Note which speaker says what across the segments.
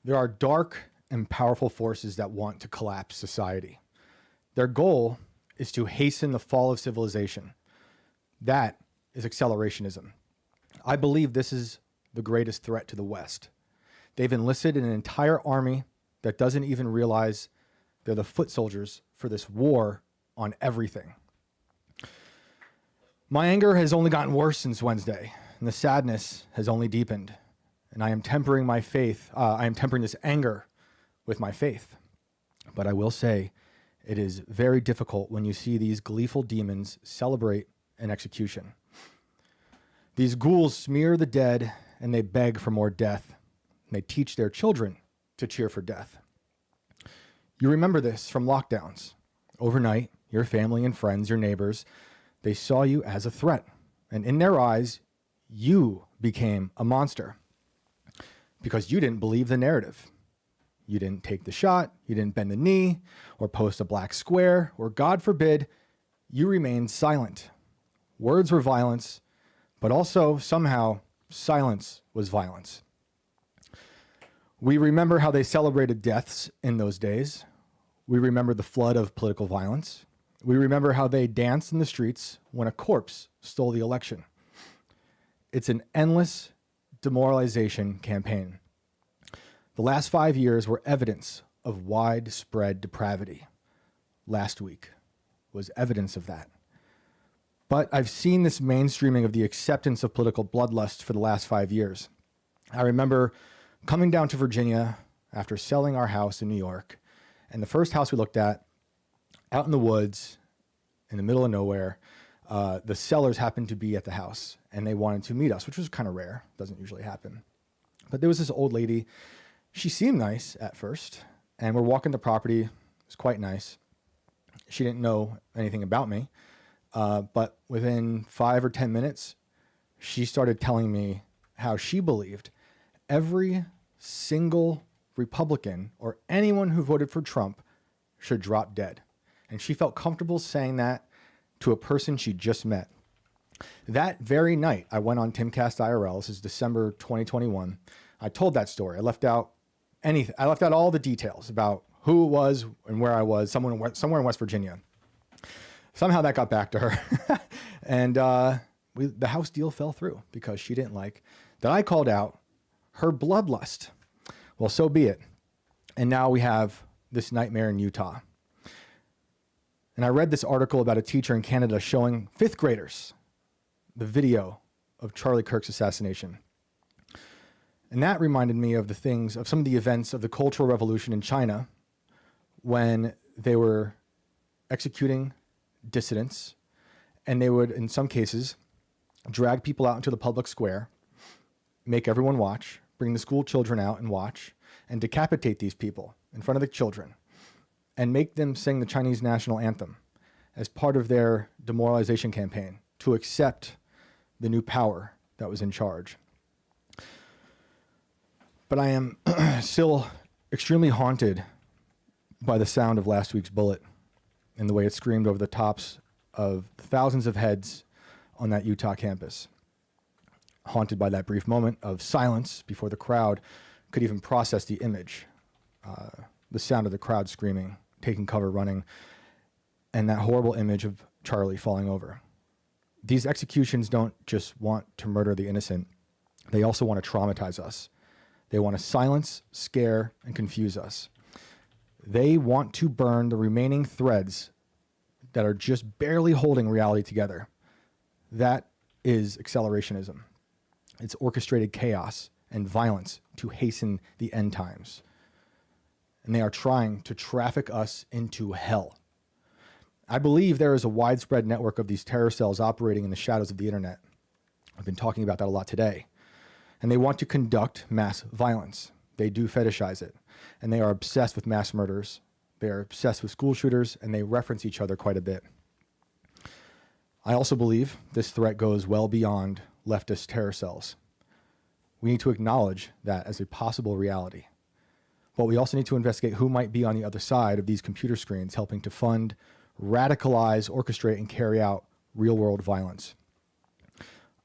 Speaker 1: There are dark and powerful forces that want to collapse society. Their goal is to hasten the fall of civilization. That is accelerationism. I believe this is the greatest threat to the West. They've enlisted an entire army that doesn't even realize they're the foot soldiers for this war on everything. My anger has only gotten worse since Wednesday, and the sadness has only deepened. And I am tempering my faith. I am tempering this anger with my faith. But I will say, it is very difficult when you see these gleeful demons celebrate an execution. These ghouls smear the dead and they beg for more death. And they teach their children to cheer for death. You remember this from lockdowns. Overnight, your family and friends, your neighbors, they saw you as a threat. And in their eyes, you became a monster because you didn't believe the narrative. You didn't take the shot, you didn't bend the knee or post a black square, or God forbid, you remained silent. Words were violence, but also somehow silence was violence. We remember how they celebrated deaths in those days. We remember the flood of political violence. We remember how they danced in the streets when a corpse stole the election. It's an endless demoralization campaign. The last 5 years were evidence of widespread depravity. Last week was evidence of that. But I've seen this mainstreaming of the acceptance of political bloodlust for the last 5 years. I remember coming down to Virginia after selling our house in New York, and the first house we looked at, out in the woods, in the middle of nowhere, the sellers happened to be at the house, and they wanted to meet us, which was kind of rare. Doesn't usually happen. But there was this old lady. She seemed nice at first, and we're walking the property. It was quite nice. She didn't know anything about me, but within 5 or 10 minutes, she started telling me how she believed every single Republican or anyone who voted for Trump should drop dead. And she felt comfortable saying that to a person she just met. That very night, I went on Timcast IRL. This is December 2021. I told that story. I left out all the details about who it was and where I was, somewhere in West Virginia. Somehow that got back to her. And the house deal fell through because she didn't like that I called out her bloodlust. Well, so be it. And now we have this nightmare in Utah. And I read this article about a teacher in Canada showing 5th graders the video of Charlie Kirk's assassination. And that reminded me of some of the events of the Cultural Revolution in China when they were executing dissidents, and they would, in some cases, drag people out into the public square, make everyone watch, bring the school children out and watch, and decapitate these people in front of the children, and make them sing the Chinese national anthem as part of their demoralization campaign to accept the new power that was in charge. But I am still extremely haunted by the sound of last week's bullet and the way it screamed over the tops of thousands of heads on that Utah campus. Haunted by that brief moment of silence before the crowd could even process the image. The sound of the crowd screaming, taking cover, running, and that horrible image of Charlie falling over. These executions don't just want to murder the innocent. They also want to traumatize us. They want to silence, scare, and confuse us. They want to burn the remaining threads that are just barely holding reality together. That is accelerationism. It's orchestrated chaos and violence to hasten the end times. And they are trying to traffic us into hell. I believe there is a widespread network of these terror cells operating in the shadows of the internet. I've been talking about that a lot today. And they want to conduct mass violence. They do fetishize it. And they are obsessed with mass murders. They are obsessed with school shooters, and they reference each other quite a bit. I also believe this threat goes well beyond leftist terror cells. We need to acknowledge that as a possible reality. But we also need to investigate who might be on the other side of these computer screens helping to fund, radicalize, orchestrate, and carry out real-world violence.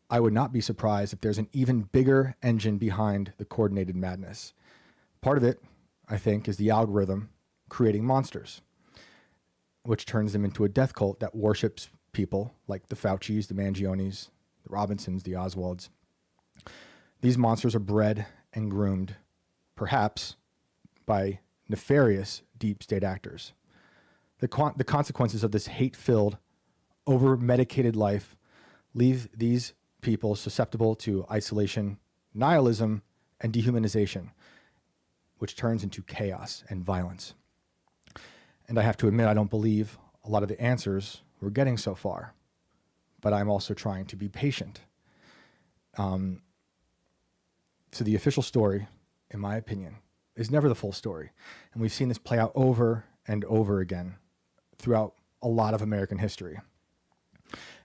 Speaker 1: I would not be surprised if there's an even bigger engine behind the coordinated madness. Part of it, I think, is the algorithm creating monsters, which turns them into a death cult that worships people like the Faucis, the Mangionis, the Robinsons, the Oswalds. These monsters are bred and groomed, perhaps, by nefarious deep state actors. The consequences of this hate-filled, over-medicated life leave these people susceptible to isolation, nihilism, and dehumanization, which turns into chaos and violence. And I have to admit, I don't believe a lot of the answers we're getting so far, but I'm also trying to be patient. So the official story, in my opinion, is never the full story. And we've seen this play out over and over again throughout a lot of American history.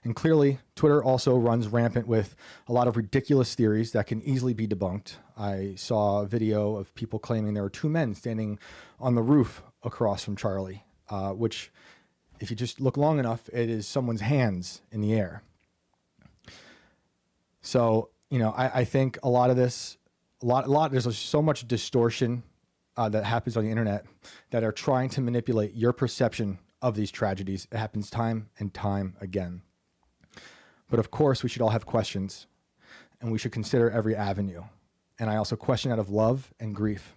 Speaker 1: And clearly, Twitter also runs rampant with a lot of ridiculous theories that can easily be debunked. I saw a video of people claiming there were two men standing on the roof across from Charlie, which, if you just look long enough, it is someone's hands in the air. So, I think a lot of this, there's so much distortion that happens on the internet that are trying to manipulate your perception of these tragedies. It happens time and time again. But of course, we should all have questions, and we should consider every avenue. And I also question out of love and grief.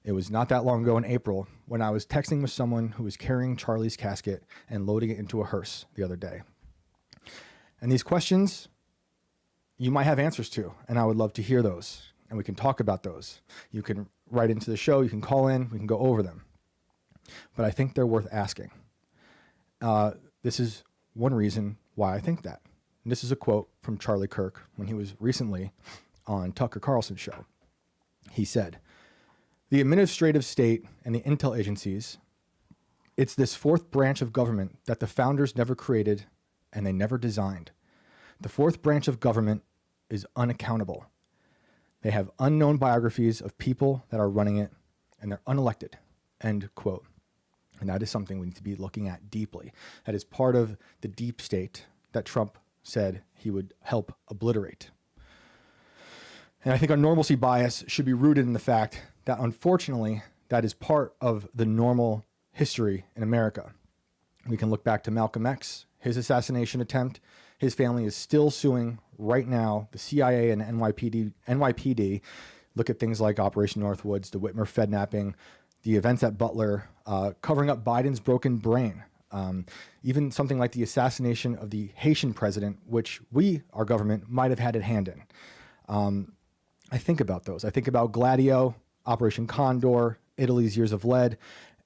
Speaker 1: It was not that long ago in April when I was texting with someone who was carrying Charlie's casket and loading it into a hearse the other day. And these questions, you might have answers to, and I would love to hear those, and we can talk about those. You can write into the show, you can call in, we can go over them. But I think they're worth asking. This is one reason why I think that. And this is a quote from Charlie Kirk when he was recently on Tucker Carlson's show. He said, "The administrative state and the intel agencies, it's this fourth branch of government that the founders never created and they never designed. The fourth branch of government is unaccountable. They have unknown biographies of people that are running it, and they're unelected." End quote. And that is something we need to be looking at deeply. That is part of the deep state that Trump said he would help obliterate. And I think our normalcy bias should be rooted in the fact that, unfortunately, that is part of the normal history in America. We can look back to Malcolm X, his assassination attempt. His family is still suing right now the CIA and NYPD. Look at things like Operation Northwoods, the Whitmer Fednapping, the events at Butler, covering up Biden's broken brain. Even something like the assassination of the Haitian president, which our government, might have had a hand in. I think about those. I think about Gladio, Operation Condor, Italy's Years of Lead,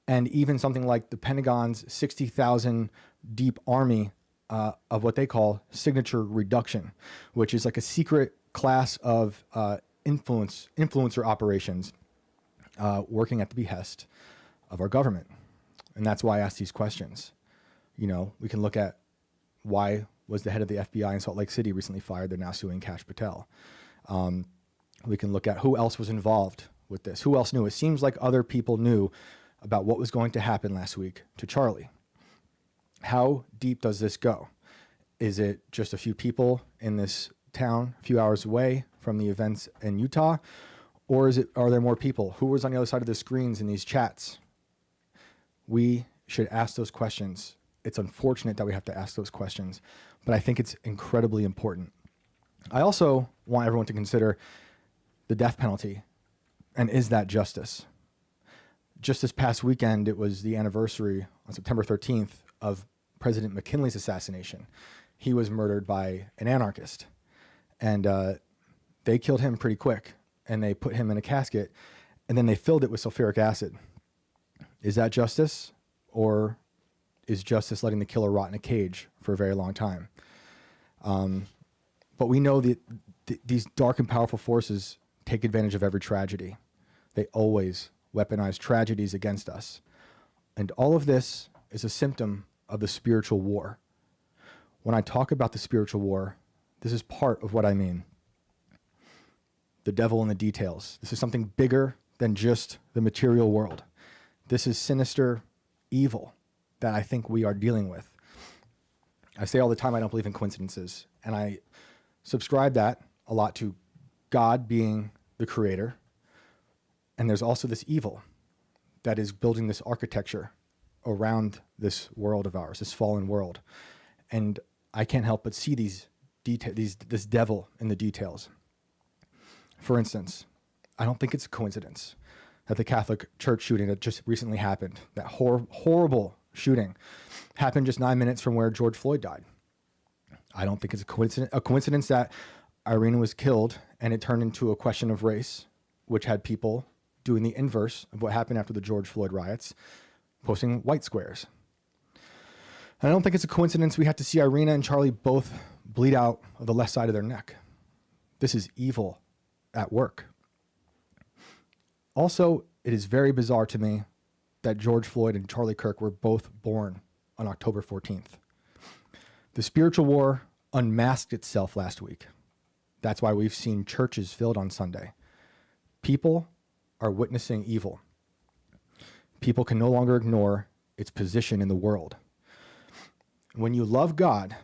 Speaker 1: and even something like the Pentagon's 60,000 deep army of what they call signature reduction, which is like a secret class of influencer operations working at the behest of our government. And that's why I ask these questions. We can look at why was the head of the FBI in Salt Lake City recently fired. They're now suing Kash Patel. We can look at who else was involved with this. Who else knew? It seems like other people knew about what was going to happen last week to Charlie. How deep does this go? Is it just a few people in this town, a few hours away from the events in Utah? Or are there more people? Who was on the other side of the screens in these chats? We should ask those questions. It's unfortunate that we have to ask those questions, but I think it's incredibly important. I also want everyone to consider the death penalty, and is that justice? Just this past weekend, it was the anniversary on September 13th of President McKinley's assassination. He was murdered by an anarchist, and they killed him pretty quick, and they put him in a casket, and then they filled it with sulfuric acid. Is that justice, or is justice letting the killer rot in a cage for a very long time? But we know that these dark and powerful forces take advantage of every tragedy. They always weaponize tragedies against us. And all of this is a symptom of the spiritual war. When I talk about the spiritual war, this is part of what I mean. The devil in the details. This is something bigger than just the material world. This is sinister evil that I think we are dealing with. I say all the time I don't believe in coincidences, and I subscribe that a lot to God being the creator, And there's also this evil that is building this architecture around this world of ours, this fallen world. And I can't help but see this devil in the details. For instance, I don't think it's a coincidence that the Catholic Church shooting that just recently happened, that horrible shooting, happened just 9 minutes from where George Floyd died. I don't think it's a coincidence that Irina was killed and it turned into a question of race, which had people doing the inverse of what happened after the George Floyd riots, posting white squares. And I don't think it's a coincidence we had to see Irina and Charlie both bleed out of the left side of their neck. This is evil at work. Also, it is very bizarre to me that George Floyd and Charlie Kirk were both born on October 14th. The spiritual war unmasked itself last week. That's why we've seen churches filled on Sunday. People are witnessing evil. People can no longer ignore its position in the world. When you love God,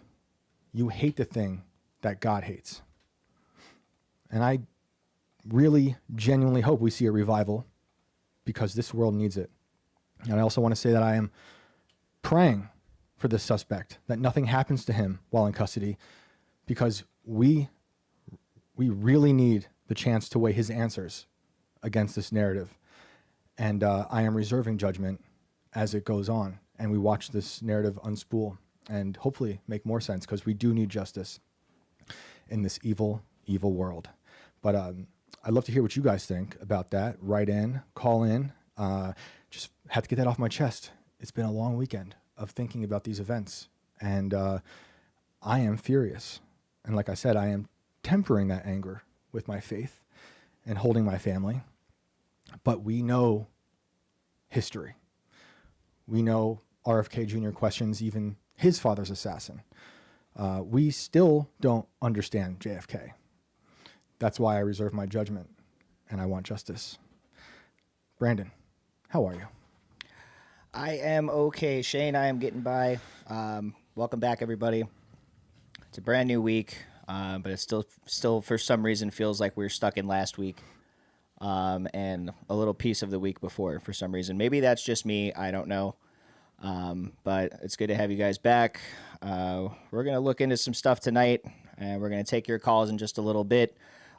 Speaker 1: you hate the thing that God hates. And I really genuinely hope we see a revival because this world needs it. And I also want to say that I am praying for this suspect, that nothing happens to him while in custody, because we really need the chance to weigh his answers against this narrative. And I am reserving judgment as it goes on and we watch this narrative unspool and hopefully make more sense, because we do need justice in this evil, evil world. But I'd love to hear what you guys think about that. Write in, call in. Just had to get that off my chest. It's been a long weekend of thinking about these events, and I am furious. And like I said, I am tempering that anger with my faith and holding my family. But we know history. We know RFK Jr. questions even his father's assassin. We still don't understand JFK. That's why I reserve my judgment and I want justice. Brandon, how are you?
Speaker 2: I am okay, Shane. I am getting by. Welcome back, everybody. It's a brand new week, but it still for some reason feels like we're stuck in last week and a little piece of the week before for some reason. Maybe that's just me. I don't know. But it's good to have you guys back. We're going to look into some stuff tonight, and we're going to take your calls in just a little bit.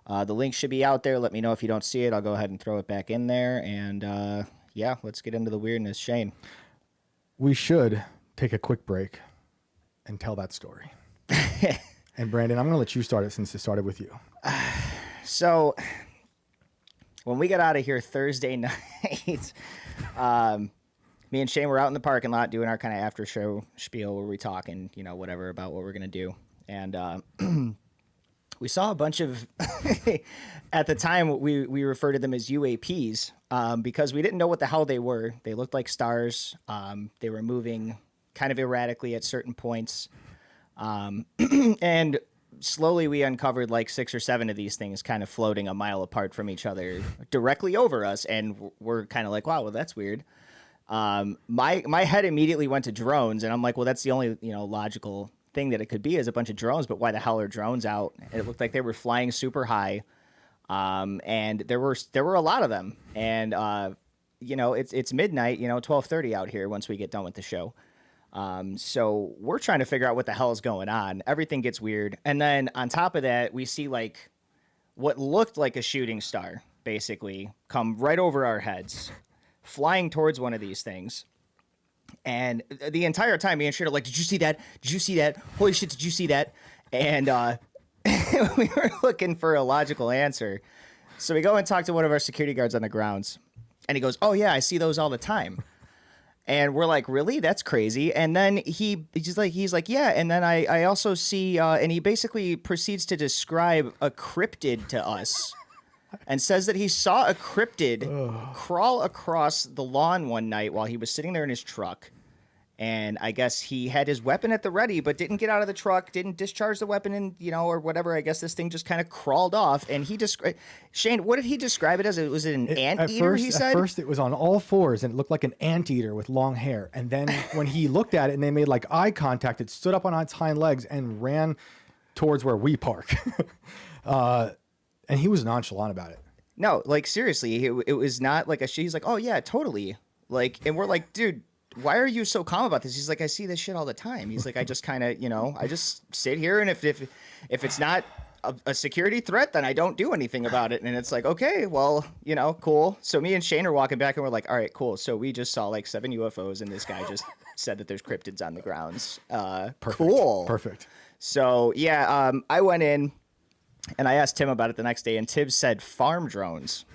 Speaker 2: The link should be out there. Let me know if you don't see it. I'll go ahead and throw it back in there. And yeah, let's get into the weirdness. Shane.
Speaker 1: We should take a quick break and tell that story. And Brandon, I'm going to let you start it since it started with you.
Speaker 2: So when we got out of here Thursday night, me and Shane were out in the parking lot doing our kind of after show spiel where we talk and, whatever about what we're going to do. And we saw a bunch of, at the time, we referred to them as UAPs because we didn't know what the hell they were. They looked like stars. They were moving kind of erratically at certain points. And slowly we uncovered like 6 or 7 of these things kind of floating a mile apart from each other directly over us. And we're kind of like, wow, well, that's weird. My head immediately went to drones, and I'm like, well, that's the only, logical thing that it could be is a bunch of drones, but why the hell are drones out? And it looked like they were flying super high. And there were a lot of them. And, it's midnight, 12:30 out here once we get done with the show. So we're trying to figure out what the hell is going on. Everything gets weird. And then on top of that, we see like what looked like a shooting star basically come right over our heads, flying towards one of these things. And the entire time me and Shane are like, did you see that? Did you see that? Holy shit, did you see that? And we were looking for a logical answer. So we go and talk to one of our security guards on the grounds. And he goes, oh, yeah, I see those all the time. And we're like, really? That's crazy. And then he's like, yeah. And then I also see, and he basically proceeds to describe a cryptid to us. And says that he saw a cryptid crawl across the lawn one night while he was sitting there in his truck. And I guess he had his weapon at the ready, but didn't get out of the truck, didn't discharge the weapon, and or whatever. I guess this thing just kind of crawled off. And he Shane, what did he describe it as? Was it an anteater? He said. At
Speaker 1: first, it was on all fours, and it looked like an anteater with long hair. And then when he looked at it, and they made like eye contact, it stood up on its hind legs and ran towards where we park. And he was nonchalant about it.
Speaker 2: No, like seriously, it was not like a she's like, oh yeah, totally. Like, and we're like, dude, why are you so calm about this? He's like, I see this shit all the time. He's like, I just kind of, I just sit here, and if it's not a security threat, then I don't do anything about it. And it's like, okay, well, cool. So me and Shane are walking back, and we're like, all right, cool. So we just saw like 7 UFOs, and this guy just said that there's cryptids on the grounds.
Speaker 1: Perfect.
Speaker 2: Cool.
Speaker 1: Perfect.
Speaker 2: So yeah, I went in, and I asked Tim about it the next day, and Tim said farm drones.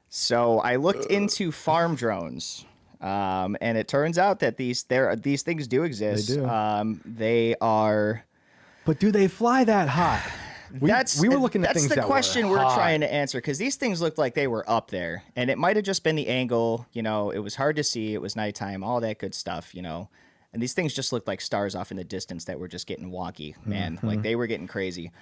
Speaker 2: So I looked into farm drones, and it turns out that these things do exist.
Speaker 1: They do.
Speaker 2: They are.
Speaker 1: But do they fly that high? We were looking at things
Speaker 2: that's the
Speaker 1: that
Speaker 2: question
Speaker 1: were
Speaker 2: we're
Speaker 1: high.
Speaker 2: trying to answer, because these things looked like they were up there, and it might have just been the angle. It was hard to see. It was nighttime. All that good stuff. And these things just looked like stars off in the distance that were just getting wonky, man. Like they were getting crazy.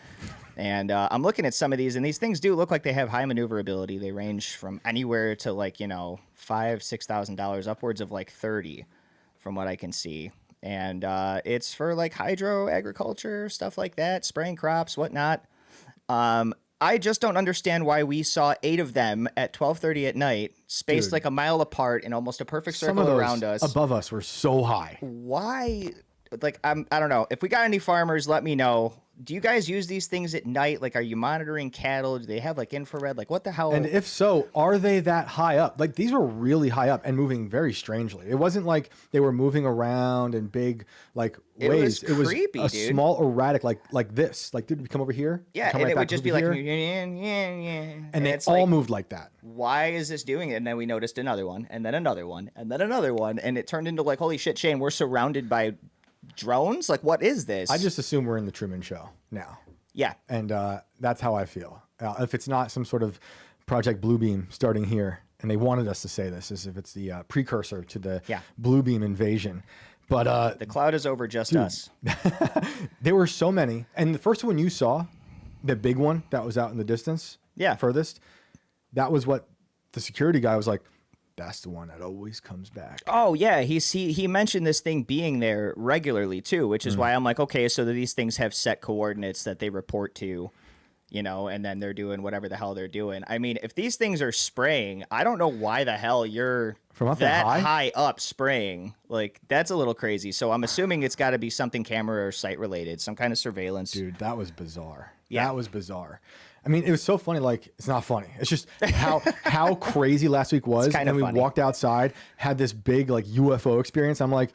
Speaker 2: And I'm looking at some of these, and these things do look like they have high maneuverability. They range from anywhere to like, $5,000-$6,000 upwards of like 30 from what I can see. And it's for like hydro agriculture, stuff like that, spraying crops, whatnot. I just don't understand why we saw 8 of them at 12:30 at night, spaced like a mile apart in almost a perfect
Speaker 1: Some of
Speaker 2: circle
Speaker 1: those
Speaker 2: around us.
Speaker 1: above us were so high.
Speaker 2: Why? Like, I don't know. If we got any farmers, let me know. Do you guys use these things at night? Like, are you monitoring cattle? Do they have like infrared? Like, what the hell?
Speaker 1: And if so, are they that high up? Like, these were really high up and moving very strangely. It wasn't like they were moving around in big like ways.
Speaker 2: It was creepy,
Speaker 1: a
Speaker 2: dude.
Speaker 1: small erratic like this. Like, did we come over here?
Speaker 2: Yeah,
Speaker 1: come
Speaker 2: and
Speaker 1: right
Speaker 2: it
Speaker 1: back
Speaker 2: would just be
Speaker 1: over
Speaker 2: like,
Speaker 1: here?
Speaker 2: yeah.
Speaker 1: And they
Speaker 2: it's
Speaker 1: all
Speaker 2: like,
Speaker 1: moved like that.
Speaker 2: why is this doing it? And then we noticed another one, and then another one, and then another one, and it turned into like, holy shit, Shane, we're surrounded by drones. Like, what is this?
Speaker 1: I just assume we're in the Truman Show now.
Speaker 2: Yeah.
Speaker 1: And that's how I feel. If it's not some sort of Project Bluebeam starting here, and they wanted us to say this, as if it's the precursor to the Bluebeam invasion. But
Speaker 2: the cloud is over just us.
Speaker 1: there were so many. And the first one you saw, the big one that was out in the distance, furthest, that was what the security guy was like, that's the one that always comes back.
Speaker 2: Oh yeah, he mentioned this thing being there regularly too, which is why I'm like, okay, so these things have set coordinates that they report to, and then they're doing whatever the hell they're doing. I mean, if these things are spraying, I don't know why the hell you're
Speaker 1: from up
Speaker 2: that
Speaker 1: high?
Speaker 2: high up spraying. Like, that's a little crazy. So I'm assuming it's got to be something camera or site related, some kind of surveillance.
Speaker 1: Dude, that was bizarre.
Speaker 2: Yeah.
Speaker 1: That was bizarre. I mean, it was so funny. Like, it's not funny. It's just how crazy last week was.
Speaker 2: It's
Speaker 1: and then we
Speaker 2: funny.
Speaker 1: walked outside, had this big like UFO experience. I'm like,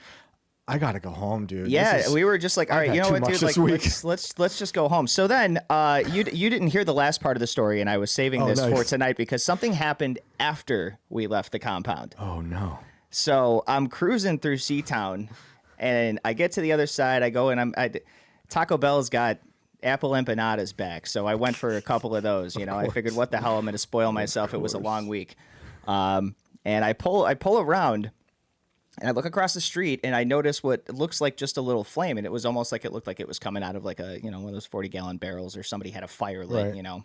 Speaker 1: I gotta go home, dude.
Speaker 2: Yeah, we were just like, all right,
Speaker 1: had
Speaker 2: you know
Speaker 1: too
Speaker 2: what,
Speaker 1: much
Speaker 2: dude?
Speaker 1: this
Speaker 2: Like,
Speaker 1: week.
Speaker 2: let's just go home. So then, you didn't hear the last part of the story, and I was saving this
Speaker 1: nice.
Speaker 2: for tonight because something happened after we left the compound.
Speaker 1: Oh no.
Speaker 2: So I'm cruising through Seatown, and I get to the other side. I go and Taco Bell's got apple empanadas back, so I went for a couple of those. I figured, what the hell, I'm going to spoil myself. It was a long week, and I pull around, and I look across the street, and I notice what looks like just a little flame, and it was almost like it looked like it was coming out of like a one of those 40-gallon barrels, or somebody had a fire lit,
Speaker 1: Right.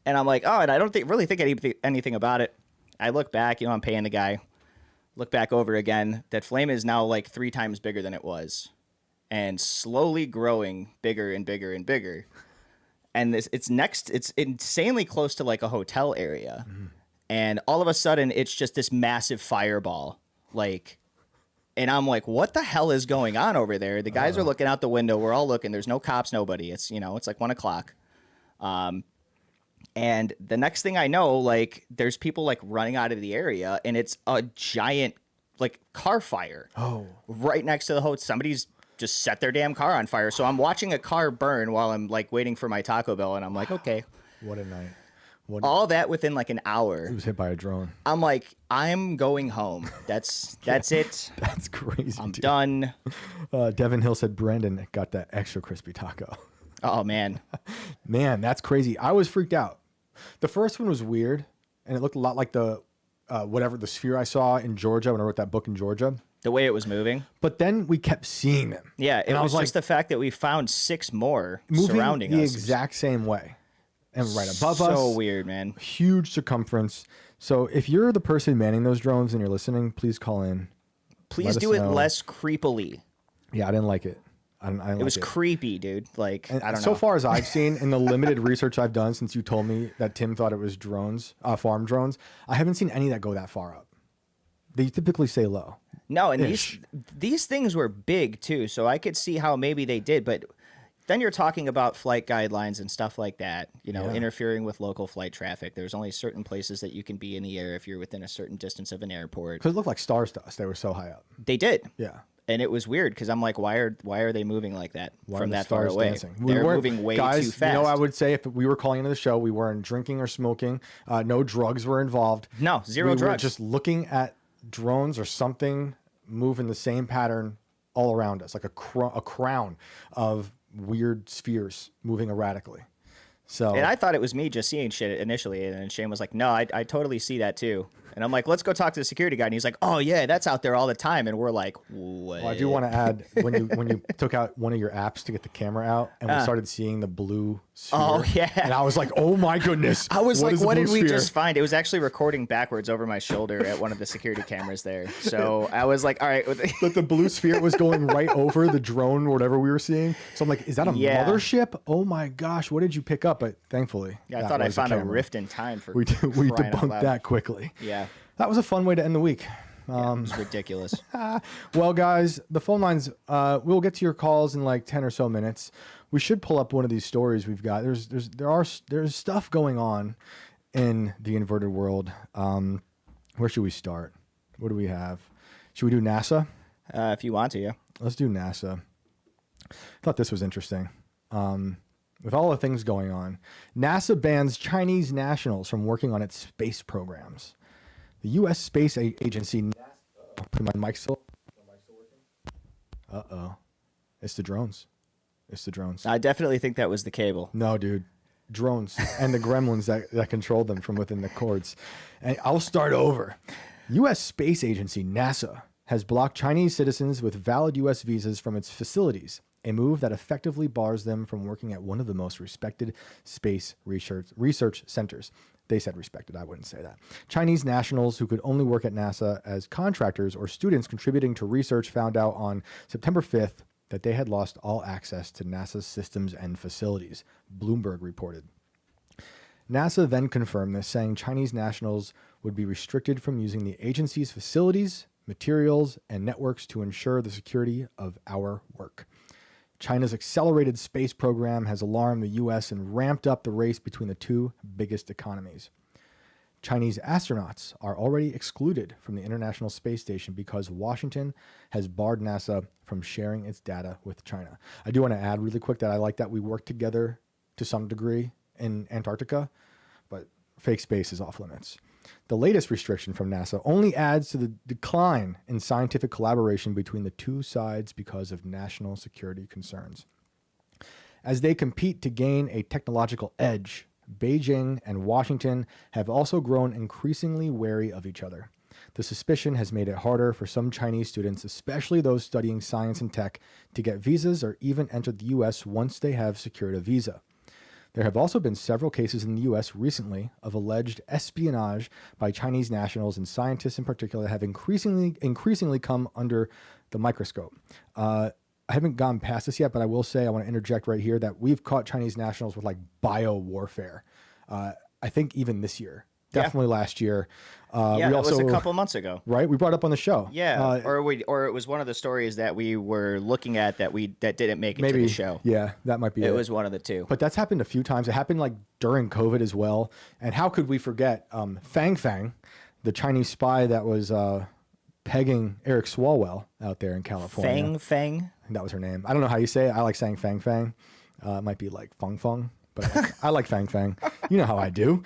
Speaker 2: And I'm like, oh, and I don't really think anything about it. I look back, I'm paying the guy. Look back over again. That flame is now like 3 times bigger than it was, and slowly growing bigger and bigger and bigger. And it's insanely close to like a hotel area. And all of a sudden it's just this massive fireball. Like, and I'm like, what the hell is going on over there? The guys are looking out the window. We're all looking. There's no cops, nobody. It's, it's like 1 o'clock. And the next thing I know, like, there's people like running out of the area, and it's a giant like car fire.
Speaker 1: Oh.
Speaker 2: Right next to the hotel. Somebody's just set their damn car on fire. So I'm watching a car burn while I'm like waiting for my Taco Bell, and I'm like, okay.
Speaker 1: What a night.
Speaker 2: All that within like an hour.
Speaker 1: It was hit by a drone.
Speaker 2: I'm like, I'm going home. That's it.
Speaker 1: That's crazy.
Speaker 2: I'm
Speaker 1: dude.
Speaker 2: done.
Speaker 1: Devin Hill said Brandon got that extra crispy taco.
Speaker 2: Oh man.
Speaker 1: Man, that's crazy. I was freaked out. The first one was weird, and it looked a lot like the the sphere I saw in Georgia when I wrote that book in Georgia.
Speaker 2: The way it was moving.
Speaker 1: But then we kept seeing them.
Speaker 2: Yeah, it
Speaker 1: and I
Speaker 2: was
Speaker 1: was
Speaker 2: just the fact that we found 6 more
Speaker 1: moving
Speaker 2: surrounding
Speaker 1: the
Speaker 2: us.
Speaker 1: exact same way, and right above us.
Speaker 2: So weird, man.
Speaker 1: Huge circumference. So if you're the person manning those drones and you're listening, please call in.
Speaker 2: Please do it less creepily.
Speaker 1: Yeah, I didn't like it. I don't
Speaker 2: It was
Speaker 1: like
Speaker 2: creepy, dude. Like,
Speaker 1: And
Speaker 2: I don't know.
Speaker 1: so far as I've seen in the limited research I've done since you told me that Tim thought it was drones, farm drones, I haven't seen any that go that far up. They typically say low.
Speaker 2: No, and
Speaker 1: Ish.
Speaker 2: these things were big too, so I could see how maybe they did, but then you're talking about flight guidelines and stuff like that,
Speaker 1: Yeah.
Speaker 2: interfering with local flight traffic. There's only certain places that you can be in the air if you're within a certain distance of an airport.
Speaker 1: Because it looked like stars to us. They were so high up.
Speaker 2: They did.
Speaker 1: Yeah.
Speaker 2: And it was weird because I'm like, why are they moving like that
Speaker 1: Why
Speaker 2: from
Speaker 1: are the
Speaker 2: that far
Speaker 1: stars
Speaker 2: away?
Speaker 1: dancing?
Speaker 2: They're
Speaker 1: weren't-
Speaker 2: moving way
Speaker 1: guys,
Speaker 2: too fast.
Speaker 1: I would say if we were calling into the show, we weren't drinking or smoking. No drugs were involved.
Speaker 2: No, zero
Speaker 1: we
Speaker 2: drugs.
Speaker 1: were just looking at drones or something move in the same pattern all around us, like a crown of weird spheres moving erratically. So
Speaker 2: And I thought it was me just seeing shit initially, and then Shane was like, "No, I totally see that too." And I'm like, "Let's go talk to the security guy." And he's like, "Oh yeah, that's out there all the time." And we're like, "What?"
Speaker 1: well, I do want to add when you took out one of your apps to get the camera out, and we started seeing the blue sphere.
Speaker 2: Oh, yeah.
Speaker 1: and I was like, "Oh my goodness!"
Speaker 2: I was like,
Speaker 1: is the
Speaker 2: what
Speaker 1: blue
Speaker 2: did we
Speaker 1: sphere?"
Speaker 2: just find? It was actually recording backwards over my shoulder at one of the security cameras there. So I was like, all right.
Speaker 1: But the blue sphere was going right over the drone or whatever we were seeing. So I'm like, is that a
Speaker 2: Yeah.
Speaker 1: mothership? Oh my gosh, what did you pick up? But thankfully,
Speaker 2: Yeah, I
Speaker 1: that
Speaker 2: thought I
Speaker 1: was the
Speaker 2: found a
Speaker 1: camera.
Speaker 2: rift in time for
Speaker 1: We
Speaker 2: crying out
Speaker 1: debunked
Speaker 2: loud.
Speaker 1: that quickly.
Speaker 2: Yeah,
Speaker 1: That was a fun way to end the week.
Speaker 2: it was ridiculous.
Speaker 1: Well, guys, the phone lines, we'll get to your calls in like 10 or so minutes. We should pull up one of these stories we've got. There's stuff going on in the inverted world. Where should we start? What do we have? Should we do NASA?
Speaker 2: If you want to, yeah.
Speaker 1: Let's do NASA. I thought this was interesting. With all the things going on, NASA bans Chinese nationals from working on its space programs. The U.S. Space Agency. My mic's still working? Uh-oh. It's the drones. It's the drones.
Speaker 2: I definitely think that was the cable.
Speaker 1: No, dude. Drones and the gremlins that control them from within the cords. And I'll start over. U.S. Space Agency, NASA, has blocked Chinese citizens with valid U.S. visas from its facilities, a move that effectively bars them from working at one of the most respected space research centers. They said respected. I wouldn't say that. Chinese nationals who could only work at NASA as contractors or students contributing to research found out on September 5th that they had lost all access to NASA's systems and facilities, Bloomberg reported. NASA then confirmed this, saying Chinese nationals would be restricted from using the agency's facilities, materials, and networks to ensure the security of our work. China's accelerated space program has alarmed the U.S. and ramped up the race between the two biggest economies. Chinese astronauts are already excluded from the International Space Station because Washington has barred NASA from sharing its data with China. I do want to add really quick that I like that we work together to some degree in Antarctica, but fake space is off limits. The latest restriction from NASA only adds to the decline in scientific collaboration between the two sides because of national security concerns. As they compete to gain a technological edge, Beijing and Washington have also grown increasingly wary of each other. The suspicion has made it harder for some Chinese students, especially those studying science and tech, to get visas or even enter the U.S. once they have secured a visa. There have also been several cases in the U.S. recently of alleged espionage by Chinese nationals and scientists in particular that have increasingly come under the microscope. I haven't gone past this yet, but I will say, I want to interject right here that we've caught Chinese nationals with like bio warfare. I think even this year, definitely last year.
Speaker 2: Yeah,
Speaker 1: we
Speaker 2: that
Speaker 1: also,
Speaker 2: was a couple months ago.
Speaker 1: right? We brought up on the show.
Speaker 2: Yeah, or it was one of the stories that we were looking at that didn't make it to the show.
Speaker 1: Yeah, that might be it.
Speaker 2: It was one of the two.
Speaker 1: But that's happened a few times. It happened like during COVID as well. And how could we forget Fang Fang, the Chinese spy that was pegging Eric Swalwell out there in California.
Speaker 2: Fang?
Speaker 1: I think that was her name. I don't know how you say it. I like saying Fang Fang. It might be like Fung Fung, but I like Fang Fang. You know how I do.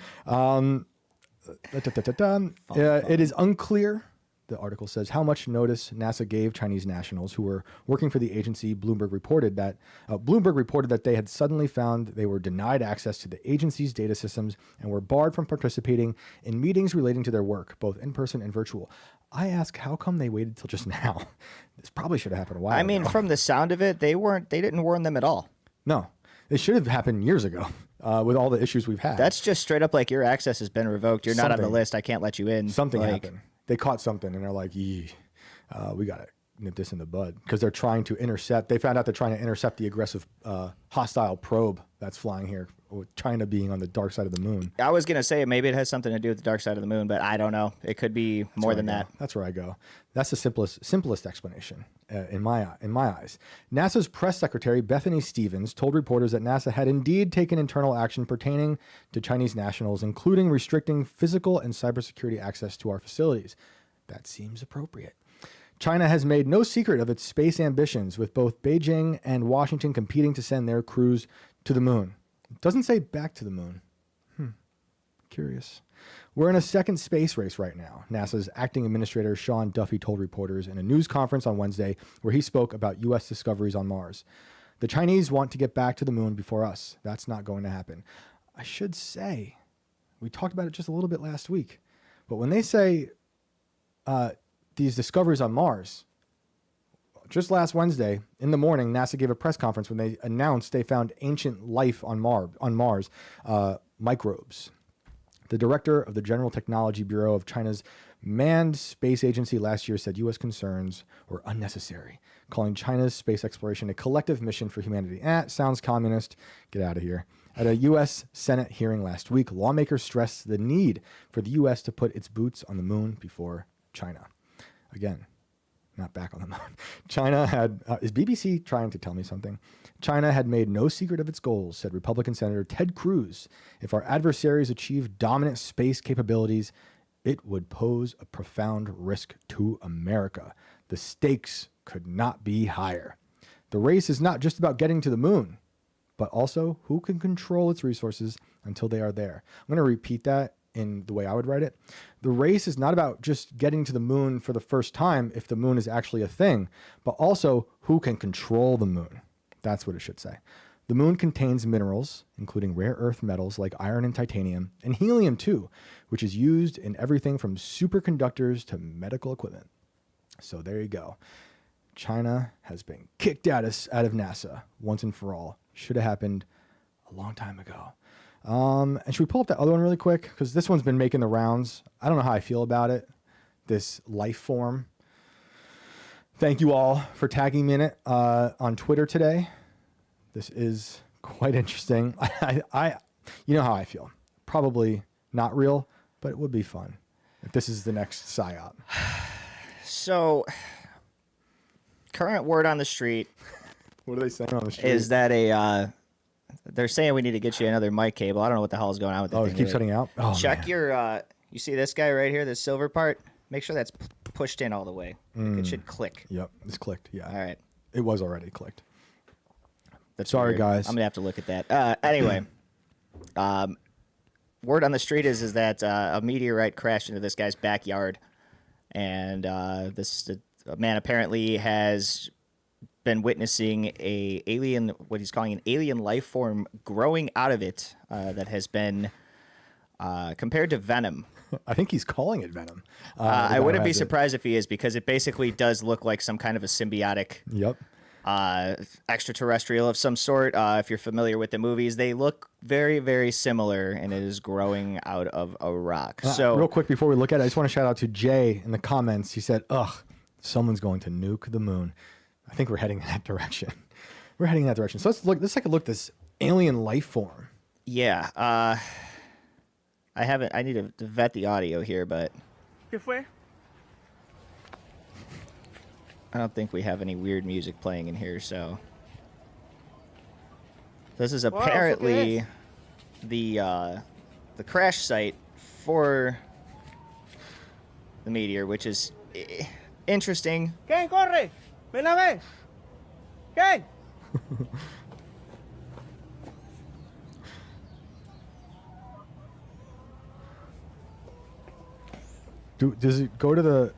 Speaker 1: It is unclear, the article says, how much notice NASA gave Chinese nationals who were working for the agency. Bloomberg reported that they had suddenly found they were denied access to the agency's data systems and were barred from participating in meetings relating to their work, both in person and virtual. I ask, how come they waited till just now? This probably should have happened a while ago.
Speaker 2: From the sound of it, they didn't warn them at all.
Speaker 1: No, it should have happened years ago with all the issues we've had.
Speaker 2: That's just straight up like your access has been revoked. You're not on the
Speaker 1: Something.
Speaker 2: list. I can't let you in.
Speaker 1: Something
Speaker 2: Like,
Speaker 1: happened. They caught something and they're like, we got it. nip this in the bud because they're trying to intercept. They found out they're trying to intercept the aggressive hostile probe that's flying here, with China being on the dark side of the moon.
Speaker 2: I was going to say maybe it has something to do with the dark side of the moon, but I don't know. It could be more than that.
Speaker 1: That's where I go. That's the simplest explanation in my eyes. NASA's press secretary, Bethany Stevens, told reporters that NASA had indeed taken internal action pertaining to Chinese nationals, including restricting physical and cybersecurity access to our facilities. That seems appropriate. China has made no secret of its space ambitions, with both Beijing and Washington competing to send their crews to the moon. It doesn't say back to the moon. Curious. We're in a second space race right now, NASA's acting administrator Sean Duffy told reporters in a news conference on Wednesday, where he spoke about U.S. discoveries on Mars. The Chinese want to get back to the moon before us. That's not going to happen. I should say, we talked about it just a little bit last week, but when they say these discoveries on Mars, just last Wednesday in the morning, NASA gave a press conference when they announced they found ancient life on Mars, microbes. The director of the General Technology Bureau of China's manned space agency last year said U.S. concerns were unnecessary, calling China's space exploration a collective mission for humanity. Sounds communist. Get out of here. At a U.S. Senate hearing last week, lawmakers stressed the need for the U.S. to put its boots on the moon before China. Again, not back on the moon. China had, is BBC trying to tell me something? China had made no secret of its goals, said Republican Senator Ted Cruz. If our adversaries achieve dominant space capabilities, it would pose a profound risk to America. The stakes could not be higher. The race is not just about getting to the moon, but also who can control its resources until they are there. I'm going to repeat that in the way I would write it. The race is not about just getting to the moon for the first time, if the moon is actually a thing, but also who can control the moon. That's what it should say. The moon contains minerals, including rare earth metals like iron and titanium, and helium too, which is used in everything from superconductors to medical equipment. So there you go. China has been kicked out of NASA once and for all. Should have happened a long time ago. And should we pull up that other one really quick? Because this one's been making the rounds. I don't know how I feel about it. This life form. Thank you all for tagging me in it on Twitter today. This is quite interesting. You know how I feel. Probably not real, but it would be fun if this is the next psyop.
Speaker 2: So, current word on the street.
Speaker 1: What are they saying on the street?
Speaker 2: Is that they're saying we need to get you another mic cable. I don't know what the hell is going on with that.
Speaker 1: Oh,
Speaker 2: thing
Speaker 1: it keeps shutting out? Oh,
Speaker 2: Check
Speaker 1: man.
Speaker 2: your, you see this guy right here, this silver part? Make sure that's pushed in all the way. It should click.
Speaker 1: Yep, it's clicked. Yeah.
Speaker 2: All right.
Speaker 1: It was already clicked.
Speaker 2: That's
Speaker 1: Sorry,
Speaker 2: weird.
Speaker 1: guys.
Speaker 2: I'm going to have to look at that. Anyway, word on the street is that a meteorite crashed into this guy's backyard. And this man apparently has been witnessing what he's calling an alien life form growing out of it that has been compared to venom.
Speaker 1: I think he's calling it venom.
Speaker 2: I wouldn't be surprised if he is, because it basically does look like some kind of a symbiotic extraterrestrial of some sort. If you're familiar with the movies, they look very, very similar, and it is growing out of a rock. So
Speaker 1: real quick before we look at it, I just want to shout out to Jay in the comments. He said, ugh, someone's going to nuke the moon. I think we're heading in that direction. We're heading in that direction. So let's take a look at this alien life form.
Speaker 2: Yeah. I need to vet the audio here, but
Speaker 3: ¿Qué fue?
Speaker 2: I don't think we have any weird music playing in here, so this is apparently the crash site for the meteor, which is interesting.
Speaker 3: ¿Quién corre? Ven a ver. ¿Quién?
Speaker 1: Does it go to the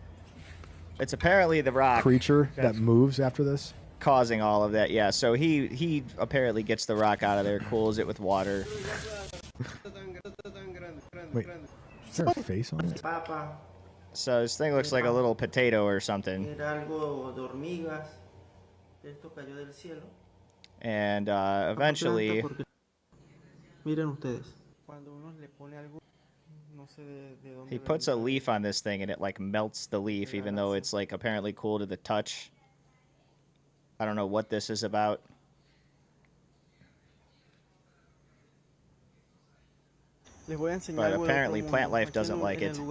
Speaker 2: It's apparently the rock
Speaker 1: creature that moves after this?
Speaker 2: causing all of that. Yeah, so he apparently gets the rock out of there, cools it with water.
Speaker 1: Wait, is there a face on it?
Speaker 3: Papa,
Speaker 2: So this thing looks like a little potato or something.
Speaker 3: era algo de hormigas. Esto cayó del cielo.
Speaker 2: And eventually,
Speaker 3: Miren ustedes. Cuando uno le pone algo
Speaker 2: He puts a leaf on this thing and it like melts the leaf, even though it's like apparently cool to the touch. I don't know what this is about. But apparently plant life doesn't like it. So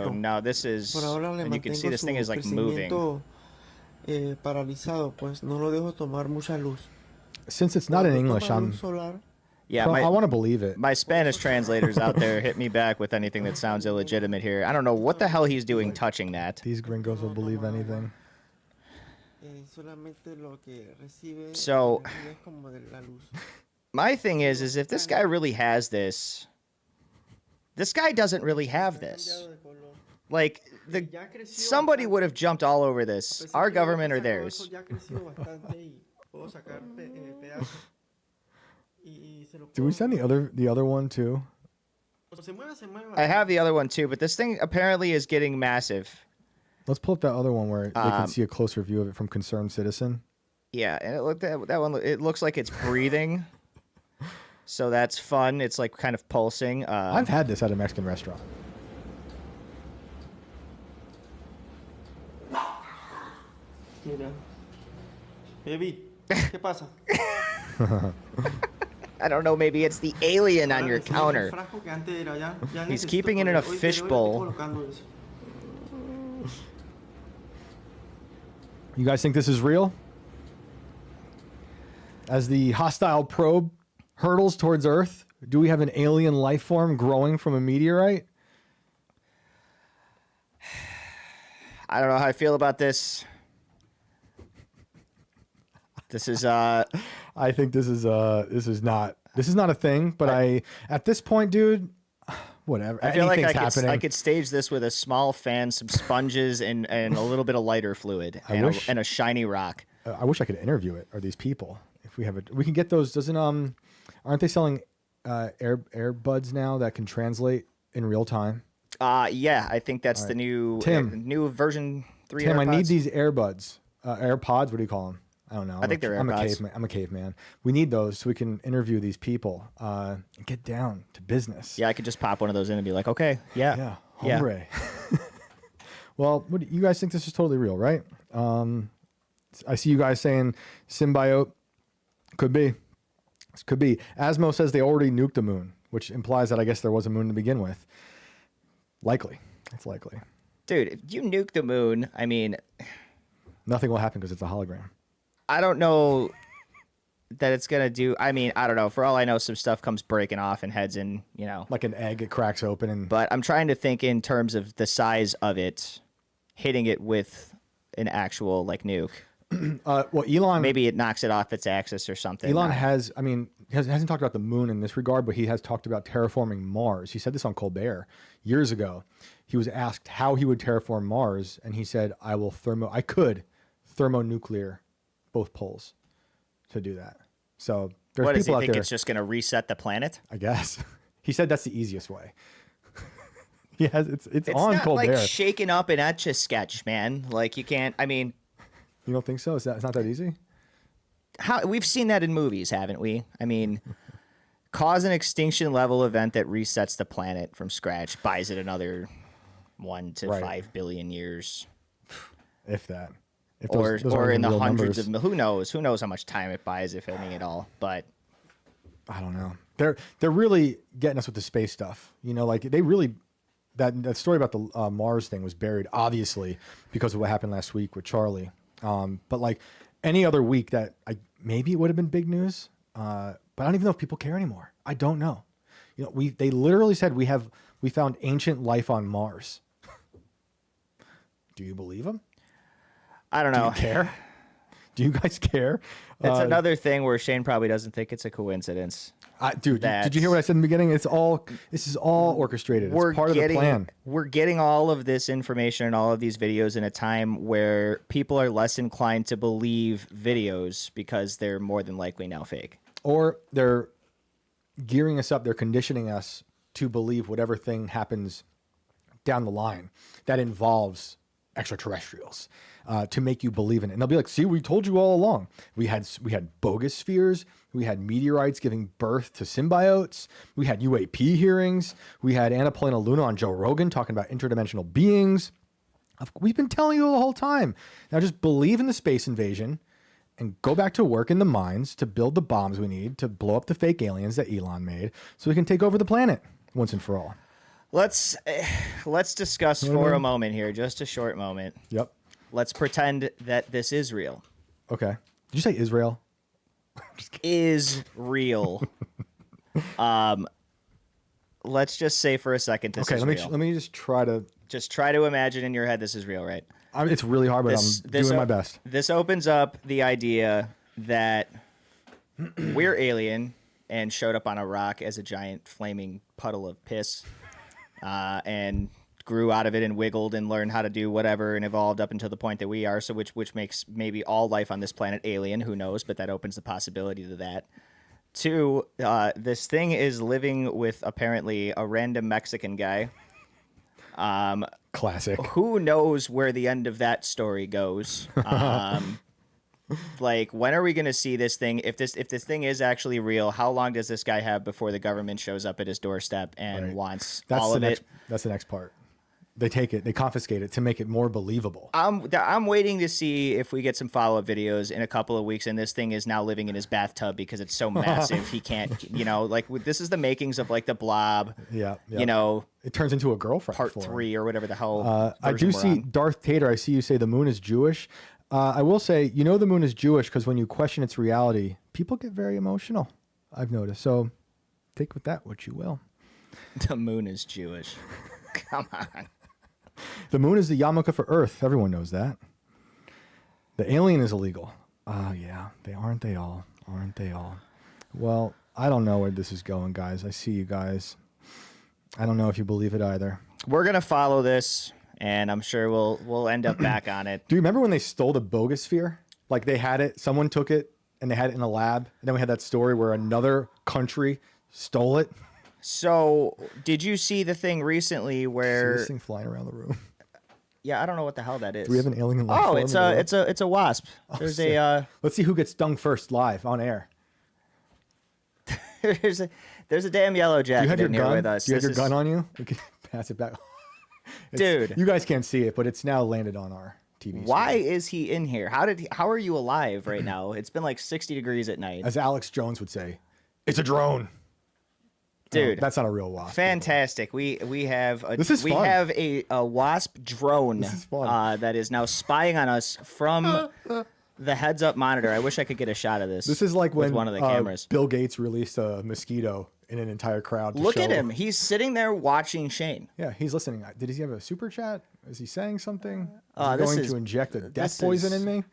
Speaker 2: now this is, and you can see this thing is like moving.
Speaker 1: Since it's not in English,
Speaker 2: Yeah,
Speaker 1: I want to believe it.
Speaker 2: My Spanish translators out there, hit me back with anything that sounds illegitimate here. I don't know what the hell he's doing touching that.
Speaker 1: These gringos will believe anything.
Speaker 2: So, my thing is if this guy really has this guy doesn't really have this. Like, somebody would have jumped all over this. Our government or theirs.
Speaker 1: Do we send the other one too?
Speaker 2: I have the other one too, but this thing apparently is getting massive.
Speaker 1: Let's pull up that other one where they can see a closer view of it from Concerned Citizen.
Speaker 2: Yeah, and that one. It looks like it's breathing, so that's fun. It's like kind of pulsing.
Speaker 1: I've had this at a Mexican restaurant.
Speaker 3: Baby, ¿qué pasa?
Speaker 2: I don't know. Maybe it's the alien on your counter. He's keeping it in a fishbowl.
Speaker 1: You guys think this is real? As the hostile probe hurtles towards Earth, do we have an alien life form growing from a meteorite?
Speaker 2: I don't know how I feel about this. This is
Speaker 1: I think this is not a thing, but at this point, dude, whatever.
Speaker 2: I feel like
Speaker 1: I
Speaker 2: could stage this with a small fan, some sponges, and a little bit of lighter fluid, and a shiny rock.
Speaker 1: I wish I could interview it or these people. If we have we can get those. Aren't they selling earbuds now that can translate in real time?
Speaker 2: Yeah, I think that's the new new version 3.
Speaker 1: Tim,
Speaker 2: AirPods.
Speaker 1: I need these earbuds, AirPods. What do you call them? I don't know.
Speaker 2: I think they're AirPods.
Speaker 1: I'm a caveman. We need those so we can interview these people and get down to business.
Speaker 2: Yeah, I could just pop one of those in and be like, okay, yeah,
Speaker 1: hombre. Well, you guys think this is totally real, right? I see you guys saying symbiote. Could be. This could be. Asmo says they already nuked the moon, which implies that I guess there was a moon to begin with. Likely. It's likely.
Speaker 2: Dude, if you nuke the moon, I mean,
Speaker 1: nothing will happen because it's a hologram.
Speaker 2: I don't know that it's going to do. I mean, I don't know. For all I know, some stuff comes breaking off and heads in,
Speaker 1: Like an egg, it cracks open.
Speaker 2: But I'm trying to think in terms of the size of it, hitting it with an actual, nuke.
Speaker 1: Well, Elon...
Speaker 2: Maybe it knocks it off its axis or something.
Speaker 1: Elon hasn't talked about the moon in this regard, but he has talked about terraforming Mars. He said this on Colbert years ago. He was asked how he would terraform Mars, and he said, I could thermonuclear both poles to do that. So there's
Speaker 2: what,
Speaker 1: people
Speaker 2: does he
Speaker 1: out
Speaker 2: think
Speaker 1: there.
Speaker 2: It's just going to reset the planet?
Speaker 1: I guess. He said that's the easiest way. It's on
Speaker 2: not
Speaker 1: Colbert.
Speaker 2: like shaking up an Etch-a-Sketch, man. Like you can't. I mean,
Speaker 1: you don't think so? It's not that easy?
Speaker 2: We've seen that in movies, haven't we? I mean, cause an extinction level event that resets the planet from scratch, buys it another 1 to 5 billion years,
Speaker 1: if that. If
Speaker 2: or in the hundreds
Speaker 1: numbers.
Speaker 2: of who knows how much time it buys, if any at all. But
Speaker 1: I don't know. They're really getting us with the space stuff. They really that story about the Mars thing was buried obviously because of what happened last week with Charlie. But any other week that maybe it would have been big news. But I don't even know if people care anymore. I don't know. They literally said we found ancient life on Mars. Do you believe them?
Speaker 2: I don't know.
Speaker 1: Do you care? Do you guys care?
Speaker 2: It's another thing where Shane probably doesn't think it's a coincidence.
Speaker 1: Dude, did you hear what I said in the beginning? This is all orchestrated. It's part of the plan.
Speaker 2: We're getting all of this information and all of these videos in a time where people are less inclined to believe videos because they're more than likely now fake.
Speaker 1: Or they're gearing us up. They're conditioning us to believe whatever thing happens down the line that involves extraterrestrials to make you believe in it. And they'll be like, see, we told you all along. We had bogus spheres. We had meteorites giving birth to symbiotes. We had UAP hearings. We had Anna Paulina Luna on Joe Rogan talking about interdimensional beings. We've been telling you the whole time. Now just believe in the space invasion and go back to work in the mines to build the bombs we need to blow up the fake aliens that Elon made so we can take over the planet once and for all.
Speaker 2: Let's discuss for a moment here, just a short moment.
Speaker 1: Yep.
Speaker 2: Let's pretend that this is real.
Speaker 1: Okay. Did you say Israel?
Speaker 2: Is real. Let's just say for a second this is real.
Speaker 1: Let me just try to
Speaker 2: imagine in your head this is real, right?
Speaker 1: It's really hard, but I'm doing my best.
Speaker 2: This opens up the idea that we're alien and showed up on a rock as a giant flaming puddle of piss, and grew out of it and wiggled and learned how to do whatever and evolved up until the point that we are. So which makes maybe all life on this planet alien. Who knows? But that opens the possibility to that. 2, this thing is living with apparently a random Mexican guy.
Speaker 1: Classic.
Speaker 2: Who knows where the end of that story goes? Like, when are we going to see this thing? If this thing is actually real, how long does this guy have before the government shows up at his doorstep and wants all of it?
Speaker 1: That's the next part. They take it, they confiscate it to make it more believable.
Speaker 2: I'm waiting to see if we get some follow-up videos in a couple of weeks, and this thing is now living in his bathtub because it's so massive he can't, this is the makings of like the Blob.
Speaker 1: Yeah.
Speaker 2: It
Speaker 1: turns into a girlfriend.
Speaker 2: Part 3 or whatever the hell.
Speaker 1: I do see Darth Tater. I see you say the moon is Jewish. I will say, the moon is Jewish because when you question its reality, people get very emotional. I've noticed. So take with that what you will.
Speaker 2: The moon is Jewish. Come on.
Speaker 1: The moon is the yarmulke for Earth. Everyone knows that. The alien is illegal. Yeah, aren't they all? Well, I don't know where this is going, guys. I see you guys. I don't know if you believe it either.
Speaker 2: We're gonna follow this, and I'm sure we'll end up back on it.
Speaker 1: Do you remember when they stole the bogus sphere? Like they had it, someone took it, and they had it in a lab. And then we had that story where another country stole it.
Speaker 2: So, did you see the thing recently where
Speaker 1: this thing flying around the room?
Speaker 2: Yeah, I don't know what the hell that is.
Speaker 1: Do we have an alien life form?
Speaker 2: It's a wasp. There's
Speaker 1: Let's see who gets stung first live on air.
Speaker 2: there's a damn yellow jacket in here with us.
Speaker 1: Do you have your gun on you? We can pass it back.
Speaker 2: Dude,
Speaker 1: you guys can't see it, but it's now landed on our TV.
Speaker 2: Why is he in here? How are you alive right now? It's been like 60 degrees at night.
Speaker 1: As Alex Jones would say, it's a drone.
Speaker 2: Dude,
Speaker 1: that's not a real wasp.
Speaker 2: Fantastic. We have a wasp drone that is now spying on us from the heads-up monitor. I wish I could get a shot of this.
Speaker 1: This is like when
Speaker 2: one of the cameras.
Speaker 1: Bill Gates released a mosquito in an entire crowd.
Speaker 2: Look at him. He's sitting there watching Shane.
Speaker 1: Yeah, he's listening. Did he have a super chat? Is he saying something?
Speaker 2: Is he
Speaker 1: going to inject a death poison in me?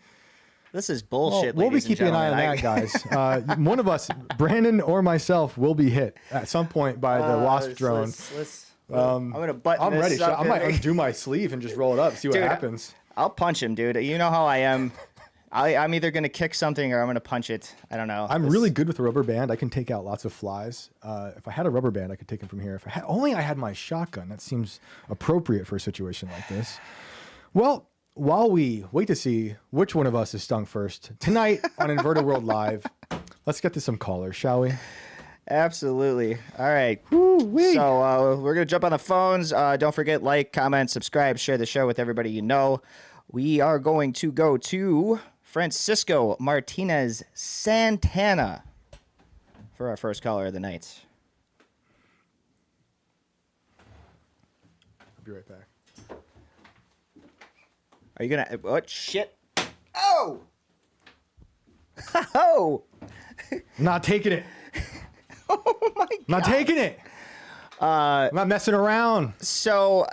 Speaker 2: This is bullshit.
Speaker 1: We'll be keeping an eye on that, guys. One of us, Brandon or myself, will be hit at some point by the wasp drone.
Speaker 2: I'm gonna button this
Speaker 1: ready.
Speaker 2: up.
Speaker 1: I might undo my sleeve and just roll it up, see what happens.
Speaker 2: I'll punch him, dude. You know how I am. I'm either gonna kick something or I'm gonna punch it. I don't know.
Speaker 1: I'm really good with a rubber band. I can take out lots of flies. If I had a rubber band, I could take him from here. If I had my shotgun. That seems appropriate for a situation like this. Well, while we wait to see which one of us is stung first, tonight on Inverted World Live, let's get to some callers, shall we?
Speaker 2: Absolutely. All right. Woo-wee. So we're going to jump on the phones. Don't forget, like, comment, subscribe, share the show with everybody you know. We are going to go to Francisco Martinez Santana for our first caller of the night.
Speaker 1: I'll be right back.
Speaker 2: Are you gonna? What shit? Oh! Oh!
Speaker 1: Not taking it.
Speaker 2: Oh my God!
Speaker 1: Not taking it. I'm not messing around.
Speaker 2: So,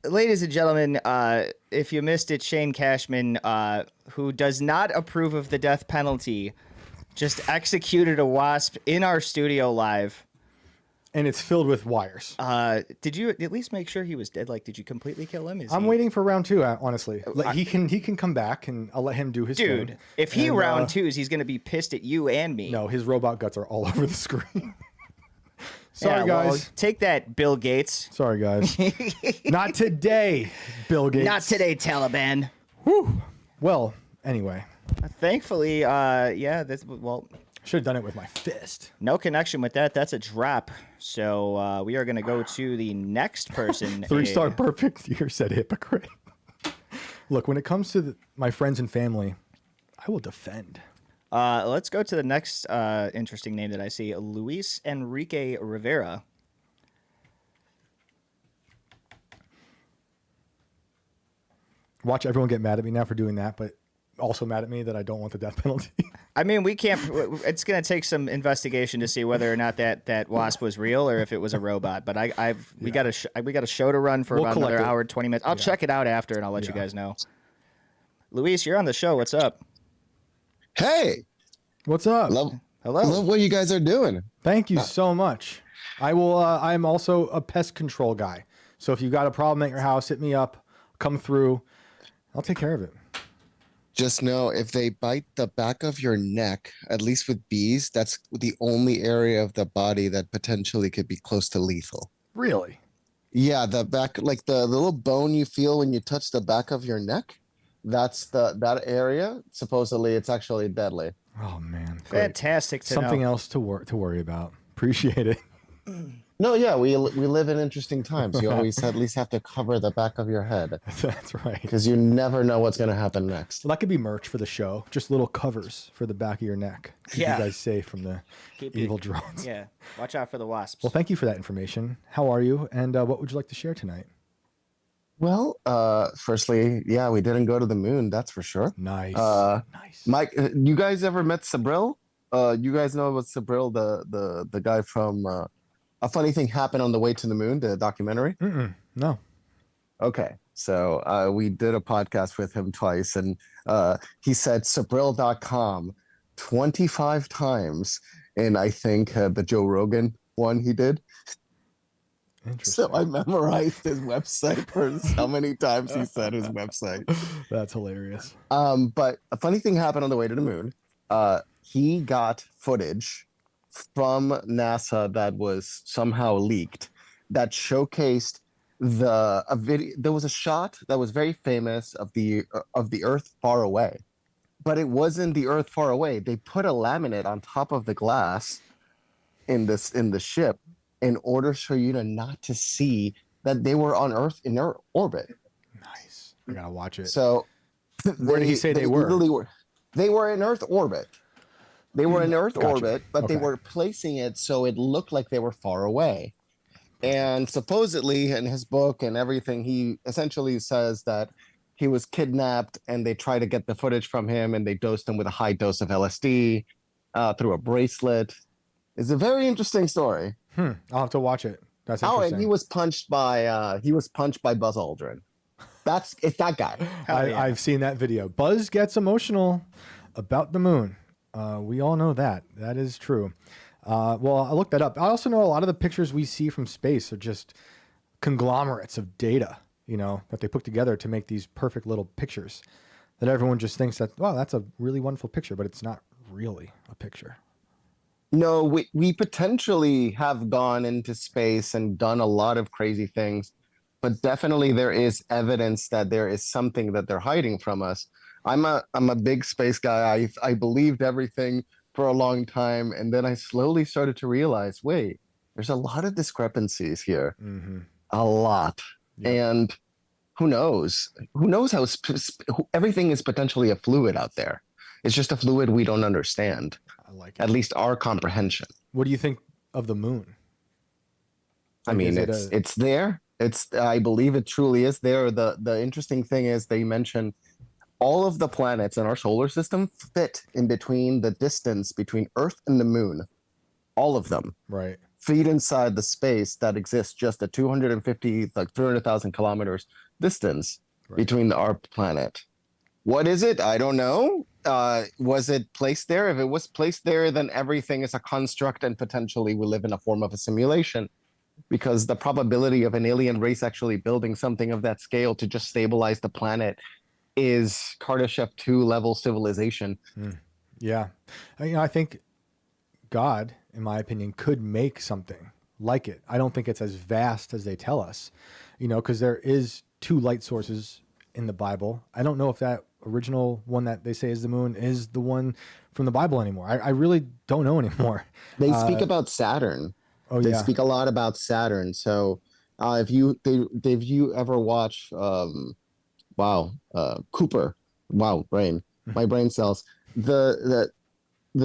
Speaker 2: ladies and gentlemen, if you missed it, Shane Cashman, who does not approve of the death penalty, just executed a wasp in our studio live.
Speaker 1: And it's filled with wires.
Speaker 2: Did you at least make sure he was dead? Like, did you completely kill him?
Speaker 1: I'm waiting for round 2, honestly. He can come back, and I'll let him do his thing.
Speaker 2: Dude, if he round 2s, he's going to be pissed at you and me.
Speaker 1: No, his robot guts are all over the screen. Sorry, guys.
Speaker 2: Take that, Bill Gates.
Speaker 1: Sorry, guys. Not today, Bill Gates.
Speaker 2: Not today, Taliban.
Speaker 1: Whew. Well, anyway.
Speaker 2: Thankfully,
Speaker 1: Should have done it with my fist.
Speaker 2: no connection with that. That's a drop. So we are going to go to the next person.
Speaker 1: 3-star perfect. You said hypocrite. Look, when it comes to my friends and family, I will defend.
Speaker 2: Let's go to the next interesting name that I see, Luis Enrique Rivera.
Speaker 1: Watch everyone get mad at me now for doing that, but also mad at me that I don't want the death penalty.
Speaker 2: I mean, we can't. It's going to take some investigation to see whether or not that wasp was real or if it was a robot. But we got a show to run for about another hour, 20 minutes. I'll check it out after, and I'll let you guys know. Luis, you're on the show. What's up?
Speaker 4: Hey,
Speaker 1: What's up?
Speaker 2: Hello.
Speaker 4: love what you guys are doing.
Speaker 1: Thank you so much. I will. I'm also a pest control guy. So if you got a problem at your house, hit me up. Come through. I'll take care of it.
Speaker 4: Just know if they bite the back of your neck, at least with bees, that's the only area of the body that potentially could be close to lethal.
Speaker 1: Really?
Speaker 4: Yeah, the back, like the little bone you feel when you touch the back of your neck, that's that area. Supposedly, it's actually deadly.
Speaker 1: Oh man. Great.
Speaker 2: Fantastic to
Speaker 1: Something
Speaker 2: know.
Speaker 1: else to worry about. Appreciate it.
Speaker 4: No, yeah, we live in interesting times. You always at least have to cover the back of your head
Speaker 1: That's right.
Speaker 4: because you never know what's going to happen next.
Speaker 1: Well, that could be merch for the show. Just little covers for the back of your neck. Keep
Speaker 2: Yeah.
Speaker 1: you guys safe from the
Speaker 2: Keep
Speaker 1: evil
Speaker 2: it-
Speaker 1: drones.
Speaker 2: Yeah. Watch out for the wasps.
Speaker 1: Well, thank you for that information. How are you? And what would you like to share tonight?
Speaker 4: Well, firstly, yeah, we didn't go to the moon, that's for sure.
Speaker 1: Nice. Nice.
Speaker 4: Mike, you guys ever met Sabril? You guys know about Sabril, the guy from A Funny Thing Happened on the Way to the Moon, the documentary?
Speaker 1: Mm-mm. No.
Speaker 4: Okay, so we did a podcast with him twice, and he said Sabril.com 25 times, and I think the Joe Rogan one he did.
Speaker 1: Interesting.
Speaker 4: So I memorized his website for how many times he said his website.
Speaker 1: That's hilarious.
Speaker 4: But a funny thing happened on the way to the moon. He got footage from NASA that was somehow leaked that showcased a video. There was a shot that was very famous of the Earth far away, but it wasn't the Earth far away. They put a laminate on top of the glass in the ship in order for you not to see that they were on Earth in their orbit.
Speaker 1: Nice. I gotta watch it.
Speaker 4: So
Speaker 1: Where did he say they were?
Speaker 4: literally they were in Earth orbit. They were in Earth
Speaker 1: Gotcha.
Speaker 4: orbit, but they
Speaker 1: Okay.
Speaker 4: were placing it so it looked like they were far away. And supposedly in his book and everything, he essentially says that he was kidnapped and they tried to get the footage from him and they dosed him with a high dose of LSD through a bracelet. It's a very interesting story.
Speaker 1: I'll have to watch it. That's
Speaker 4: Oh,
Speaker 1: interesting.
Speaker 4: and he was punched by Buzz Aldrin. It's that guy.
Speaker 1: I've seen that video. Buzz gets emotional about the moon. We all know that. That is true. Well, I looked that up. I also know a lot of the pictures we see from space are just conglomerates of data, that they put together to make these perfect little pictures that everyone just thinks that, wow, that's a really wonderful picture, but it's not really a picture.
Speaker 4: No, we potentially have gone into space and done a lot of crazy things, but definitely there is evidence that there is something that they're hiding from us. I'm a big space guy. I believed everything for a long time, and then I slowly started to realize, wait, there's a lot of discrepancies here.
Speaker 1: Mm-hmm.
Speaker 4: A lot.
Speaker 1: Yep.
Speaker 4: And who knows? Who knows how everything is potentially a fluid out there. It's just a fluid we don't understand.
Speaker 1: I like it.
Speaker 4: At least our comprehension.
Speaker 1: What do you think of the moon?
Speaker 4: I mean, it's there. I believe it truly is there. The interesting thing is they mention all of the planets in our solar system fit in between the distance between Earth and the moon. All of them.
Speaker 1: Right.
Speaker 4: Feet inside the space that exists just at 300,000 kilometers distance between our planet. What is it? I don't know. Was it placed there? If it was placed there, then everything is a construct and potentially we live in a form of a simulation, because the probability of an alien race actually building something of that scale to just stabilize the planet is Kardashev 2 level civilization.
Speaker 1: Yeah. I think God, in my opinion, could make something like it. I don't think it's as vast as they tell us, because there is 2 light sources in the Bible. I don't know if that original one that they say is the moon is the one from the Bible anymore. I really don't know anymore.
Speaker 4: They speak about Saturn.
Speaker 1: Oh,
Speaker 4: They
Speaker 1: yeah.
Speaker 4: speak a lot about Saturn. So if you ever watch Cooper, brain, my brain cells, the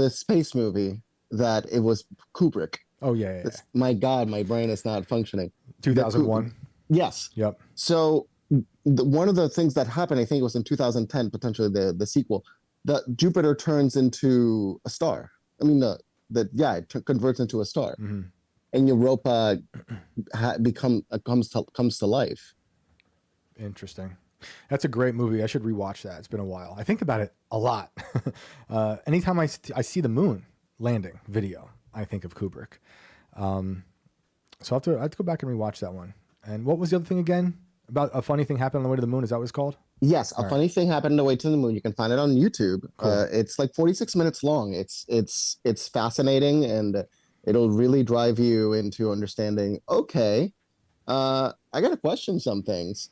Speaker 4: space movie that it was Kubrick.
Speaker 1: Oh, yeah.
Speaker 4: My God, my brain is not functioning.
Speaker 1: 2001.
Speaker 4: Yes.
Speaker 1: Yep.
Speaker 4: So one of the things that happened, I think it was in 2010, potentially the sequel, that Jupiter turns into a star. I mean, it converts into a star, and Europa comes to life.
Speaker 1: Interesting. That's a great movie. I should rewatch that. It's been a while. I think about it a lot. Anytime I see the moon landing video, I think of Kubrick. So I have to go back and rewatch that one. And what was the other thing again? About a funny thing happened on the way to the moon. Is that what it's called?
Speaker 4: Yes, a funny thing happened on the way to the moon. You can find it on YouTube.
Speaker 1: Cool.
Speaker 4: It's like 46 minutes long. It's fascinating, and it'll really drive you into understanding. Okay, I got to question some things.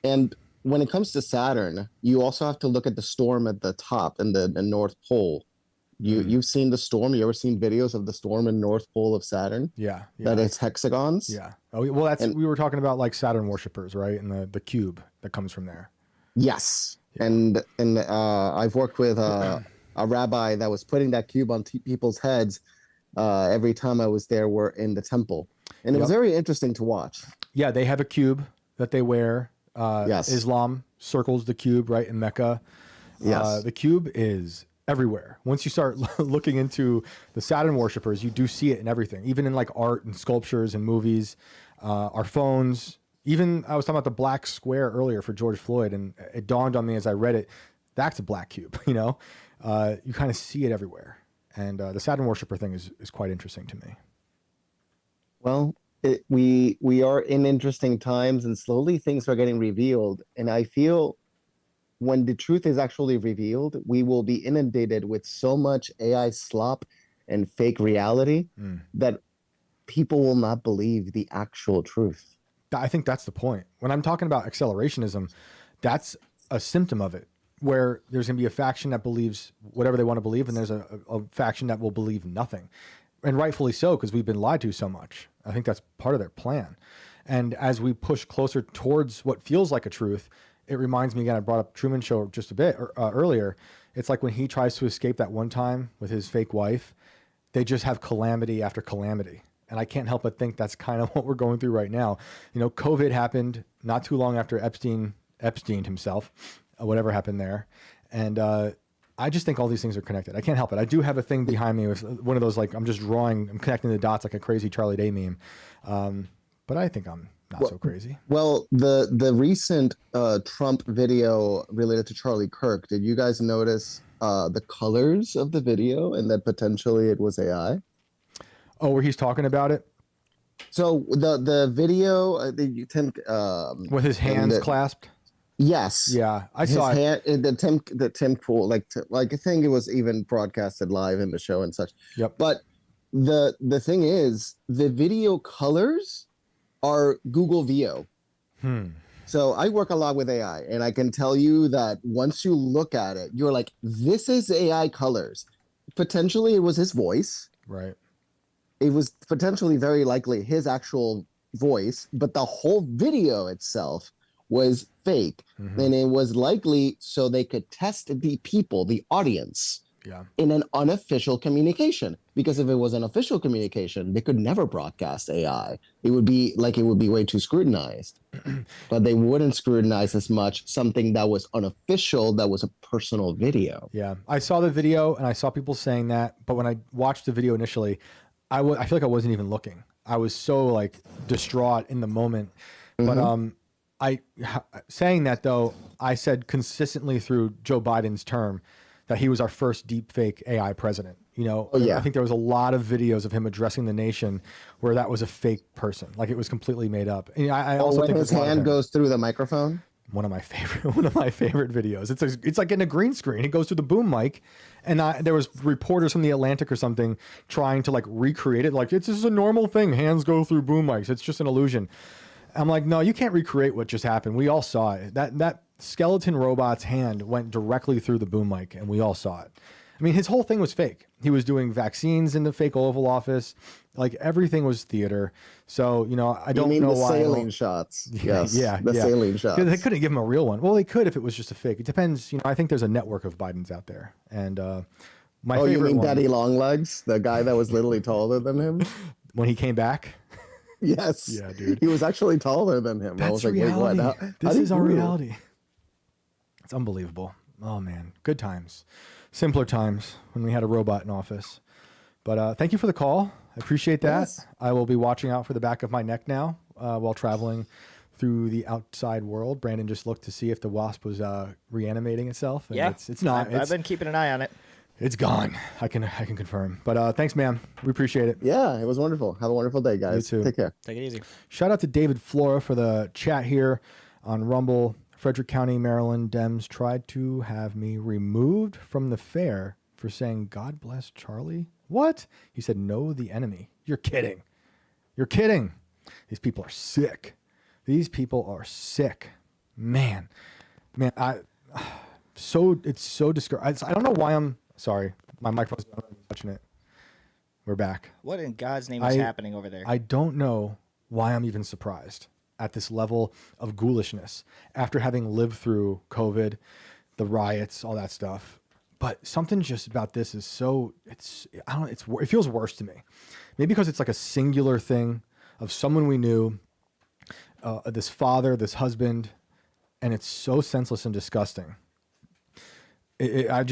Speaker 4: And when it comes to Saturn, you also have to look at the storm at the top in the North Pole. You've seen the storm. You ever seen videos of the storm in North Pole of Saturn?
Speaker 1: Yeah.
Speaker 4: That it's hexagons.
Speaker 1: Yeah. Oh, well, we were talking about like Saturn worshippers, right? And the cube that comes from there.
Speaker 4: Yes.
Speaker 1: Yeah.
Speaker 4: And I've worked with a rabbi that was putting that cube on people's heads every time I was there. We're in the temple, and it was very interesting to watch.
Speaker 1: Yeah, they have a cube that they wear.
Speaker 4: Yes.
Speaker 1: Islam circles the cube right in Mecca.
Speaker 4: Yes.
Speaker 1: The cube is everywhere. Once you start looking into the Saturn worshippers, you do see it in everything, even in like art and sculptures and movies, our phones. Even I was talking about the black square earlier for George Floyd, and it dawned on me as I read it, that's a black cube. You kind of see it everywhere. And the Saturn worshipper thing is quite interesting to me.
Speaker 4: Well, we are in interesting times, and slowly things are getting revealed. And I feel when the truth is actually revealed, we will be inundated with so much AI slop and fake reality that people will not believe the actual truth.
Speaker 1: I think that's the point. When I'm talking about accelerationism, that's a symptom of it, where there's going to be a faction that believes whatever they want to believe, and there's a faction that will believe nothing. And rightfully so, because we've been lied to so much. I think that's part of their plan. And as we push closer towards what feels like a truth, it reminds me again, I brought up Truman Show just a bit earlier. It's like when he tries to escape that one time with his fake wife, they just have calamity after calamity. And I can't help but think that's kind of what we're going through right now. COVID happened not too long after Epstein himself, whatever happened there. And I just think all these things are connected. I can't help it. I do have a thing behind me with one of those, like, I'm connecting the dots like a crazy Charlie Day meme. But I think I'm not so crazy.
Speaker 4: Well, the recent Trump video related to Charlie Kirk, did you guys notice the colors of the video and that potentially it was AI?
Speaker 1: Oh, where he's talking about it?
Speaker 4: So the video,
Speaker 1: with his hands clasped?
Speaker 4: Yes.
Speaker 1: Yeah, I saw it.
Speaker 4: The Tim Pool, like I think it was even broadcasted live in the show and such.
Speaker 1: Yep.
Speaker 4: But the thing is, the video colors are Google VO. So I work a lot with AI, and I can tell you that once you look at it, you're like, this is AI colors. Potentially, it was his voice.
Speaker 1: Right.
Speaker 4: It was potentially very likely his actual voice, but the whole video itself was fake. And it was likely so they could test the people, the audience, in an unofficial communication. Because if it was an official communication, they could never broadcast AI. It would be way too scrutinized. But they wouldn't scrutinize as much something that was unofficial, that was a personal video.
Speaker 1: Yeah, I saw the video and I saw people saying that, but when I watched the video initially, I feel like I wasn't even looking. I was so distraught in the moment. But saying that though, I said consistently through Joe Biden's term that he was our first deep fake AI president. I think there was a lot of videos of him addressing the nation where that was a fake person, like it was completely made up. And I also
Speaker 4: when
Speaker 1: think
Speaker 4: his hand goes through the microphone.
Speaker 1: one of my favorite videos. It's like in a green screen. It goes through the boom mic, and there was reporters from the Atlantic or something trying to like recreate it. Like it's just a normal thing. Hands go through boom mics. It's just an illusion. I'm like, no, you can't recreate what just happened. We all saw it. That skeleton robot's hand went directly through the boom mic, and we all saw it. I mean, his whole thing was fake. He was doing vaccines in the fake Oval Office. Like everything was theater. So, I don't know why.
Speaker 4: The saline shots. Yes.
Speaker 1: Yeah.
Speaker 4: The saline shots.
Speaker 1: They couldn't give him a real one. Well, they could if it was just a fake. It depends. I think there's a network of Bidens out there. And my favorite
Speaker 4: you mean
Speaker 1: one,
Speaker 4: Daddy Longlegs? The guy that was literally taller than him?
Speaker 1: when he came back?
Speaker 4: Yes.
Speaker 1: Yeah, dude.
Speaker 4: He was actually taller than him. I was like,
Speaker 1: reality.
Speaker 4: wait, what?
Speaker 1: This is our reality. It's unbelievable. Oh, man. Good times. Simpler times when we had a robot in office. But thank you for the call. I appreciate that.
Speaker 4: Yes.
Speaker 1: I will be watching out for the back of my neck now while traveling through the outside world. Brandon just looked to see if the wasp was reanimating itself. And
Speaker 2: Yeah,
Speaker 1: it's not.
Speaker 2: I've been keeping an eye on it.
Speaker 1: It's gone. I can confirm. But thanks, man. We appreciate it.
Speaker 4: Yeah, it was wonderful. Have a wonderful day, guys.
Speaker 1: You too.
Speaker 4: Take care.
Speaker 2: Take it easy.
Speaker 1: Shout out to David Flora for the chat here on Rumble. Frederick County, Maryland Dems tried to have me removed from the fair for saying God bless Charlie. What? He said, know the enemy. You're kidding. You're kidding. These people are sick. These people are sick. Man, it's so discouraging. I don't know why I'm sorry. My microphone's not touching it. We're back.
Speaker 2: What in God's name is happening over there?
Speaker 1: I don't know why I'm even surprised at this level of ghoulishness after having lived through COVID, the riots, all that stuff. But something just about this is it feels worse to me. Maybe because it's like a singular thing of someone we knew, this father, this husband, and it's so senseless and disgusting. I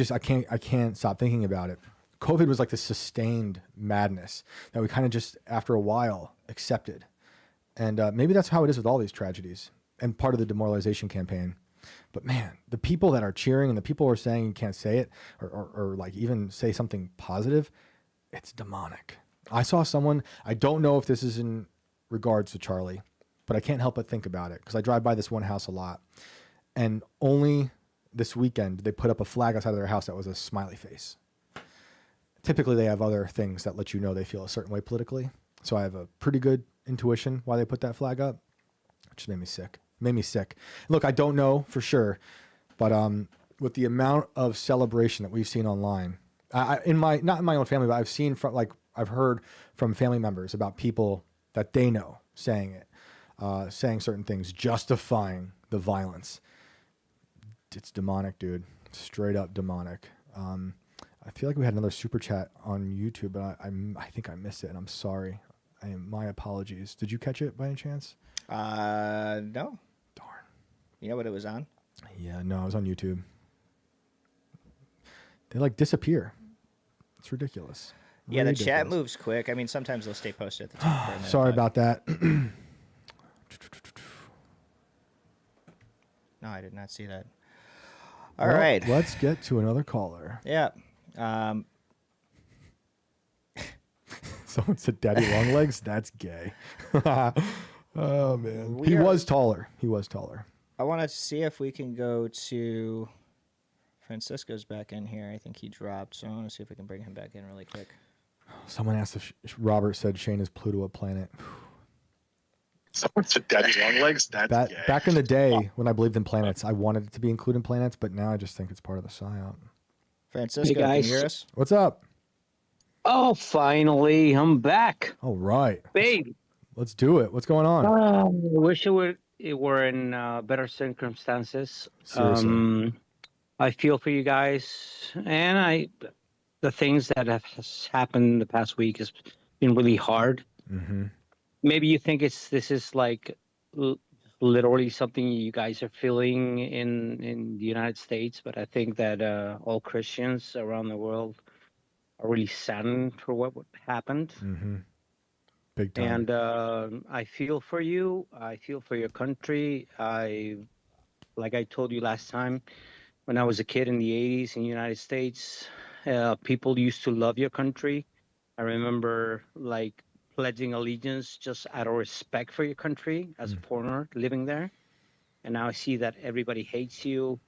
Speaker 1: can't stop thinking about it. COVID was like this sustained madness that we kind of just, after a while, accepted. And maybe that's how it is with all these tragedies and part of the demoralization campaign. But man, the people that are cheering and the people who are saying you can't say it or like even say something positive, it's demonic. I saw someone, I don't know if this is in regards to Charlie, but I can't help but think about it because I drive by this one house a lot. And only this weekend they put up a flag outside of their house that was a smiley face. Typically they have other things that let you know they feel a certain way politically. So I have a pretty good intuition why they put that flag up. It just made me sick. Look, I don't know for sure, but with the amount of celebration that we've seen online, not in my own family, but I've heard from family members about people that they know saying it, saying certain things, justifying the violence. It's demonic, dude. Straight up demonic. I feel like we had another super chat on YouTube, but I think I missed it, and I'm sorry. My apologies. Did you catch it by any chance?
Speaker 2: No.
Speaker 1: Darn.
Speaker 2: You know what it was on?
Speaker 1: Yeah, no, I was on YouTube. They like disappear. It's ridiculous.
Speaker 2: Yeah, the
Speaker 1: Ridiculous.
Speaker 2: chat moves quick. I mean, sometimes they'll stay posted at the top for a minute.
Speaker 1: Sorry
Speaker 2: but-
Speaker 1: about that.
Speaker 2: No, I did not see that. All right.
Speaker 1: Well, let's get to another caller.
Speaker 2: Yeah.
Speaker 1: Someone said Daddy Longlegs? That's gay. Oh, man.
Speaker 2: We
Speaker 1: He
Speaker 2: are-
Speaker 1: was taller.
Speaker 2: I want to see if we can go to Francisco's back in here. I think he dropped, so I want to see if we can bring him back in really quick.
Speaker 1: Someone asked if Robert said Shane is Pluto a planet.
Speaker 5: Someone said Daddy Longlegs? That's gay.
Speaker 1: Back in the day when I believed in planets, I wanted it to be included in planets, but now I just think it's part of the psyop.
Speaker 2: Francisco,
Speaker 6: Hey,
Speaker 2: can
Speaker 6: guys.
Speaker 2: you hear us?
Speaker 1: What's up?
Speaker 6: Oh, finally, I'm back,
Speaker 1: All right.
Speaker 6: babe.
Speaker 1: Let's do it. What's going on?
Speaker 6: I wish it were in better circumstances.
Speaker 1: Seriously.
Speaker 6: I feel for you guys, and the things that has happened the past week has been really hard.
Speaker 1: Mm-hmm.
Speaker 6: Maybe you think this is like literally something you guys are feeling in the United States, but I think that all Christians around the world are really saddened for what happened.
Speaker 1: Mm-hmm. Big time.
Speaker 6: And I feel for you. I feel for your country. Like I told you last time, when I was a kid in the 80s in the United States, people used to love your country. I remember like pledging allegiance just out of respect for your country as a foreigner living there. and now I see that everybody hates you,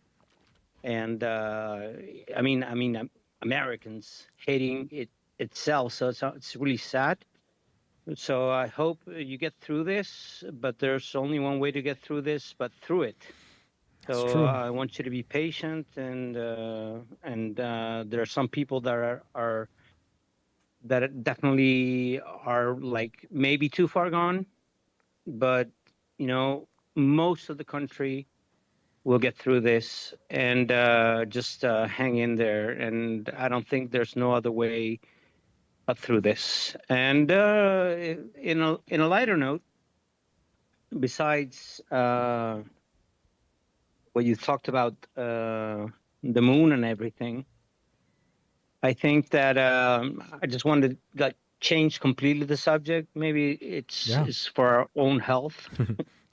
Speaker 6: and I mean, Americans hating it itself. So it's really sad. So I hope you get through this, but there's only one way to get through this, but through it.
Speaker 1: It's
Speaker 6: So
Speaker 1: true.
Speaker 6: I want you to be patient, and there are some people that are that definitely are like maybe too far gone, but you know, most of the country will get through this, and just hang in there. And I don't think there's no other way through this. And in a lighter note, besides what you talked about, the moon and everything, I think that I just wanted to like change completely the subject. Maybe
Speaker 1: Yeah.
Speaker 6: it's for our own health.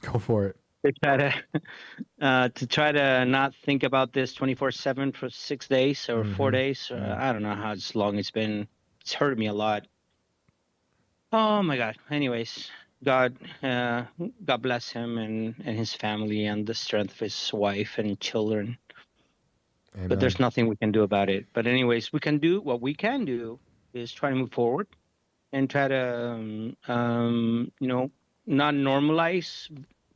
Speaker 1: Go for it.
Speaker 6: To try to not think about this 24/7 for 6 days or 4 days. I don't know how long it's been. It's hurt me a lot. Oh my God. Anyways, God, God bless him and his family and the strength of his wife and children.
Speaker 1: Amen.
Speaker 6: But there's nothing we can do about it. But anyways, what we can do is try to move forward and try to, you know, not normalize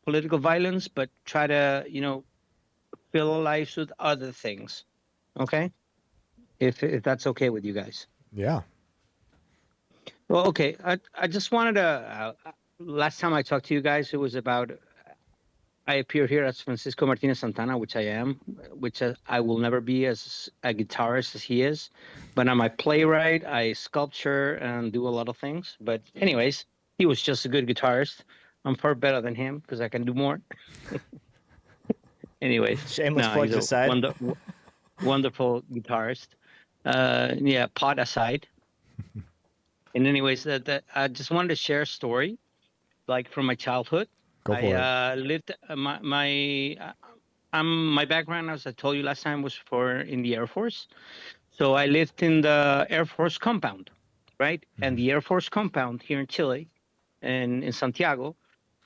Speaker 6: political violence, but try to, you know, fill our lives with other things. Okay? If that's okay with you guys.
Speaker 1: Yeah.
Speaker 6: Well, okay. I just wanted to, last time I talked to you guys, it was about, I appear here as Francisco Martinez Santana, which I am, which I will never be as a guitarist as he is. But I'm a playwright, I sculpture and do a lot of things. But anyways, he was just a good guitarist. I'm far better than him because I can do more. Anyways,
Speaker 2: Shameless plug
Speaker 6: he's a
Speaker 2: aside.
Speaker 6: wonderful guitarist. Yeah, pot aside. And anyways, that I just wanted to share a story, like from my childhood.
Speaker 1: Go for
Speaker 6: I lived my background, as I told you last time, was in the Air Force. So I lived in the Air Force compound, right? And the Air Force compound here in Chile, and in Santiago,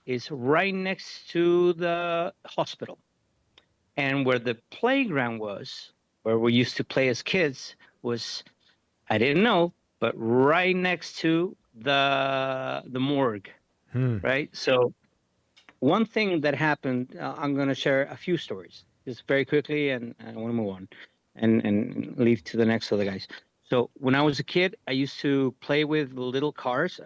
Speaker 6: is right next to the hospital. And where the playground was, where we used to play as kids, was, I didn't know, but right next to the morgue, right? So one thing that happened, I'm going to share a few stories just very quickly, and I want to move on and leave to the next other guys. So when I was a kid, I used to play with little cars.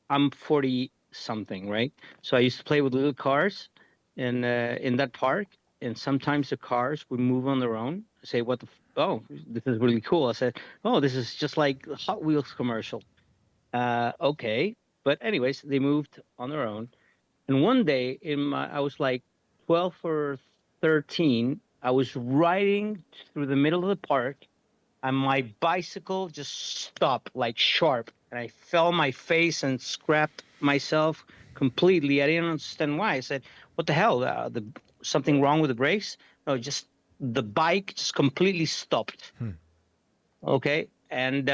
Speaker 6: I'm 40 something, right? So I used to play with little cars in that park, and sometimes the cars would move on their own. I say, oh, this is really cool. I said, oh, this is just like the Hot Wheels commercial. Okay. But anyways, they moved on their own. And one day I was like 12 or 13. I was riding through the middle of the park, and my bicycle just stopped like sharp, and I fell on my face and scrapped myself completely. I didn't understand why. I said, "What the hell? Something wrong with the brakes?" No, just the bike just completely stopped. Okay, and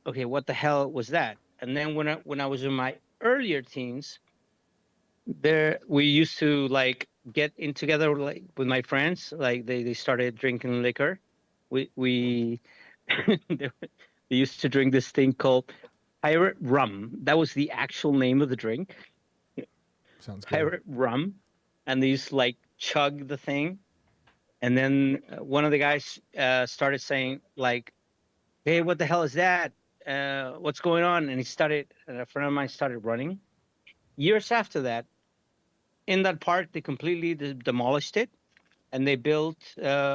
Speaker 6: okay, what the hell was that? And then when I was in my earlier teens, we used to like get in together like with my friends. Like they started drinking liquor. We they used to drink this thing called pirate rum. That was the actual name of the drink.
Speaker 1: Sounds good.
Speaker 6: Pirate rum. And they used to like chug the thing. And then one of the guys started saying like, "Hey, what the hell is that? What's going on?" And a friend of mine started running. Years after that, in that park, they completely demolished it, and they built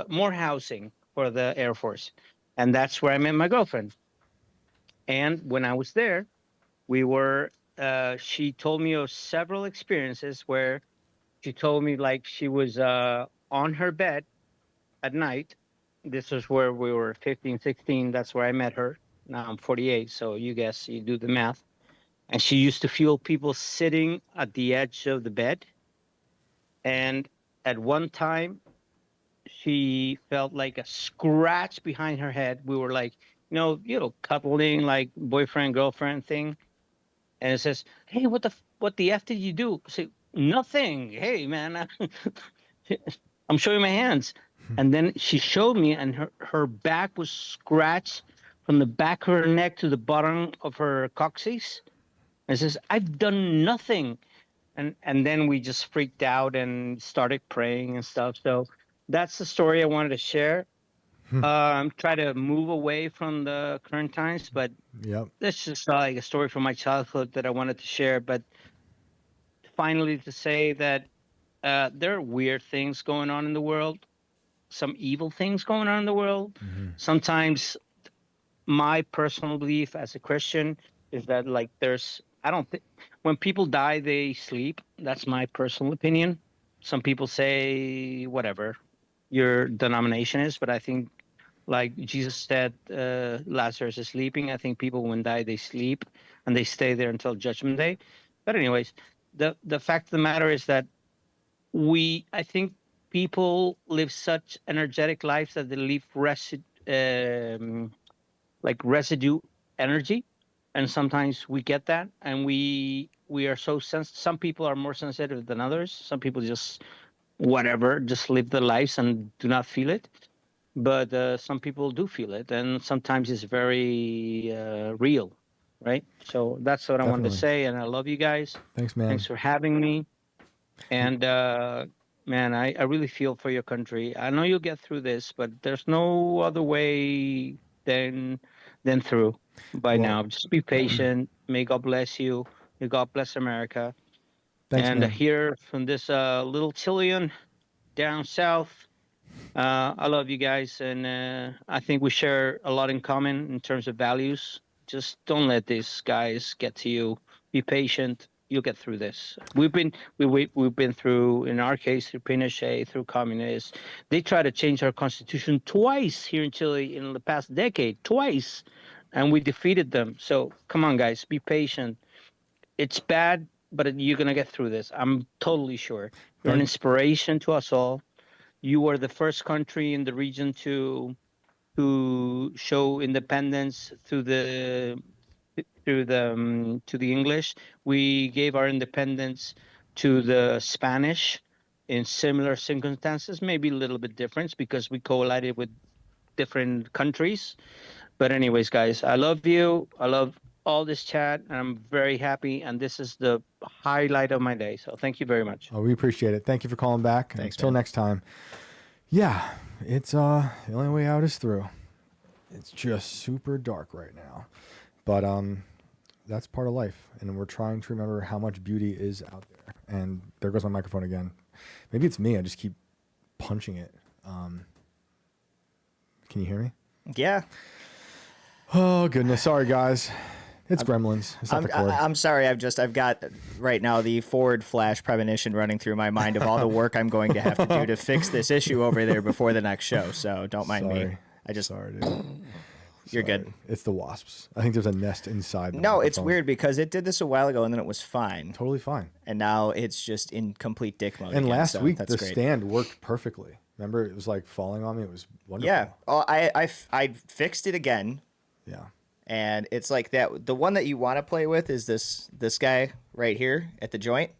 Speaker 6: more housing for the Air Force. And that's where I met my girlfriend. And when I was there, she told me of several experiences where she told me like she was on her bed at night. This was where we were 15, 16. That's where I met her. Now I'm 48. So you do the math. And she used to feel people sitting at the edge of the bed. And at one time, she felt like a scratch behind her head. We were like, cuddling, like boyfriend, girlfriend thing. And it says, "Hey, what the F did you do?" I say, "Nothing. Hey, man." I'm showing my hands. And then she showed me, and her back was scratched from the back of her neck to the bottom of her coccyx. And says, I've done nothing. And then we just freaked out and started praying and stuff. So that's the story I wanted to share. Try to move away from the current times, but
Speaker 1: Yep.
Speaker 6: that's just like a story from my childhood that I wanted to share. But finally, to say that there are weird things going on in the world, some evil things going on in the world. Sometimes my personal belief as a Christian is that like I don't think when people die, they sleep. That's my personal opinion. Some people say whatever your denomination is, but I think like Jesus said, Lazarus is sleeping. I think people when die, they sleep and they stay there until judgment day. But anyways, the fact of the matter is that I think people live such energetic lives that they leave residue energy, and sometimes we get that, and we are so some people are more sensitive than others. Some people just whatever, just live their lives and do not feel it, but some people do feel it, and sometimes it's very real, right? So that's what I wanted to
Speaker 1: Definitely.
Speaker 6: say, and I love you guys.
Speaker 1: Thanks, man.
Speaker 6: Thanks for having me. And man, I really feel for your country. I know you'll get through this, but there's no other way than through by now. Just be patient. May God bless you. May God bless America.
Speaker 1: Thanks,
Speaker 6: And
Speaker 1: man.
Speaker 6: here from this little Chilean down south, I love you guys, and I think we share a lot in common in terms of values. Just don't let these guys get to you. Be patient. You'll get through this. We've been through, in our case, through Pinochet, through communists. They tried to change our constitution twice here in Chile in the past decade, twice, and we defeated them. So come on, guys, be patient. It's bad, but you're gonna get through this. I'm totally sure. You're an inspiration to us all. You were the first country in the region to show independence through the to the English. We gave our independence to the Spanish in similar circumstances, maybe a little bit different because we collided with different countries. But anyways, guys, I love you. I love all this chat, and I'm very happy. And this is the highlight of my day. So thank you very much.
Speaker 1: Oh, we appreciate it. Thank you for calling back.
Speaker 2: Thanks,
Speaker 1: Until
Speaker 2: man.
Speaker 1: next time. Yeah, it's the only way out is through. It's just super dark right now. But that's part of life, and we're trying to remember how much beauty is out there. And there goes my microphone again. Maybe it's me. I just keep punching it. Can you hear me?
Speaker 2: Yeah.
Speaker 1: Oh goodness, sorry guys. It's Gremlins. It's not the cord.
Speaker 2: I'm sorry. I've got right now the forward flash premonition running through my mind of all the work I'm going to have to do to fix this issue over there before the next show. So don't mind me.
Speaker 1: Sorry.
Speaker 2: I just
Speaker 1: Sorry, dude.
Speaker 2: You're
Speaker 1: Sorry.
Speaker 2: good.
Speaker 1: It's the wasps. I think there's a nest inside. The
Speaker 2: No, it's
Speaker 1: microphone.
Speaker 2: weird because it did this a while ago and then it was fine,
Speaker 1: Totally fine.
Speaker 2: and now it's just in complete dick mode.
Speaker 1: And
Speaker 2: again,
Speaker 1: last
Speaker 2: so
Speaker 1: week
Speaker 2: that's
Speaker 1: the
Speaker 2: great.
Speaker 1: stand worked perfectly. Remember, it was like falling on me. It was wonderful.
Speaker 2: Yeah. Oh, I fixed it again.
Speaker 1: Yeah.
Speaker 2: And it's like that. The one that you want to play with is this guy right here at the joint,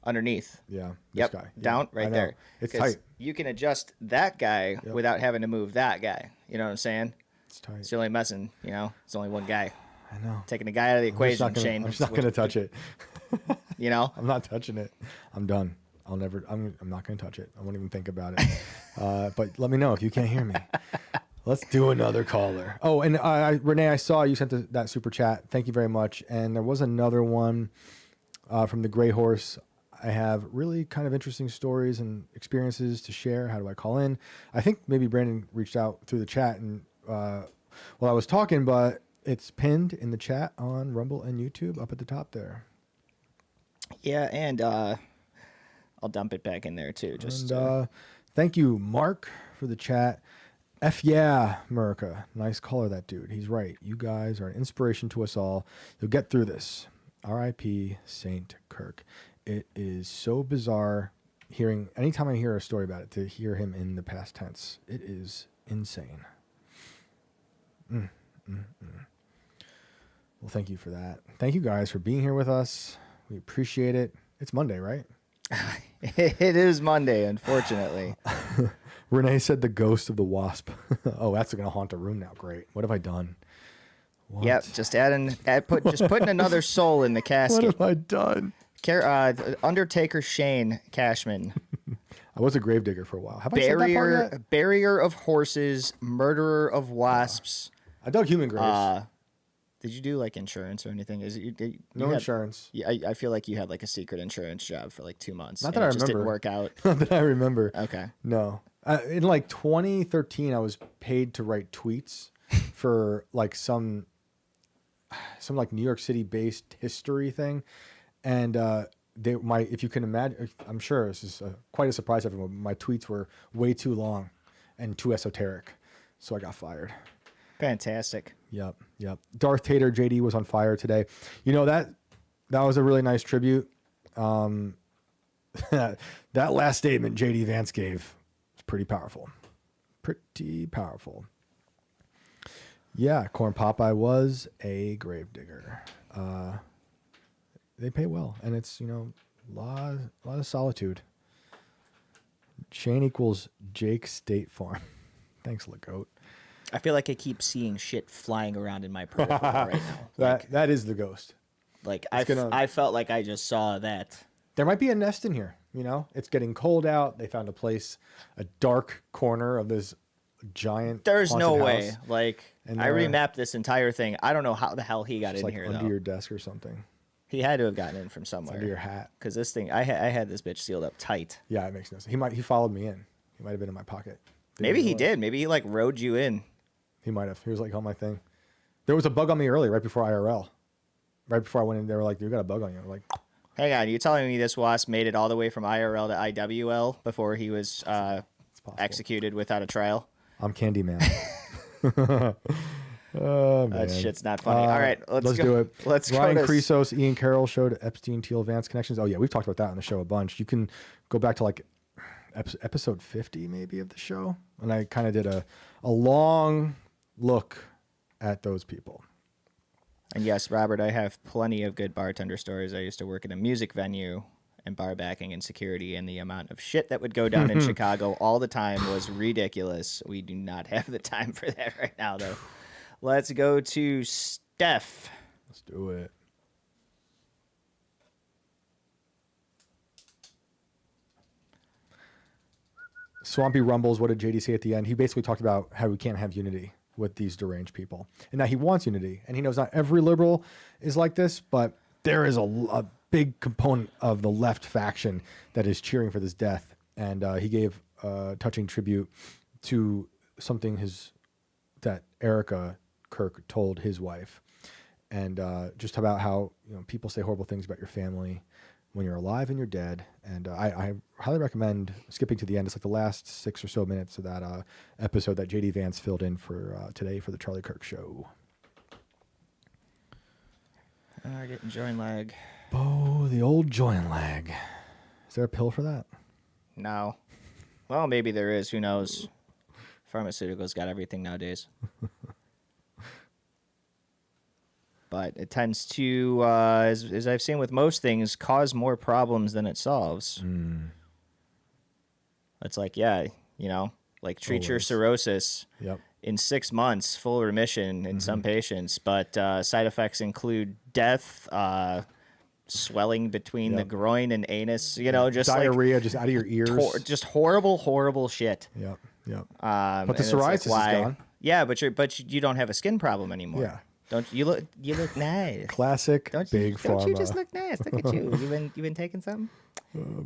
Speaker 2: underneath.
Speaker 1: Yeah. This
Speaker 2: Yep,
Speaker 1: guy. Yeah,
Speaker 2: down
Speaker 1: I
Speaker 2: right
Speaker 1: know.
Speaker 2: there.
Speaker 1: It's
Speaker 2: 'Cause
Speaker 1: tight.
Speaker 2: You can adjust that guy without having to move that guy. You know what I'm saying?
Speaker 1: It's tight.
Speaker 2: It's only messing. You know, it's only one guy.
Speaker 1: I know.
Speaker 2: Taking the guy out of the equation, Shane.
Speaker 1: I'm just not gonna touch it.
Speaker 2: You know.
Speaker 1: I'm not touching it. I'm done. I'm not gonna touch it. I won't even think about it. But let me know if you can't hear me. Let's do another caller. Oh, and Renee, I saw you sent that super chat. Thank you very much. And there was another one from the Gray Horse. I have really kind of interesting stories and experiences to share. How do I call in? I think maybe Brandon reached out through the chat and while I was talking, but it's pinned in the chat on Rumble and YouTube up at the top there.
Speaker 2: Yeah, and I'll dump it back in there too. Just
Speaker 1: And thank you, Mark, for the chat. F yeah, America. Nice caller, that dude. He's right. You guys are an inspiration to us all. You'll get through this. R.I.P. Saint Kirk. It is so bizarre hearing, anytime I hear a story about it, to hear him in the past tense. It is insane. Well, thank you for that. Thank you guys for being here with us. We appreciate it. It's Monday, right?
Speaker 2: It is Monday, unfortunately.
Speaker 1: Renee said the ghost of the wasp. Oh, that's going to haunt a room now. Great. What have I done? What?
Speaker 2: Yep, just putting another soul in the
Speaker 1: What
Speaker 2: casket.
Speaker 1: have I done?
Speaker 2: Undertaker Shane Cashman.
Speaker 1: I was a gravedigger for a while. Have I said that part yet?
Speaker 2: Barrier of horses, murderer of wasps.
Speaker 1: I dug human graves.
Speaker 2: Did you do like insurance or anything?
Speaker 1: No insurance.
Speaker 2: Yeah, I feel like you had like a secret insurance job for like 2 months.
Speaker 1: Not that I
Speaker 2: it just
Speaker 1: remember.
Speaker 2: didn't work out.
Speaker 1: Not that I remember.
Speaker 2: Okay.
Speaker 1: No. In like 2013, I was paid to write tweets for like some like New York City based history thing, and if you can imagine, I'm sure this is quite a surprise to everyone. My tweets were way too long and too esoteric, so I got fired.
Speaker 2: Fantastic.
Speaker 1: Yep. Darth Tater JD was on fire today. You know that was a really nice tribute. That last statement JD Vance gave was pretty powerful. Pretty powerful. Yeah, Corn Popeye was a gravedigger. They pay well, and it's a lot of solitude. Shane equals Jake State Farm. Thanks, Lagoat.
Speaker 2: I feel like I keep seeing shit flying around in my peripheral right now.
Speaker 1: That is the ghost.
Speaker 2: Like I felt like I just saw that.
Speaker 1: There might be a nest in here. It's getting cold out. They found a dark corner of this giant.
Speaker 2: There's no
Speaker 1: haunted
Speaker 2: way.
Speaker 1: house.
Speaker 2: Like
Speaker 1: And
Speaker 2: I
Speaker 1: they're-
Speaker 2: remapped this entire thing. I don't know how the hell he got
Speaker 1: It's
Speaker 2: in
Speaker 1: like
Speaker 2: here
Speaker 1: under
Speaker 2: though.
Speaker 1: your desk or something.
Speaker 2: He had to have gotten in from
Speaker 1: It's
Speaker 2: somewhere.
Speaker 1: under your hat.
Speaker 2: Because this thing, I had this bitch sealed up tight.
Speaker 1: Yeah, it makes no sense. He followed me in. He might have been in my pocket.
Speaker 2: Maybe he
Speaker 1: realize.
Speaker 2: did. Maybe he like rode you in.
Speaker 1: He might have. He was like on my thing. There was a bug on me earlier, right before IRL. Right before I went in, they were like, "You got a bug on you." I'm like,
Speaker 2: Hang on, you telling me this wasp made it all the way from IRL to IWL before he was
Speaker 1: it's possible.
Speaker 2: executed without a trial?
Speaker 1: I'm Candyman. Oh, man.
Speaker 2: That shit's not funny. All right, let's go.
Speaker 1: do it.
Speaker 2: Let's go
Speaker 1: Ryan
Speaker 2: to-
Speaker 1: Cresos, Ian Carroll showed Epstein Teal Vance connections. Oh yeah, we've talked about that on the show a bunch. You can go back to like episode 50 maybe of the show, and I kind of did a long look at those people.
Speaker 2: And yes, Robert, I have plenty of good bartender stories. I used to work in a music venue and bar backing and security, and the amount of shit that would go down in Chicago all the time was ridiculous. We do not have the time for that right now, though. Let's go to Steph.
Speaker 1: Let's do it. Swampy Rumbles, what did JD say at the end? He basically talked about how we can't have unity with these deranged people, and that he wants unity, and he knows not every liberal is like this, but there is a big component of the left faction that is cheering for this death, and he gave a touching tribute to something that Erica Kirk told his wife, and just about how people say horrible things about your family when you're alive and you're dead. And I highly recommend skipping to the end. It's like the last 6 or so minutes of that episode that JD Vance filled in for today for the Charlie Kirk show.
Speaker 2: Getting joint lag.
Speaker 1: Oh, the old joint lag. Is there a pill for that?
Speaker 2: No. Well, maybe there is. Who knows? Pharmaceuticals got everything nowadays. But it tends to, as I've seen with most things, cause more problems than it solves. It's like, yeah, like treat your
Speaker 1: Always.
Speaker 2: cirrhosis
Speaker 1: Yep.
Speaker 2: in 6 months, full remission in some patients, but side effects include death, swelling between the groin and anus, just
Speaker 1: Diarrhea just out of your ears.
Speaker 2: like just horrible, horrible shit.
Speaker 1: Yep.
Speaker 2: But
Speaker 1: But the psoriasis is gone.
Speaker 2: Yeah, but you don't have a skin problem anymore.
Speaker 1: Yeah.
Speaker 2: Don't you look nice?
Speaker 1: Classic
Speaker 2: Don't
Speaker 1: big pharma.
Speaker 2: Don't you just look nice? Look at you. You've been taking something?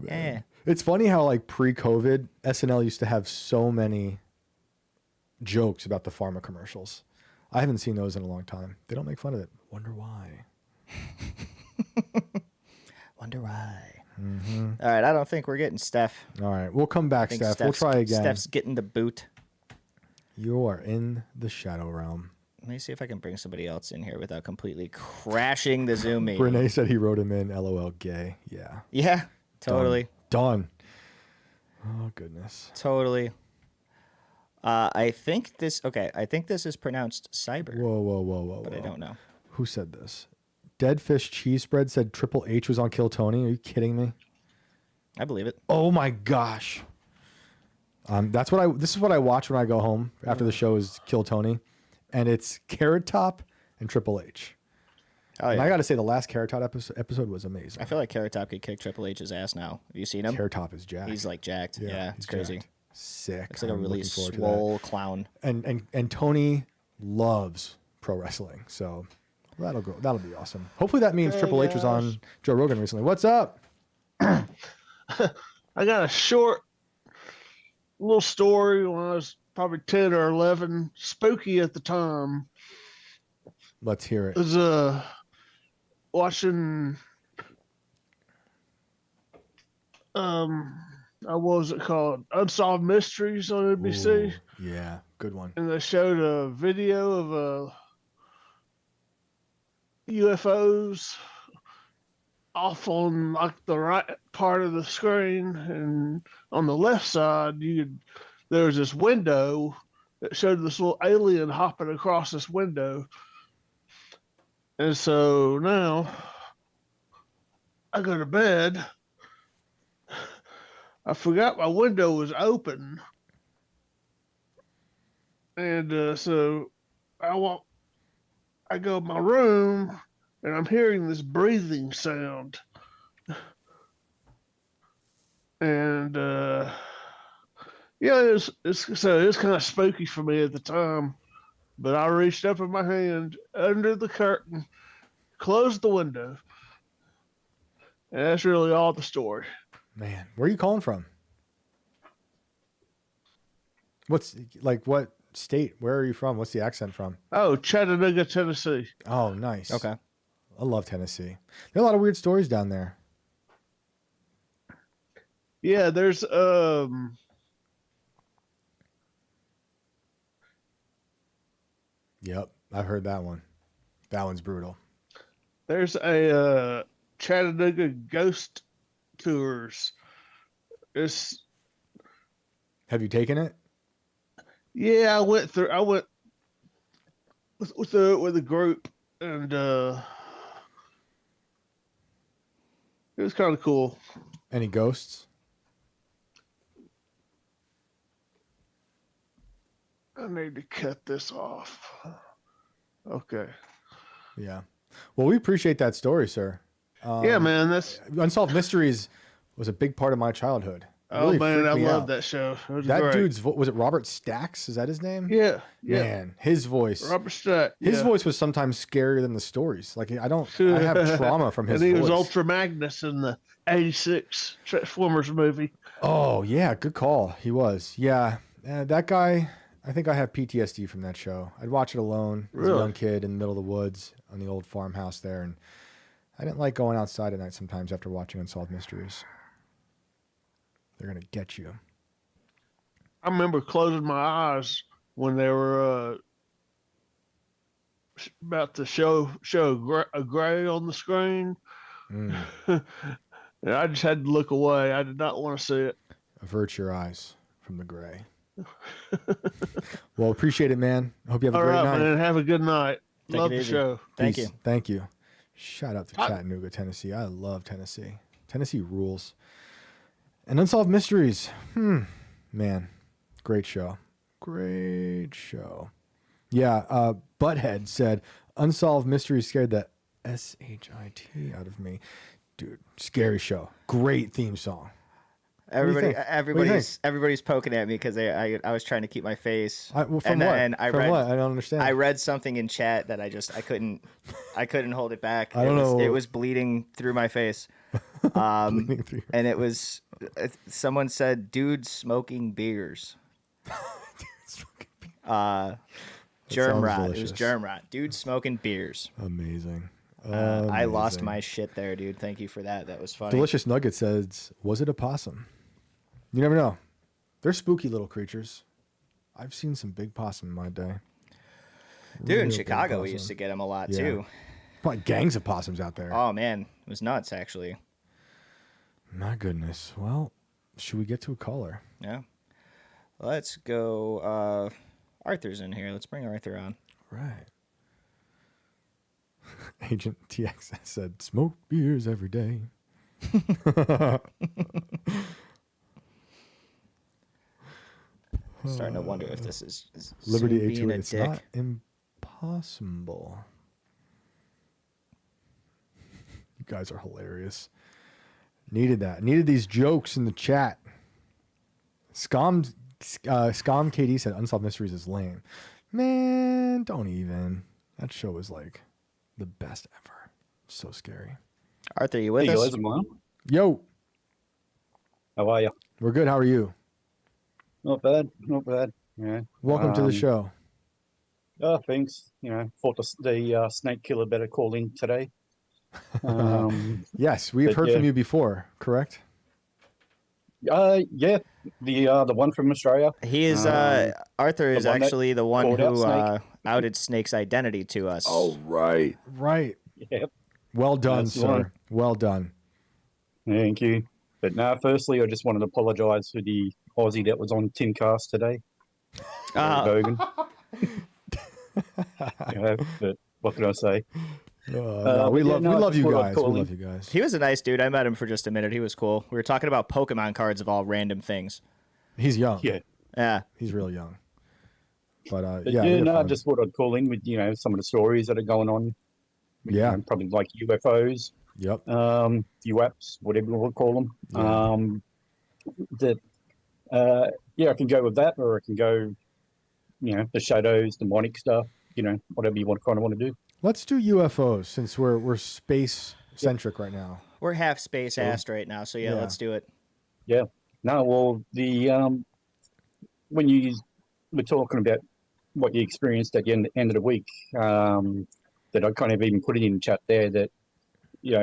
Speaker 2: Yeah.
Speaker 1: It's funny how like pre-COVID, SNL used to have so many jokes about the pharma commercials. I haven't seen those in a long time. They don't make fun of it. Wonder why.
Speaker 2: Wonder why. All right, I don't think we're getting Steph.
Speaker 1: All right, we'll come back,
Speaker 2: I think
Speaker 1: Steph. We'll try again.
Speaker 2: Steph's getting the boot.
Speaker 1: You are in the shadow realm.
Speaker 2: Let me see if I can bring somebody else in here without completely crashing the Zoom meeting.
Speaker 1: Renee said he wrote him in. LOL, gay. Yeah.
Speaker 2: Yeah, totally.
Speaker 1: Done. Oh goodness.
Speaker 2: Totally. I think this is pronounced cyber,
Speaker 1: Whoa.
Speaker 2: but I don't know.
Speaker 1: Who said this? Dead Fish Cheese Spread said Triple H was on Kill Tony. Are you kidding me?
Speaker 2: I believe it.
Speaker 1: Oh my gosh. This is what I watch when I go home after the show is Kill Tony, and it's Carrot Top and Triple H.
Speaker 2: Oh
Speaker 1: And
Speaker 2: yeah.
Speaker 1: I got to say, the last Carrot Top episode was amazing.
Speaker 2: I feel like Carrot Top could kick Triple H's ass now. Have you seen him?
Speaker 1: Carrot Top is jacked.
Speaker 2: He's like jacked. Yeah, it's
Speaker 1: he's
Speaker 2: crazy.
Speaker 1: jacked. Sick.
Speaker 2: It's like a
Speaker 1: I'm
Speaker 2: really
Speaker 1: looking forward to
Speaker 2: swole clown.
Speaker 1: that. And Tony loves pro wrestling, so that'll be awesome. Hopefully that means Triple H was on Joe Rogan recently. What's up?
Speaker 7: I got a short little story when I was probably 10 or 11, spooky at the time.
Speaker 1: Let's hear it.
Speaker 7: I was watching what was it called? Unsolved Mysteries on NBC.
Speaker 1: Ooh, yeah, good one.
Speaker 7: And they showed a video of UFOs off on like the right part of the screen, and on the left side there was this window that showed this little alien hopping across this window. And so now I go to bed. I forgot my window was open. And so I go in my room and I'm hearing this breathing sound. And yeah, it's kind of spooky for me at the time. But I reached up in my hand under the curtain, closed the window. And that's really all the story.
Speaker 1: Man, where are you calling from? What state? Where are you from? What's the accent from?
Speaker 7: Oh, Chattanooga, Tennessee.
Speaker 1: Oh, nice.
Speaker 2: Okay.
Speaker 1: I love Tennessee. There are a lot of weird stories down there.
Speaker 7: Yeah, there's
Speaker 1: Yep, I've heard that one. That one's brutal.
Speaker 7: There's a Chattanooga ghost tours.
Speaker 1: Have you taken it?
Speaker 7: Yeah, I went with a group, and it was kind of cool.
Speaker 1: Any ghosts?
Speaker 7: I need to cut this off. Okay.
Speaker 1: Yeah. Well, we appreciate that story, sir.
Speaker 7: Yeah, man, that's
Speaker 1: Unsolved Mysteries was a big part of my childhood. It
Speaker 7: oh
Speaker 1: really
Speaker 7: man,
Speaker 1: freaked
Speaker 7: I
Speaker 1: me
Speaker 7: love
Speaker 1: out.
Speaker 7: that show. It was
Speaker 1: That
Speaker 7: great.
Speaker 1: dude's was it Robert Stax? Is that his name?
Speaker 7: Yeah.
Speaker 1: Man, his voice.
Speaker 7: Robert Stack.
Speaker 1: His
Speaker 7: yeah.
Speaker 1: voice was sometimes scarier than the stories. Like I have trauma from his
Speaker 7: and he
Speaker 1: voice.
Speaker 7: was Ultra Magnus in the '86 Transformers movie.
Speaker 1: Oh yeah, good call. He was. Yeah, that guy. I think I have PTSD from that show. I'd watch it alone as a
Speaker 7: Really?
Speaker 1: young kid in the middle of the woods on the old farmhouse there, and I didn't like going outside at night sometimes after watching Unsolved Mysteries. They're gonna get you.
Speaker 7: I remember closing my eyes when they were about to show a gray on the screen.
Speaker 1: Mm.
Speaker 7: And I just had to look away. I did not want to see it.
Speaker 1: Avert your eyes from the gray. Well, appreciate it, man. I hope you have a
Speaker 7: All
Speaker 1: great
Speaker 7: right,
Speaker 1: night.
Speaker 7: man. Have a good night.
Speaker 2: Take
Speaker 7: Love
Speaker 2: it
Speaker 7: the
Speaker 2: easy.
Speaker 7: show.
Speaker 2: Thank
Speaker 1: Peace.
Speaker 2: you.
Speaker 1: Thank you. Shout out to Chattanooga, Tennessee. I love Tennessee. Tennessee rules. And Unsolved Mysteries. Man, great show. Great show. Yeah, Butthead said, Unsolved Mysteries scared the S-H-I-T out of me. Dude, scary show. Great theme song. do you think?
Speaker 2: Everybody's poking at me because I was trying to keep my face.
Speaker 1: From what?
Speaker 2: I
Speaker 1: From
Speaker 2: read
Speaker 1: what? I don't understand.
Speaker 2: I read something in chat that I couldn't hold it back.
Speaker 1: I don't know.
Speaker 2: It was bleeding through my face.
Speaker 1: Bleeding through your
Speaker 2: And it was someone said, "Dude smoking beers." Germ
Speaker 1: sounds
Speaker 2: rot. It was
Speaker 1: delicious.
Speaker 2: germ rot. Dude smoking beers.
Speaker 1: Amazing.
Speaker 2: I lost
Speaker 1: Amazing.
Speaker 2: my shit there, dude. Thank you for that. That was funny.
Speaker 1: Delicious Nugget says, was it a possum? You never know. They're spooky little creatures. I've seen some big possum in my day.
Speaker 2: Dude, in
Speaker 1: Real big
Speaker 2: Chicago, we
Speaker 1: possum.
Speaker 2: used to get them a lot
Speaker 1: Yeah.
Speaker 2: too.
Speaker 1: Probably gangs of possums out there.
Speaker 2: Oh man, it was nuts actually.
Speaker 1: My goodness. Well, should we get to a caller?
Speaker 2: Yeah. Let's go. Arthur's in here. Let's bring Arthur on.
Speaker 1: Right. Agent TX said, smoke beers every day.
Speaker 2: Starting to wonder if this is
Speaker 1: Liberty
Speaker 2: Zoom being
Speaker 1: A2.
Speaker 2: a
Speaker 1: It's
Speaker 2: dick.
Speaker 1: not impossible. You guys are hilarious. Needed that. Needed these jokes in the chat. Scom KD said Unsolved Mysteries is lame. Man, don't even. That show was like the best ever. So scary.
Speaker 2: Arthur, you with
Speaker 8: Hey
Speaker 2: us?
Speaker 8: guys, am I on?
Speaker 1: Yo,
Speaker 8: How are you?
Speaker 1: we're good. How are you?
Speaker 8: Not bad, not bad. Yeah.
Speaker 1: Welcome to the show.
Speaker 8: Oh, thanks. Thought the snake killer better call in today.
Speaker 1: Yes, we've
Speaker 8: but
Speaker 1: heard
Speaker 8: yeah.
Speaker 1: from you before, correct?
Speaker 8: Yeah, the one from Australia.
Speaker 2: He is Arthur is
Speaker 8: the one that
Speaker 2: actually the one
Speaker 8: called out
Speaker 2: who
Speaker 8: Snake.
Speaker 2: outed Snake's identity to us.
Speaker 9: Oh, right.
Speaker 1: Right.
Speaker 8: Yep.
Speaker 1: Well done,
Speaker 8: That's the
Speaker 1: sir.
Speaker 8: one.
Speaker 1: Well done.
Speaker 8: Thank you. But no, firstly, I just wanted to apologise for the Aussie that was on Timcast today. Bogan. But what can I say?
Speaker 1: No, we
Speaker 8: but yeah,
Speaker 1: love
Speaker 8: no,
Speaker 1: we
Speaker 8: I
Speaker 1: love
Speaker 8: just
Speaker 1: you
Speaker 8: thought I'd
Speaker 1: guys.
Speaker 8: call
Speaker 1: We
Speaker 8: in.
Speaker 1: love you guys.
Speaker 2: He was a nice dude. I met him for just a minute. He was cool. We were talking about Pokemon cards of all random things.
Speaker 1: He's young.
Speaker 8: Yeah.
Speaker 2: Yeah.
Speaker 1: He's real young. But
Speaker 8: But
Speaker 1: yeah, we
Speaker 8: yeah,
Speaker 1: had
Speaker 8: no, I
Speaker 1: fun.
Speaker 8: just thought I'd call in with some of the stories that are going on.
Speaker 1: Yeah.
Speaker 8: Probably like UFOs,
Speaker 1: Yep.
Speaker 8: UAPs, whatever you want to call them.
Speaker 1: Yeah.
Speaker 8: I can go with that, or I can go, the shadows, demonic stuff, whatever you want to do.
Speaker 1: Let's do UFOs since we're space centric right now.
Speaker 2: We're half space assed right now, so yeah,
Speaker 1: Yeah.
Speaker 2: let's do it.
Speaker 8: Yeah. No, well, when you were talking about what you experienced at the end of the week, that I kind of even put it in the chat there that,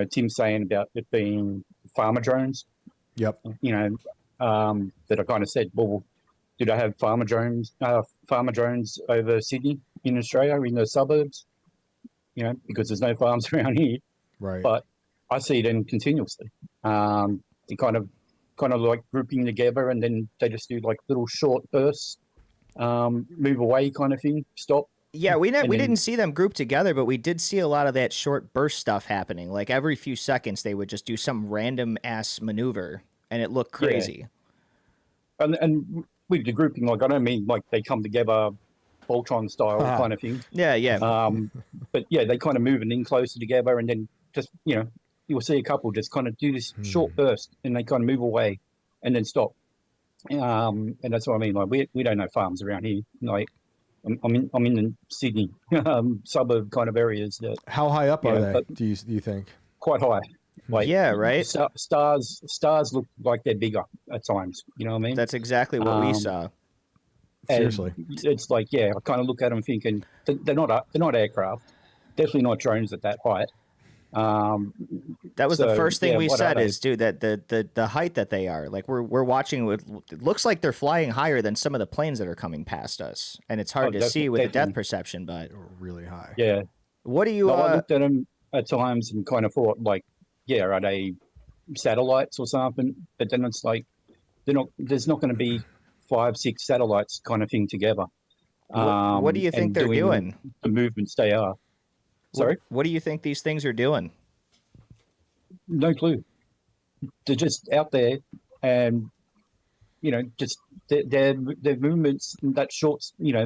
Speaker 8: Tim's saying about it being farmer drones,
Speaker 1: Yep.
Speaker 8: that I kind of said, well, did I have farmer drones over Sydney in Australia in the suburbs? Because there's no farms around here,
Speaker 1: Right.
Speaker 8: but I see them continuously. They kind of like grouping together, and then they just do like little short bursts, move away kind of thing, stop.
Speaker 2: Yeah, we
Speaker 8: And then-
Speaker 2: didn't see them grouped together, but we did see a lot of that short burst stuff happening. Like every few seconds, they would just do some random ass maneuver, and it looked
Speaker 8: Yeah.
Speaker 2: crazy.
Speaker 8: And with the grouping, like I don't mean like they come together, Voltron style kind of thing.
Speaker 2: Yeah, yeah.
Speaker 8: But yeah, they kind of move and in closer together, and then just you'll see a couple just kind of do this short burst, and they kind of move away, and then stop. And that's what I mean. Like we don't know farms around here. Like I'm in the Sydney suburb kind of areas that
Speaker 1: How high up are
Speaker 8: Yeah,
Speaker 1: they?
Speaker 8: but-
Speaker 1: Do you think?
Speaker 8: quite high. Like
Speaker 2: Yeah, right?
Speaker 8: stars look like they're bigger at times. You know what I mean?
Speaker 2: That's exactly what we
Speaker 8: Um,
Speaker 2: saw.
Speaker 8: And
Speaker 1: Seriously.
Speaker 8: it's like, yeah, I kind of look at them thinking they're not aircraft, definitely not drones at that height.
Speaker 2: That was the
Speaker 8: so,
Speaker 2: first thing
Speaker 8: yeah,
Speaker 2: we
Speaker 8: what are
Speaker 2: said
Speaker 8: they?
Speaker 2: is, dude, that the height that they are. Like we're watching with, it looks like they're flying higher than some of the planes that are coming past us, and it's hard
Speaker 8: Oh,
Speaker 2: to see with the depth
Speaker 8: definitely.
Speaker 2: perception. But
Speaker 1: They were really high.
Speaker 8: Yeah,
Speaker 2: what do you?
Speaker 8: no, I looked at them at times and kind of thought, like, yeah, are they satellites or something? But then it's like they're not. There's not going to be 5-6 satellites kind of thing together.
Speaker 2: What do you think
Speaker 8: and
Speaker 2: they're doing?
Speaker 8: The movements they are. Sorry,
Speaker 2: What do you think these things are doing?
Speaker 8: no clue. They're just out there, and just their movements, that short,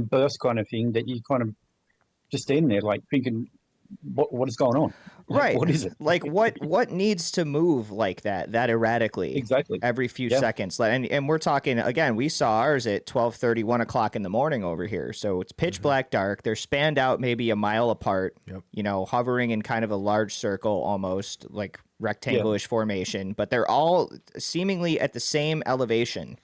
Speaker 8: burst kind of thing that you kind of just stand there like thinking, what is going on? Like,
Speaker 2: Right.
Speaker 8: what is it?
Speaker 2: Like what needs to move like that erratically?
Speaker 8: Exactly.
Speaker 2: Every few
Speaker 8: Yeah.
Speaker 2: seconds. And we're talking again, we saw ours at 12:30, 1 o'clock in the morning over here. So it's pitch black dark. They're spanned out maybe a mile apart,
Speaker 1: Yep.
Speaker 2: hovering in kind of a large circle, almost like rectangle-ish formation, but they're all seemingly at the same elevation.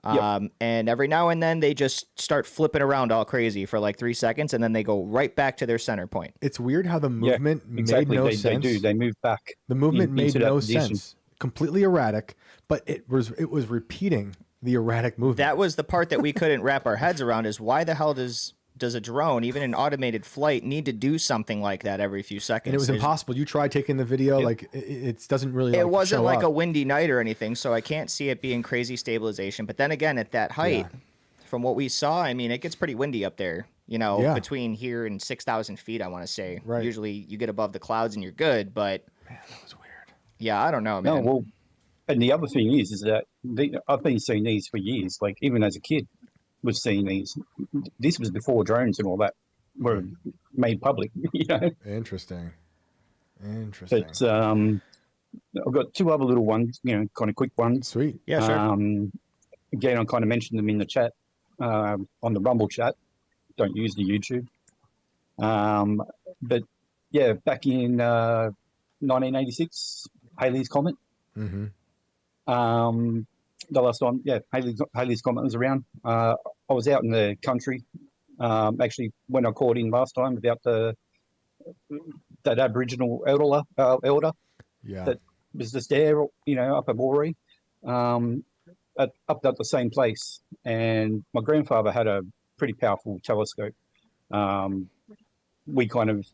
Speaker 2: And every now and then they just start flipping around all crazy for like 3 seconds, and then they go right back to their center point.
Speaker 1: It's weird how the
Speaker 8: Yeah,
Speaker 1: movement
Speaker 8: exactly.
Speaker 1: made no
Speaker 8: They
Speaker 1: sense.
Speaker 8: do. They move back.
Speaker 1: The movement made
Speaker 8: into that
Speaker 1: no
Speaker 8: position.
Speaker 1: sense. Completely erratic, but it was repeating the erratic movement.
Speaker 2: That was the part that we couldn't wrap our heads around, is why the hell does a drone, even an automated flight, need to do something like that every few seconds?
Speaker 1: and it was
Speaker 2: There's-
Speaker 1: impossible. You tried taking the video, like it doesn't really.
Speaker 2: It
Speaker 1: like,
Speaker 2: wasn't
Speaker 1: show
Speaker 2: like
Speaker 1: up.
Speaker 2: a windy night or anything, so I can't see it being crazy stabilization. But then again, at that height, from what we saw, I mean, it gets pretty windy up there.
Speaker 1: Yeah.
Speaker 2: Between here and 6,000 feet, I want to say.
Speaker 1: Right.
Speaker 2: Usually, you get above the clouds and you're good, but
Speaker 1: Man, that was weird.
Speaker 2: Yeah, I don't know,
Speaker 8: No,
Speaker 2: man.
Speaker 8: well, and the other thing is that I've been seeing these for years. Like even as a kid, was seeing these. This was before drones and all that were made public. You know,
Speaker 1: Interesting. Interesting.
Speaker 8: but I've got two other little ones. You know, kind of quick ones.
Speaker 1: Sweet.
Speaker 2: Yeah, sure.
Speaker 8: Again, I kind of mentioned them in the chat on the Rumble chat. Don't use the YouTube. But yeah, back in 1986, Halley's Comet.
Speaker 1: Mm-hmm.
Speaker 8: The last time, yeah, Halley's Comet was around. I was out in the country. Actually, when I called in last time about that Aboriginal elder
Speaker 1: Yeah.
Speaker 8: that was just there, you know, up at Moree, up at the same place. And my grandfather had a pretty powerful telescope. We kind of,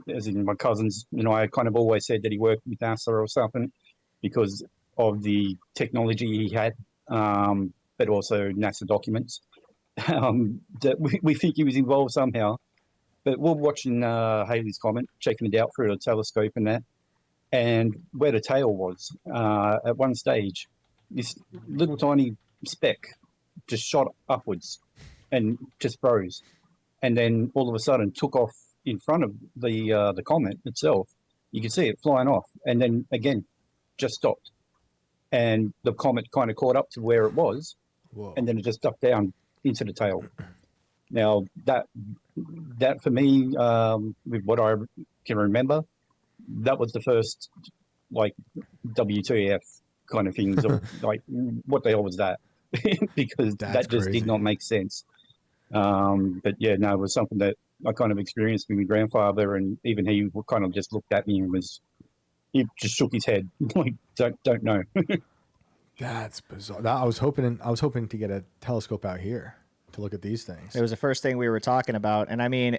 Speaker 8: as in my cousins, you know, I kind of always said that he worked with NASA or something because of the technology he had, but also NASA documents. That we think he was involved somehow. But we're watching Halley's Comet, checking it out through a telescope and that. And where the tail was, at one stage, this little tiny speck just shot upwards and just froze. And then all of a sudden took off in front of the comet itself. You could see it flying off. And then again, just stopped. And the comet kind of caught up to where it was.
Speaker 1: Whoa.
Speaker 8: And then it just ducked down into the tail. Now, that for me, with what I can remember, that was the first, like, WTF kind of things of, like, what the hell was that? Because
Speaker 1: That's
Speaker 8: that just
Speaker 1: crazy.
Speaker 8: did not make sense. But yeah, no, it was something that I kind of experienced with my grandfather, and even he kind of just looked at me and he just shook his head, like, don't know.
Speaker 1: That's bizarre. I was hoping to get a telescope out here to look at these things.
Speaker 2: It was the first thing we were talking about. And I mean,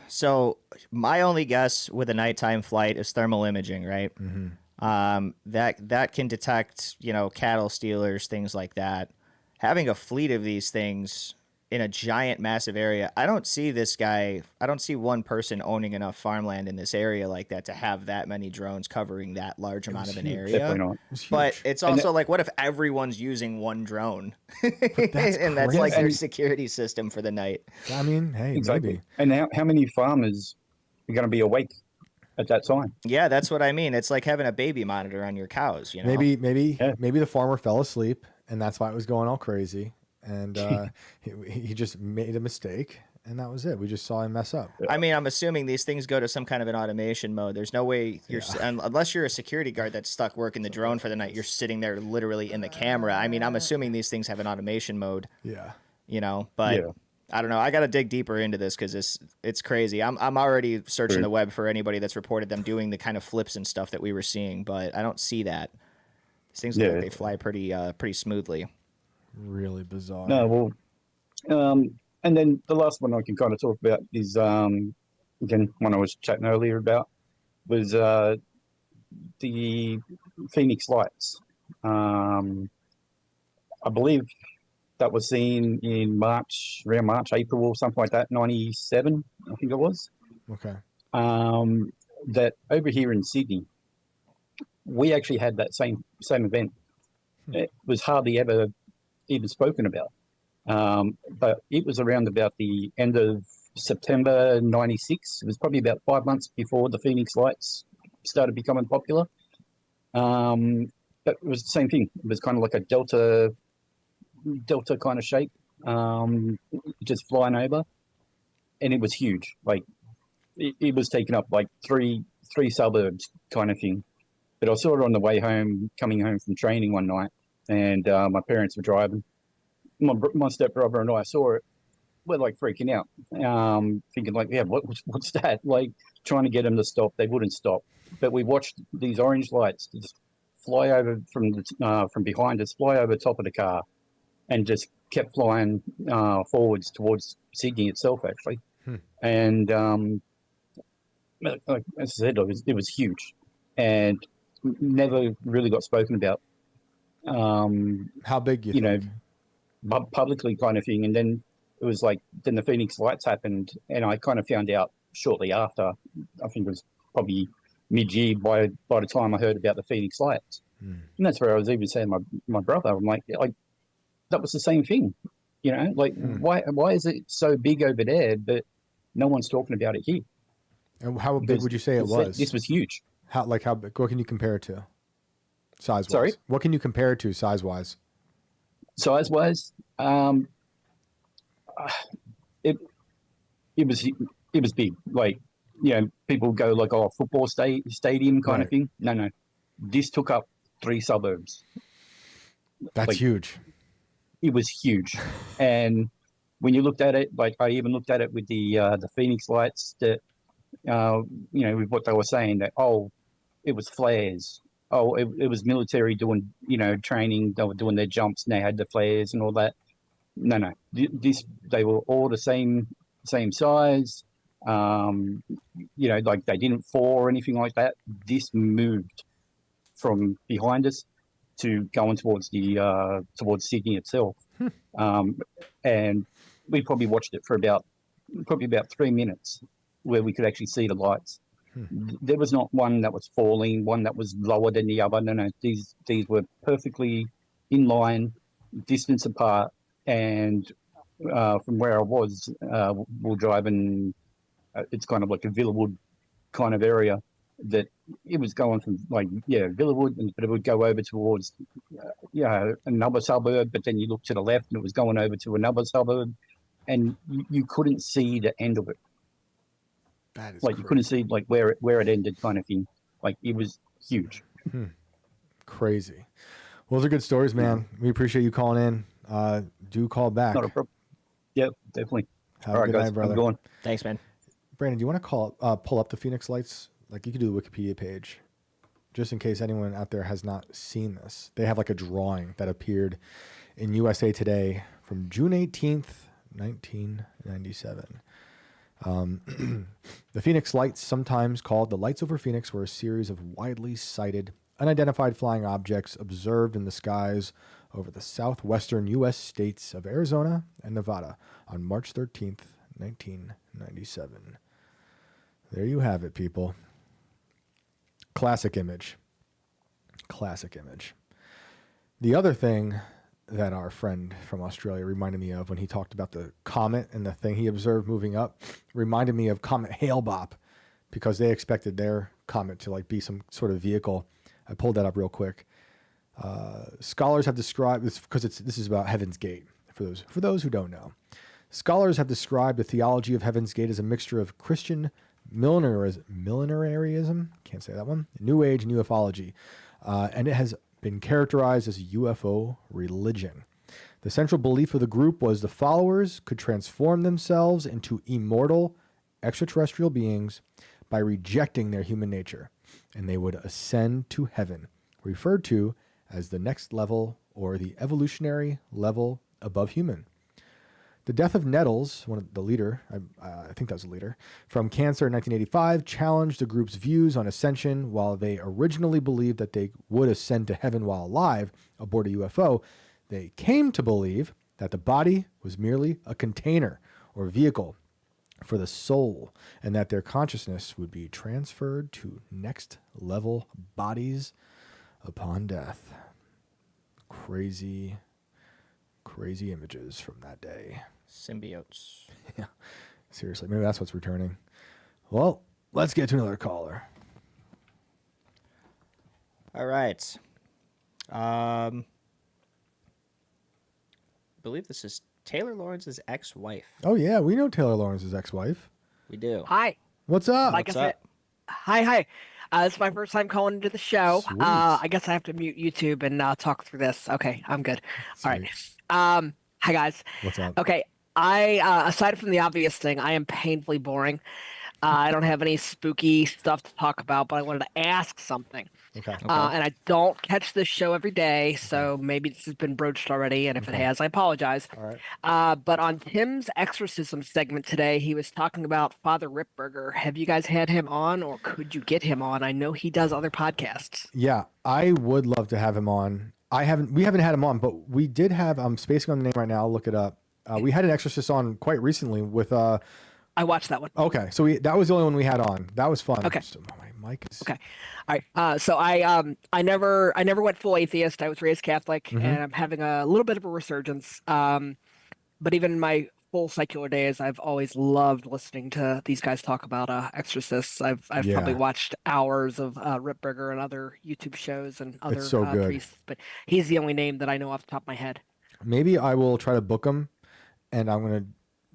Speaker 2: so my only guess with a nighttime flight is thermal imaging, right?
Speaker 1: Mm-hmm.
Speaker 2: That can detect, you know, cattle stealers, things like that. Having a fleet of these things in a giant, massive area, I don't see one person owning enough farmland in this area like that to have that many drones covering that large amount of an
Speaker 1: huge.
Speaker 2: area.
Speaker 8: Definitely not.
Speaker 1: It's huge.
Speaker 2: But it's also like, what if everyone's using one drone?
Speaker 1: that's
Speaker 2: and that's like their
Speaker 8: crazy.
Speaker 2: security system for the night.
Speaker 1: I mean, hey,
Speaker 8: Exactly.
Speaker 1: maybe.
Speaker 8: And how many farmers are going to be awake at that time?
Speaker 2: Yeah, that's what I mean. It's like having a baby monitor on your cows, you know?
Speaker 1: Maybe
Speaker 8: Yeah.
Speaker 1: the farmer fell asleep, and that's why it was going all crazy. And he just made a mistake, and that was it. We just saw him mess up.
Speaker 2: I mean, I'm assuming these things go to some kind of an automation mode. There's no way unless you're a security guard that's stuck working the drone for the night, you're sitting there literally in the camera. I mean, I'm assuming these things have an automation mode,
Speaker 1: Yeah.
Speaker 2: you know, but
Speaker 8: Yeah.
Speaker 2: I don't know. I got to dig deeper into this because it's crazy. I'm already searching
Speaker 8: True.
Speaker 2: the web for anybody that's reported them doing the kind of flips and stuff that we were seeing, but I don't see that. These things look
Speaker 8: Yeah.
Speaker 2: like they fly pretty smoothly.
Speaker 1: Really bizarre.
Speaker 8: No, well, and then the last one I can kind of talk about is, again, one I was chatting earlier about was the Phoenix Lights. I believe that was seen in around March, April, or something like that, 97, I think it was.
Speaker 1: Okay.
Speaker 8: That over here in Sydney, we actually had that same event. It was hardly ever even spoken about. But it was around about the end of September 96. It was probably about 5 months before the Phoenix Lights started becoming popular. But it was the same thing. It was kind of like a delta kind of shape, just flying over. And it was huge. Like it was taking up like three suburbs kind of thing. But I saw it on the way home, coming home from training one night, and my parents were driving. My stepbrother and I saw it. We're like freaking out, thinking like, yeah, what's that? Like trying to get them to stop. They wouldn't stop. But we watched these orange lights just fly over from behind us, fly over top of the car, and just kept flying forwards towards Sydney itself, actually. And like as I said, it was huge, and never really got spoken about.
Speaker 1: How big you
Speaker 8: know,
Speaker 1: think?
Speaker 8: publicly kind of thing. And then it was like, then the Phoenix Lights happened, and I kind of found out shortly after. I think it was probably mid-year by the time I heard about the Phoenix Lights. And that's where I was even saying my brother, I'm like that was the same thing, like why is it so big over there but no one's talking about it here?
Speaker 1: And how big would you say it was?
Speaker 8: This was huge.
Speaker 1: How big? What can you compare it to? Size-wise.
Speaker 8: Sorry?
Speaker 1: What can you compare it to size-wise?
Speaker 8: Size-wise, it was big. Like, people go like, oh, football stadium kind of thing. No. This took up 3 suburbs.
Speaker 1: That's huge.
Speaker 8: It was huge. And when you looked at it, like I even looked at it with the Phoenix Lights, that with what they were saying, that it was flares. It was military doing training. They were doing their jumps and they had the flares and all that. No. They were all the same size. Like they didn't fall or anything like that. This moved from behind us to going towards Sydney itself. And we probably watched it for about 3 minutes where we could actually see the lights. There was not one that was falling, one that was lower than the other. No. These were perfectly in line, distance apart. And from where I was, we're driving, it's kind of like a Villawood kind of area, that it was going from Villawood, but it would go over towards another suburb, but then you look to the left and it was going over to another suburb, and you couldn't see the end of it.
Speaker 1: That is
Speaker 8: like crazy. You couldn't see like where it ended, kind of thing. Like it was huge.
Speaker 1: Crazy. Well, those are good stories, man. We appreciate you calling in. Do call back.
Speaker 8: Not a problem. Yeah, definitely.
Speaker 1: Have a good night, brother.
Speaker 8: I'm going.
Speaker 2: Thanks, man.
Speaker 1: Brandon, do you want to pull up the Phoenix Lights? Like you could do the Wikipedia page, just in case anyone out there has not seen this. They have like a drawing that appeared in USA Today from June 18th, 1997. The Phoenix Lights, sometimes called the Lights over Phoenix, were a series of widely sighted, unidentified flying objects observed in the skies over the southwestern U.S. states of Arizona and Nevada on March 13th, 1997. There you have it, people. Classic image. Classic image. The other thing that our friend from Australia reminded me of when he talked about the comet and the thing he observed moving up reminded me of Comet Hale-Bopp, because they expected their comet to like be some sort of vehicle. I pulled that up real quick. Scholars have described this because this is about Heaven's Gate. For those who don't know, scholars have described the theology of Heaven's Gate as a mixture of Christian millenarism, can't say that one, New Age and ufology, and it has been characterized as a UFO religion. The central belief of the group was the followers could transform themselves into immortal extraterrestrial beings by rejecting their human nature, and they would ascend to heaven, referred to as the next level or the evolutionary level above human. The death of Nettles, one of the leader, I think that was the leader, from cancer in 1985, challenged the group's views on ascension. While they originally believed that they would ascend to heaven while alive aboard a UFO, they came to believe that the body was merely a container or vehicle for the soul, and that their consciousness would be transferred to next level bodies upon death. Crazy images from that day.
Speaker 2: Symbiotes.
Speaker 1: Yeah, seriously, maybe that's what's returning. Well, let's get to another caller.
Speaker 2: All right. I believe this is Taylor Lawrence's ex-wife.
Speaker 1: Oh yeah, we know Taylor Lawrence's ex-wife.
Speaker 2: We do.
Speaker 9: Hi.
Speaker 1: What's up?
Speaker 2: What's up?
Speaker 9: Hi. This is my first time calling into the show.
Speaker 1: Sweet.
Speaker 9: I guess I have to mute YouTube and talk through this. Okay, I'm good.
Speaker 1: Sweet.
Speaker 9: All right. Hi guys.
Speaker 1: What's up?
Speaker 9: Okay. Aside from the obvious thing, I am painfully boring. I don't have any spooky stuff to talk about, but I wanted to ask something.
Speaker 1: Okay.
Speaker 9: And I don't catch this show every day, so maybe this has been broached already, and if it has, I apologize.
Speaker 1: All right.
Speaker 9: But on Tim's exorcism segment today, he was talking about Father Ripperger. Have you guys had him on, or could you get him on? I know he does other podcasts.
Speaker 1: Yeah, I would love to have him on. We haven't had him on, but we did have. I'm spacing on the name right now. I'll look it up. We had an exorcist on quite recently with.
Speaker 9: I watched that one.
Speaker 1: Okay, so that was the only one we had on. That was fun.
Speaker 9: Okay.
Speaker 1: Just Mike is
Speaker 9: Okay. All right. So I never went full atheist. I was raised Catholic, and I'm having a little bit of a resurgence. But even in my full secular days, I've always loved listening to these guys talk about exorcists. I've probably
Speaker 1: Yeah.
Speaker 9: watched hours of Rip Burger and other YouTube shows and other
Speaker 1: It's so good.
Speaker 9: priests, but he's the only name that I know off the top of my head.
Speaker 1: Maybe I will try to book him, and I'm gonna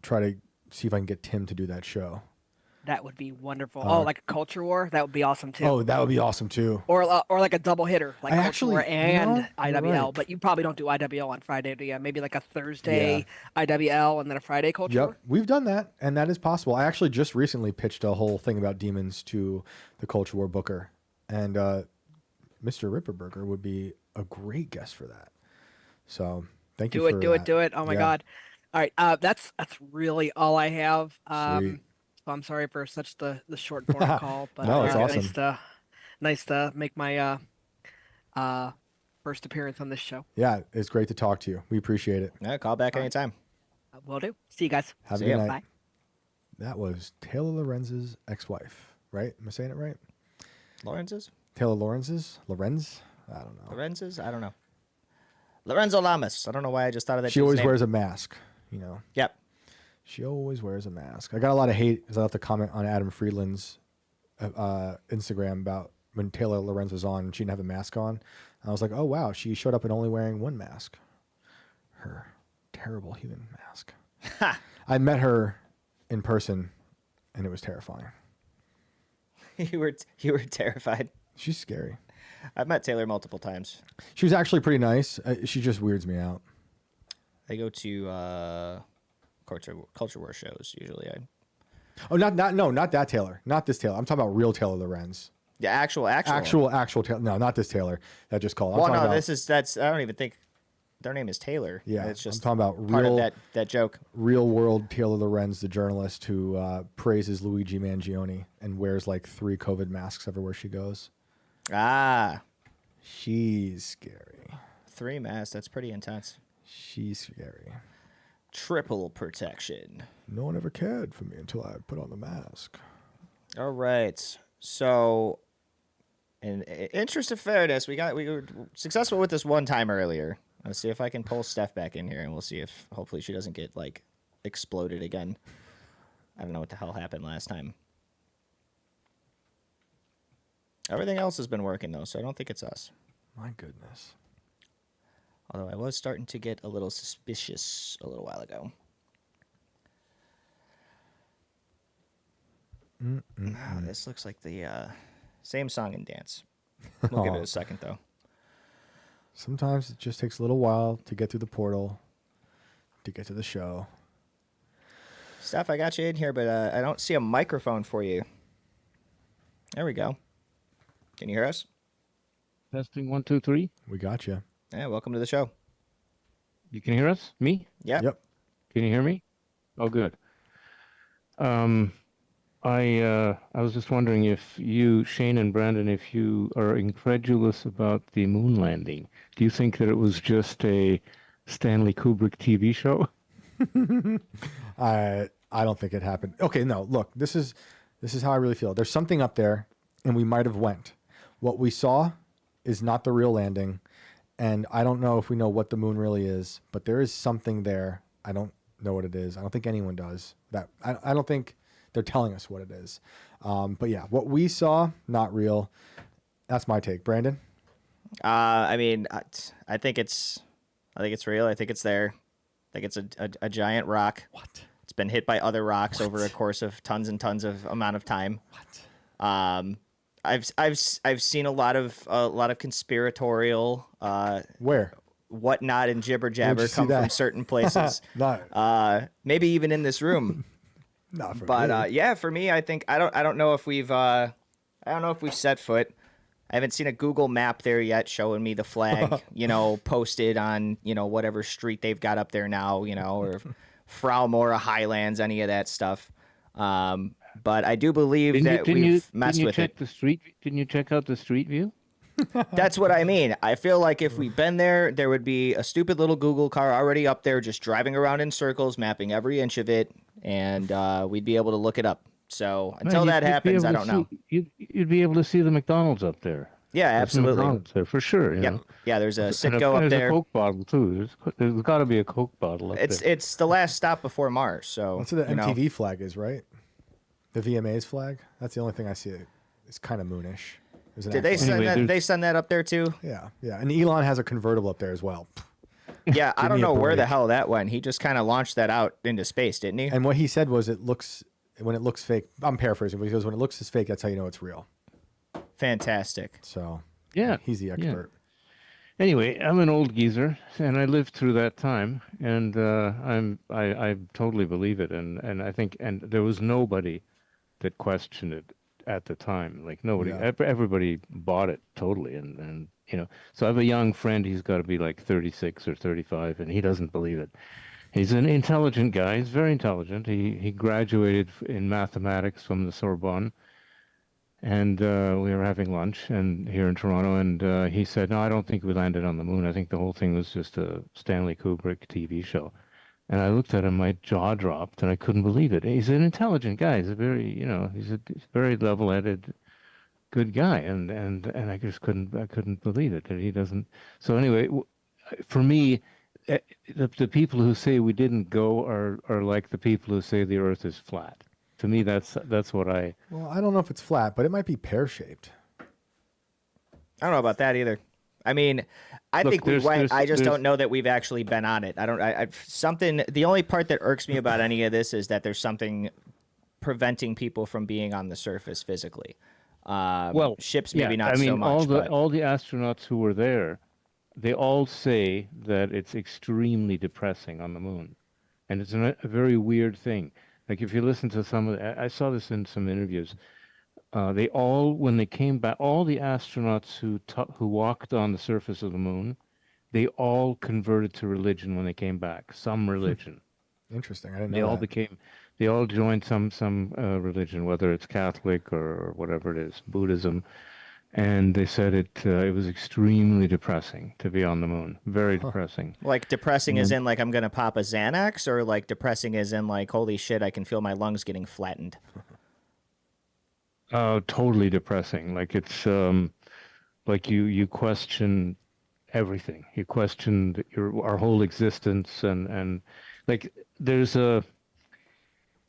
Speaker 1: try to see if I can get Tim to do that show.
Speaker 9: That would be wonderful. Oh, like a culture war? That would be awesome too.
Speaker 1: Oh, that would be awesome too.
Speaker 9: Or like a double hitter, like
Speaker 1: I
Speaker 9: culture
Speaker 1: actually-
Speaker 9: war and
Speaker 1: you're
Speaker 9: IWL.
Speaker 1: right.
Speaker 9: But you probably don't do IWL on Friday, do you? Maybe like a Thursday IWL and then a Friday culture war?
Speaker 1: Yep, we've done that, and that is possible. I actually just recently pitched a whole thing about demons to the Culture War booker, and Mr. Ripperberger would be a great guest for that. So thank you.
Speaker 9: Do it. Oh my
Speaker 1: Yeah.
Speaker 9: God. All right. That's really all I have.
Speaker 1: Sweet.
Speaker 9: So I'm sorry for such the short form call, but
Speaker 1: No, it's awesome.
Speaker 9: Nice to make my first appearance on this show.
Speaker 1: Yeah, it's great to talk to you. We appreciate it.
Speaker 2: Yeah, call back anytime.
Speaker 9: Will do. See you guys.
Speaker 1: Have a
Speaker 2: See
Speaker 1: good
Speaker 2: ya.
Speaker 1: night.
Speaker 9: Bye.
Speaker 1: That was Taylor Lorenz's ex-wife, right? Am I saying it right?
Speaker 2: Lorenz's?
Speaker 1: Taylor Lorenz? I don't know.
Speaker 2: Lorenz's? I don't know. Lorenzo Lamas. I don't know why I just thought of that.
Speaker 1: She
Speaker 2: dude's
Speaker 1: always
Speaker 2: name.
Speaker 1: wears a mask, you know.
Speaker 2: Yep.
Speaker 1: She always wears a mask. I got a lot of hate because I left a comment on Adam Friedland's Instagram about when Taylor Lorenz was on and she didn't have a mask on. I was like, oh, wow, she showed up and only wearing one mask. Her terrible human mask. I met her in person, and it was terrifying.
Speaker 2: you were terrified.
Speaker 1: She's scary.
Speaker 2: I've met Taylor multiple times.
Speaker 1: She was actually pretty nice. She just weirds me out.
Speaker 2: I go to culture war shows usually.
Speaker 1: Oh, not that Taylor. Not this Taylor. I'm talking about real Taylor Lorenz.
Speaker 2: Yeah, actual.
Speaker 1: Actual Taylor. No, not this Taylor that just called. I'm
Speaker 2: Well,
Speaker 1: talking
Speaker 2: no,
Speaker 1: about,
Speaker 2: that's. I don't even think their name is Taylor.
Speaker 1: Yeah,
Speaker 2: it's just
Speaker 1: I'm talking about
Speaker 2: part
Speaker 1: real
Speaker 2: of that joke.
Speaker 1: real world Taylor Lorenz, the journalist who praises Luigi Mangione and wears like 3 COVID masks everywhere she goes.
Speaker 2: Ah,
Speaker 1: She's scary.
Speaker 2: 3 masks. That's pretty intense.
Speaker 1: She's scary.
Speaker 2: Triple protection.
Speaker 1: No one ever cared for me until I put on the mask.
Speaker 2: All right. So, in interest of fairness, we were successful with this one time earlier. Let's see if I can pull Steph back in here, and we'll see if hopefully she doesn't get like exploded again. I don't know what the hell happened last time. Everything else has been working though, so I don't think it's us.
Speaker 1: My goodness.
Speaker 2: Although I was starting to get a little suspicious a little while ago. Ah, this looks like the same song and dance. We'll give it a second though.
Speaker 1: Sometimes it just takes a little while to get through the portal, to get to the show.
Speaker 2: Steph, I got you in here, but I don't see a microphone for you. There we go. Can you hear us?
Speaker 10: Testing 1, 2, 3.
Speaker 1: We got you.
Speaker 2: Yeah, welcome to the show.
Speaker 10: You can hear us? Me?
Speaker 2: Yeah.
Speaker 1: Yep.
Speaker 10: Can you hear me? Oh, good. I was just wondering if you, Shane and Brandon, if you are incredulous about the moon landing. Do you think that it was just a Stanley Kubrick TV show?
Speaker 1: I don't think it happened. Okay, no, look, this is how I really feel. There's something up there, and we might have went. What we saw is not the real landing, and I don't know if we know what the moon really is, but there is something there. I don't know what it is. I don't think anyone does. I don't think they're telling us what it is. But yeah, what we saw, not real. That's my take. Brandon?
Speaker 2: I mean, I think it's real. I think it's there. I think it's a giant rock.
Speaker 1: What?
Speaker 2: It's been hit by other rocks over a course of tons and tons of amount of time.
Speaker 1: What?
Speaker 2: I've seen a lot of conspiratorial
Speaker 1: Where?
Speaker 2: whatnot and jibber
Speaker 1: Where'd
Speaker 2: jabber
Speaker 1: you see
Speaker 2: come from
Speaker 1: that?
Speaker 2: certain places.
Speaker 1: Not
Speaker 2: Maybe even in this room.
Speaker 1: for
Speaker 2: But
Speaker 1: me.
Speaker 2: yeah, for me, I think I don't know if we've set foot. I haven't seen a Google map there yet showing me the flag, posted on, whatever street they've got up there now, or Fraumora Highlands, any of that stuff. But I do believe that we've messed with it.
Speaker 10: Didn't you check out the street view?
Speaker 2: That's what I mean. I feel like if we'd been there, there would be a stupid little Google car already up there just driving around in circles, mapping every inch of it, and we'd be able to look it up. So
Speaker 10: Man,
Speaker 2: until that
Speaker 10: you'd be
Speaker 2: happens,
Speaker 10: able
Speaker 2: I
Speaker 10: to
Speaker 2: don't know.
Speaker 10: you'd be able to see the McDonald's up there.
Speaker 2: Yeah,
Speaker 10: There's some
Speaker 2: absolutely.
Speaker 10: McDonald's there for sure. You
Speaker 2: Yep.
Speaker 10: know?
Speaker 2: Yeah, there's a
Speaker 10: And
Speaker 2: Citgo up
Speaker 10: there's
Speaker 2: there.
Speaker 10: a Coke bottle too. There's got to be a Coke bottle up there.
Speaker 2: It's the last stop before Mars. So
Speaker 1: That's what the
Speaker 2: you know.
Speaker 1: MTV flag is, right? The VMA's flag. That's the only thing I see. It's kind of moonish. There's an
Speaker 2: Did they
Speaker 1: actual-
Speaker 2: send
Speaker 10: Anyway,
Speaker 2: that?
Speaker 10: there's-
Speaker 2: They send that up there too?
Speaker 1: Yeah, yeah. And Elon has a convertible up there as well.
Speaker 2: Yeah, I
Speaker 1: Give
Speaker 2: don't
Speaker 1: me a
Speaker 2: know where the
Speaker 1: break.
Speaker 2: hell that went. He just kind of launched that out into space, didn't he?
Speaker 1: And what he said was, when it looks fake. I'm paraphrasing, but he goes, when it looks as fake, that's how you know it's real.
Speaker 2: Fantastic.
Speaker 1: So
Speaker 10: Yeah,
Speaker 1: he's the
Speaker 10: yeah.
Speaker 1: expert.
Speaker 10: Anyway, I'm an old geezer, and I lived through that time, and I totally believe it, and I think there was nobody that questioned it at the time. Like nobody,
Speaker 1: Yeah.
Speaker 10: everybody bought it totally, and you know. So I have a young friend. He's got to be like 36 or 35, and he doesn't believe it. He's an intelligent guy. He's very intelligent. He graduated in mathematics from the Sorbonne. And we were having lunch and here in Toronto, and he said, "No, I don't think we landed on the moon. I think the whole thing was just a Stanley Kubrick TV show." And I looked at him, my jaw dropped, and I couldn't believe it. He's an intelligent guy. He's a very, he's a very level-headed, good guy, and I just couldn't believe it that he doesn't. So anyway, for me, the people who say we didn't go are like the people who say the Earth is flat. To me, that's what I.
Speaker 1: Well, I don't know if it's flat, but it might be pear-shaped.
Speaker 2: I don't know about that either. I mean, I
Speaker 10: Look,
Speaker 2: think we
Speaker 10: there's-
Speaker 2: went.
Speaker 10: there's-
Speaker 2: I just
Speaker 10: there's-
Speaker 2: don't know that we've actually been on it. I don't. Something. The only part that irks me about any of this is that there's something preventing people from being on the surface physically.
Speaker 10: Well,
Speaker 2: ships
Speaker 10: yeah,
Speaker 2: maybe not
Speaker 10: I mean,
Speaker 2: so much. but
Speaker 10: all the astronauts who were there, they all say that it's extremely depressing on the moon, and it's a very weird thing. Like if you listen to some of I saw this in some interviews. They all, when they came back, all the astronauts who walked on the surface of the moon, they all converted to religion when they came back. Some religion.
Speaker 1: Interesting. I didn't
Speaker 10: They
Speaker 1: know
Speaker 10: all
Speaker 1: that.
Speaker 10: they all joined some religion, whether it's Catholic or whatever it is, Buddhism. And they said it was extremely depressing to be on the moon. Very depressing.
Speaker 2: like depressing as in like I'm gonna pop a Xanax, or like depressing as in like holy shit, I can feel my lungs getting flattened.
Speaker 10: Totally depressing. Like it's like you question everything. You question our whole existence, and like there's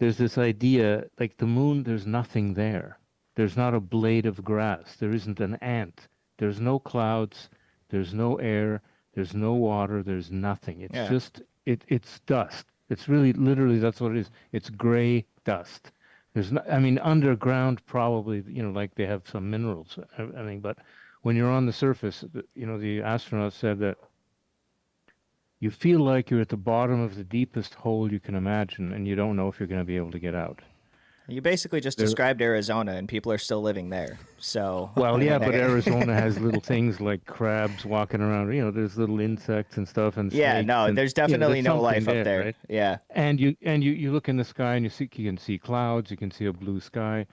Speaker 10: this idea like the moon. There's nothing there. There's not a blade of grass. There isn't an ant. There's no clouds. There's no air. There's no water. There's nothing. It's
Speaker 2: Yeah.
Speaker 10: just it's dust. It's really literally that's what it is. It's gray dust. There's no, I mean, underground probably, like they have some minerals. I mean, but when you're on the surface, the astronauts said that you feel like you're at the bottom of the deepest hole you can imagine, and you don't know if you're going to be able to get out.
Speaker 2: You basically just described Arizona, and people are still living there. So
Speaker 10: Well, yeah, but Arizona has little things like crabs walking around. There's little insects and stuff, and
Speaker 2: yeah,
Speaker 10: snakes
Speaker 2: no,
Speaker 10: and,
Speaker 2: there's definitely no
Speaker 10: something
Speaker 2: life up there.
Speaker 10: right?
Speaker 2: Yeah,
Speaker 10: And you look in the sky and you can see clouds, you can see a blue sky,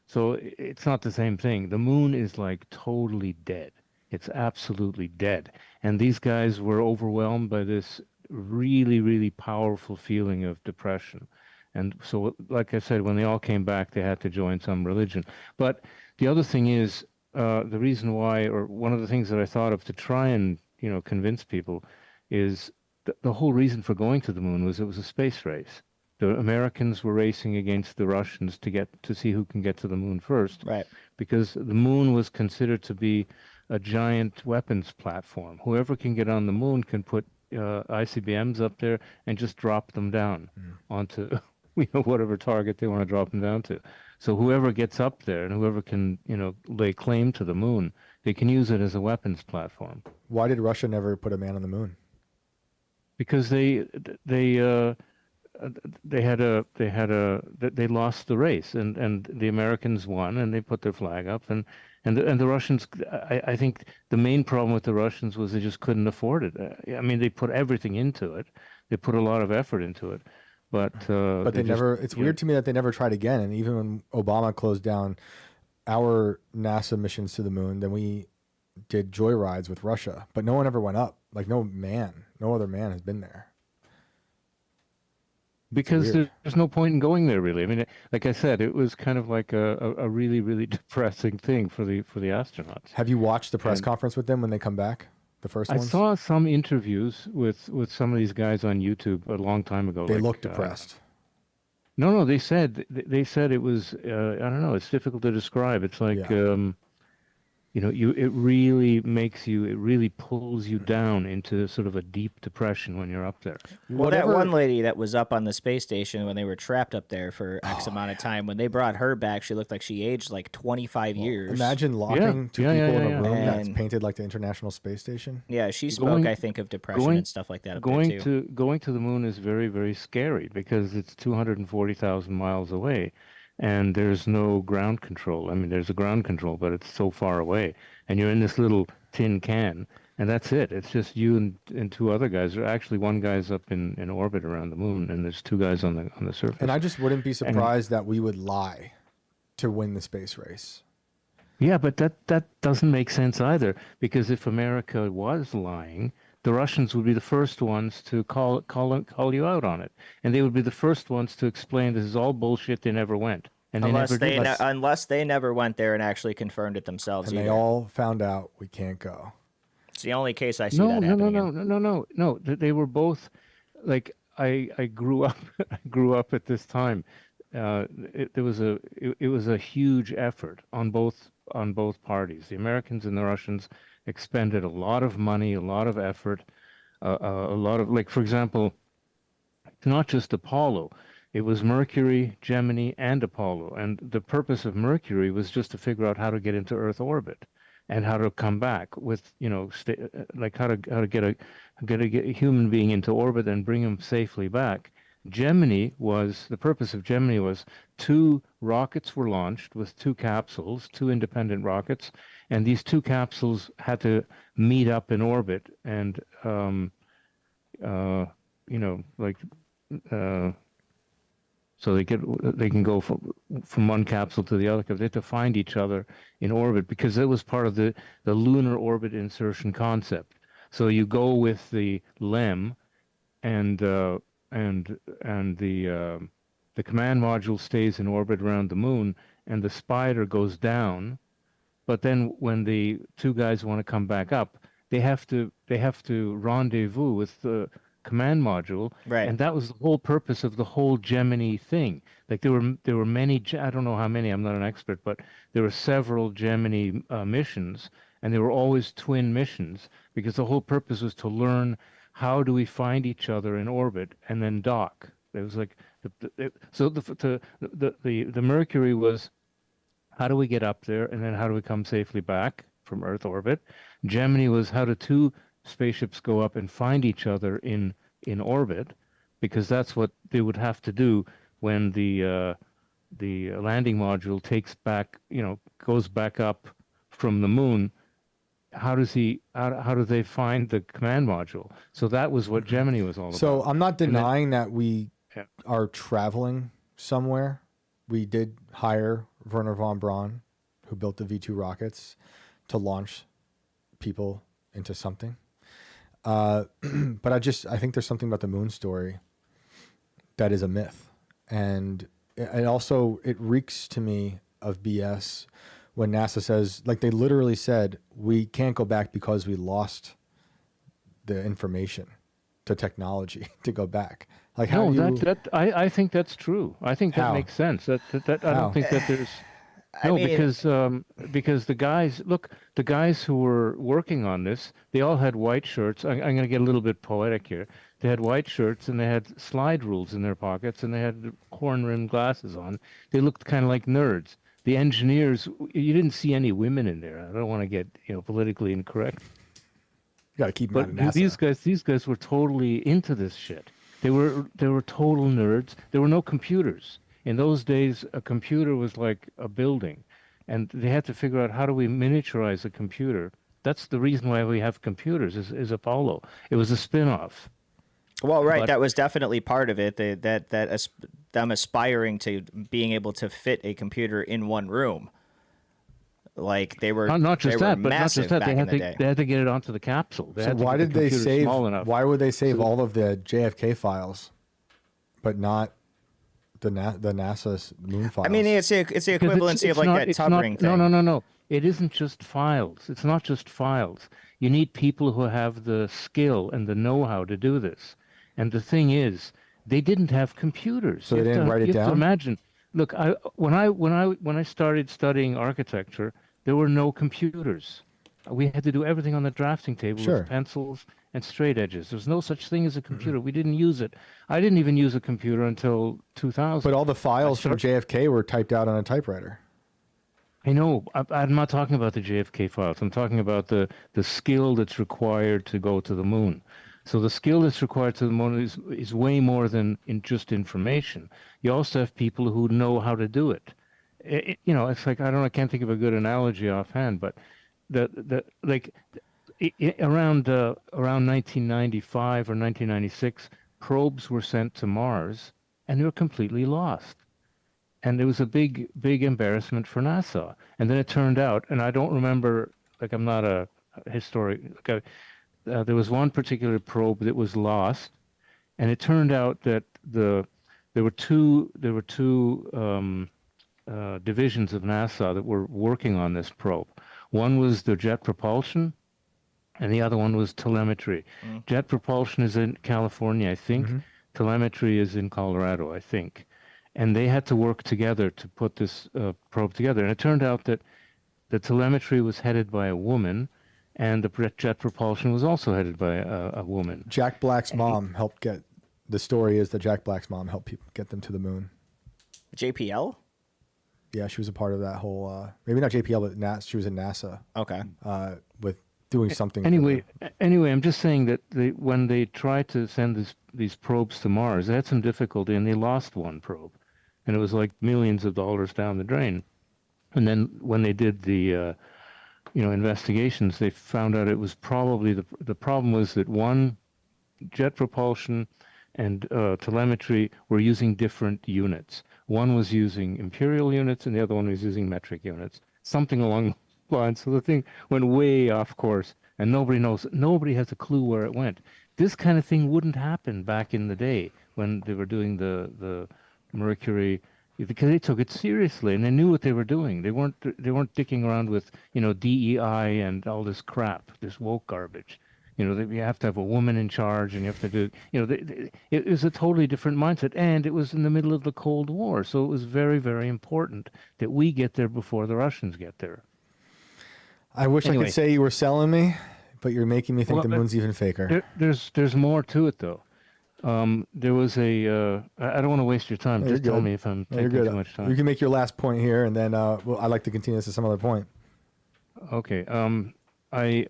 Speaker 10: so it's not the same thing. The moon is like totally dead. It's absolutely dead. And these guys were overwhelmed by this really, really powerful feeling of depression. And so, like I said, when they all came back, they had to join some religion. But the other thing is, the reason why, or one of the things that I thought of to try and, convince people is the whole reason for going to the moon was it was a space race. The Americans were racing against the Russians to see who can get to the moon first.
Speaker 2: right.
Speaker 10: Because the moon was considered to be a giant weapons platform. Whoever can get on the moon can put ICBMs up there and just drop them down onto whatever target they want to drop them down to. So whoever gets up there and whoever can lay claim to the moon, they can use it as a weapons platform.
Speaker 1: Why did Russia never put a man on the moon?
Speaker 10: Because they lost the race, and the Americans won, and they put their flag up, and the Russians. I think the main problem with the Russians was they just couldn't afford it. I mean, they put everything into it. They put a lot of effort into it, but
Speaker 1: But they never. It's weird to me that they never tried again. And even when Obama closed down our NASA missions to the moon, then we did joyrides with Russia. But no one ever went up. Like no other man has been there.
Speaker 10: because
Speaker 1: weird.
Speaker 10: there's no point in going there really. I mean, like I said, it was kind of like a really, really depressing thing for the astronauts.
Speaker 1: Have you watched the press conference with them when they come back? The first
Speaker 10: I
Speaker 1: ones?
Speaker 10: saw some interviews with some of these guys on YouTube a long time ago.
Speaker 1: They
Speaker 10: like,
Speaker 1: look depressed.
Speaker 10: No, they said it was I don't know. It's difficult to describe. It's like it really pulls you down into sort of a deep depression when you're up there.
Speaker 2: Well, that one lady that was up on the space station when they were trapped up there for X amount of time, when they brought her back, she looked like she aged like 25 years.
Speaker 1: Imagine locking two people in a room that's
Speaker 2: And-
Speaker 1: painted like the International Space Station.
Speaker 2: Yeah, she spoke, I think, of depression and stuff like that up there too.
Speaker 10: Going to the moon is very, very scary because it's 240,000 miles away. And there's no ground control. I mean, there's a ground control, but it's so far away. And you're in this little tin can, and that's it. It's just you and two other guys. Actually, one guy's up in orbit around the moon, and there's two guys on the surface.
Speaker 1: And I just wouldn't be surprised that we would lie to win the space race.
Speaker 10: Yeah, but that doesn't make sense either, because if America was lying, the Russians would be the first ones to call you out on it, and they would be the first ones to explain this is all bullshit. They never went, and
Speaker 2: Unless they never went there and actually confirmed it themselves.
Speaker 1: And they all found out we can't go.
Speaker 2: It's the only case I see that happening in.
Speaker 10: No. They were both like I grew up. I grew up at this time. It was a huge effort on both parties. The Americans and the Russians expended a lot of money, a lot of effort, a lot of, like, for example, not just Apollo. It was Mercury, Gemini, and Apollo. And the purpose of Mercury was just to figure out how to get into Earth orbit and how to come back with, like how to get a human being into orbit and bring him safely back. The purpose of Gemini was 2 rockets were launched with 2 capsules, 2 independent rockets, and these 2 capsules had to meet up in orbit and, so they can go from one capsule to the other, because they had to find each other in orbit, because it was part of the lunar orbit insertion concept. So you go with the LEM and the command module stays in orbit around the moon, and the spider goes down. But then when the 2 guys want to come back up, they have to rendezvous with the command module,
Speaker 2: right?
Speaker 10: And that was the whole purpose of the whole Gemini thing. Like there were many, I don't know how many, I'm not an expert, but there were several Gemini missions, and they were always twin missions, because the whole purpose was to learn how do we find each other in orbit and then dock. It was like the Mercury was, how do we get up there, and then how do we come safely back from Earth orbit? Gemini was, how do 2 spaceships go up and find each other in orbit, because that's what they would have to do when the landing module goes back up from the moon. How do they find the command module? So that was what Gemini was all about.
Speaker 1: So I'm not denying that we are traveling somewhere. We did hire Werner von Braun, who built the V2 rockets, to launch people into something. But I think there's something about the moon story that is a myth. And it reeks to me of BS when NASA says, like, they literally said, we can't go back because we lost the information to technology to go back. Like, how
Speaker 10: I think that's true. I think that makes sense. That I don't think that there's because the guys who were working on this, they all had white shirts. I'm going to get a little bit poetic here. They had white shirts, and they had slide rules in their pockets, and they had horn-rimmed glasses on. They looked kind of like nerds. The engineers, you didn't see any women in there. I don't want to get politically incorrect.
Speaker 1: You got to keep.
Speaker 10: But these guys were totally into this shit. They were total nerds. There were no computers. In those days, a computer was like a building, and they had to figure out, how do we miniaturize a computer? That's the reason why we have computers, is Apollo. It was a spin-off.
Speaker 2: Well, right, that was definitely part of it, them aspiring to being able to fit a computer in one room. Like, they were
Speaker 10: not just that, but not just that.
Speaker 2: They
Speaker 10: had to get it onto the capsule.
Speaker 1: So why would they save all of the JFK files but not the NASA's moon files.
Speaker 2: I mean, it's the equivalency of like that Tubbering thing.
Speaker 10: No. It isn't just files. It's not just files. You need people who have the skill and the know-how to do this. And the thing is, they didn't have computers.
Speaker 1: So they didn't write it down?
Speaker 10: You have to imagine. Look, when I started studying architecture, there were no computers. We had to do everything on the drafting table with pencils and straight edges. There's no such thing as a computer. We didn't use it. I didn't even use a computer until 2000.
Speaker 1: But all the files from JFK were typed out on a typewriter.
Speaker 10: I know. I'm not talking about the JFK files. I'm talking about the skill that's required to go to the moon. So the skill that's required to the moon is way more than just information. You also have people who know how to do it. It's like, I can't think of a good analogy offhand, but around 1995 or 1996, probes were sent to Mars, and they were completely lost. And it was a big embarrassment for NASA. And then it turned out, and I don't remember, like I'm not a historic. There was one particular probe that was lost, and it turned out that there were two divisions of NASA that were working on this probe. One was the jet propulsion, and the other one was telemetry. Jet propulsion is in California, I think. Telemetry is in Colorado, I think. And they had to work together to put this probe together. And it turned out that the telemetry was headed by a woman, and the jet propulsion was also headed by a woman.
Speaker 1: Jack Black's mom helped get. The story is that Jack Black's mom helped people get them to the moon.
Speaker 2: JPL?
Speaker 1: Yeah, she was a part of that whole. Maybe not JPL, but she was in NASA.
Speaker 2: Okay.
Speaker 1: With doing something.
Speaker 10: Anyway, I'm just saying that when they tried to send these probes to Mars, they had some difficulty, and they lost one probe. And it was like millions of dollars down the drain. And then when they did the, investigations, they found out it was probably the problem was that one, jet propulsion and telemetry were using different units. One was using imperial units, and the other one was using metric units. Something along the lines. So the thing went way off course, and nobody knows. Nobody has a clue where it went. This kind of thing wouldn't happen back in the day when they were doing the Mercury, because they took it seriously and they knew what they were doing. They weren't dicking around with DEI and all this crap, this woke garbage. You have to have a woman in charge, and you have to do. It was a totally different mindset, and it was in the middle of the Cold War, so it was very, very important that we get there before the Russians get there.
Speaker 1: I wish I could say you were selling me, but you're making me think the moon's even faker.
Speaker 10: There's more to it though. There was I don't want to waste your time. Just tell me if I'm taking too much time.
Speaker 1: You can make your last point here, and then I'd like to continue this to some other point.
Speaker 10: Okay. I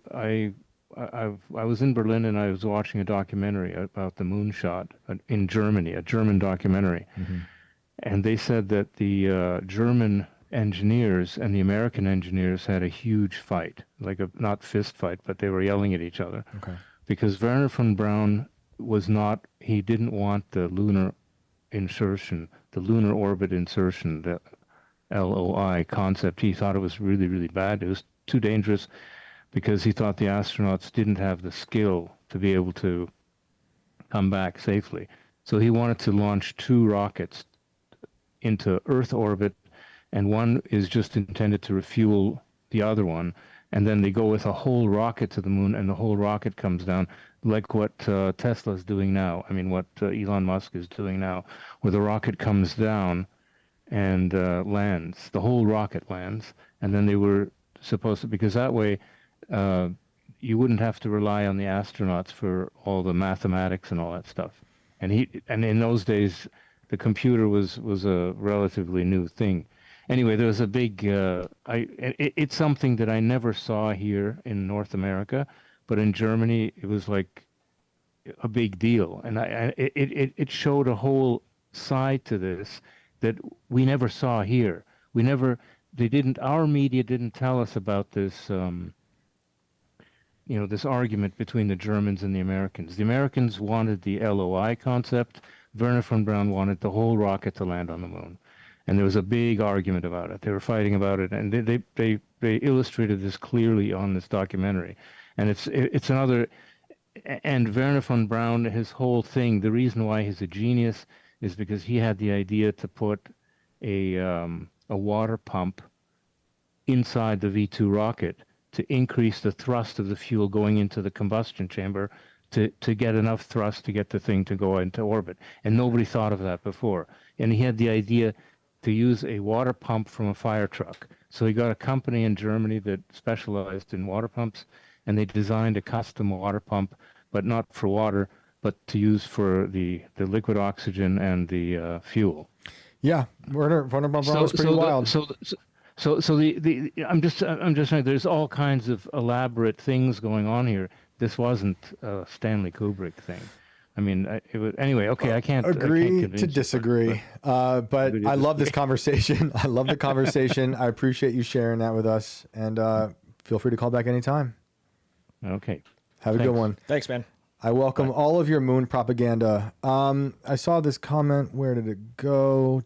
Speaker 10: was in Berlin, and I was watching a documentary about the moonshot in Germany, a German documentary. And they said that the German engineers and the American engineers had a huge fight, like not fist fight, but they were yelling at each other.
Speaker 1: Okay.
Speaker 10: Because Werner von Braun he didn't want the lunar insertion, the lunar orbit insertion, the LOI concept. He thought it was really, really bad. It was too dangerous because he thought the astronauts didn't have the skill to be able to come back safely. So he wanted to launch 2 rockets into Earth orbit, and one is just intended to refuel the other one, and then they go with a whole rocket to the moon, and the whole rocket comes down, like what Tesla's doing now. I mean, what Elon Musk is doing now, where the rocket comes down and lands. The whole rocket lands, and then they were supposed to, because that way you wouldn't have to rely on the astronauts for all the mathematics and all that stuff. And in those days, the computer was a relatively new thing. Anyway, there was a big. It's something that I never saw here in North America, but in Germany it was like a big deal, and it showed a whole side to this that we never saw here. Our media didn't tell us about this. This argument between the Germans and the Americans. The Americans wanted the LOI concept. Werner von Braun wanted the whole rocket to land on the moon. And there was a big argument about it. They were fighting about it, and they illustrated this clearly on this documentary. And it's another. And Werner von Braun, his whole thing, the reason why he's a genius is because he had the idea to put a water pump inside the V2 rocket to increase the thrust of the fuel going into the combustion chamber to get enough thrust to get the thing to go into orbit. And nobody thought of that before. And he had the idea to use a water pump from a fire truck. So he got a company in Germany that specialized in water pumps, and they designed a custom water pump, but not for water, but to use for the liquid oxygen and the fuel.
Speaker 1: Yeah, Werner von Braun was pretty wild.
Speaker 10: I'm just saying, there's all kinds of elaborate things going on here. This wasn't a Stanley Kubrick thing. I mean, it was, anyway. Okay, I can't
Speaker 1: agree to disagree. But I love this conversation. I love the conversation. I appreciate you sharing that with us, and feel free to call back anytime.
Speaker 10: Okay.
Speaker 1: Have a good one.
Speaker 2: Thanks, man.
Speaker 1: I welcome all of your moon propaganda. I saw this comment. Where did it go?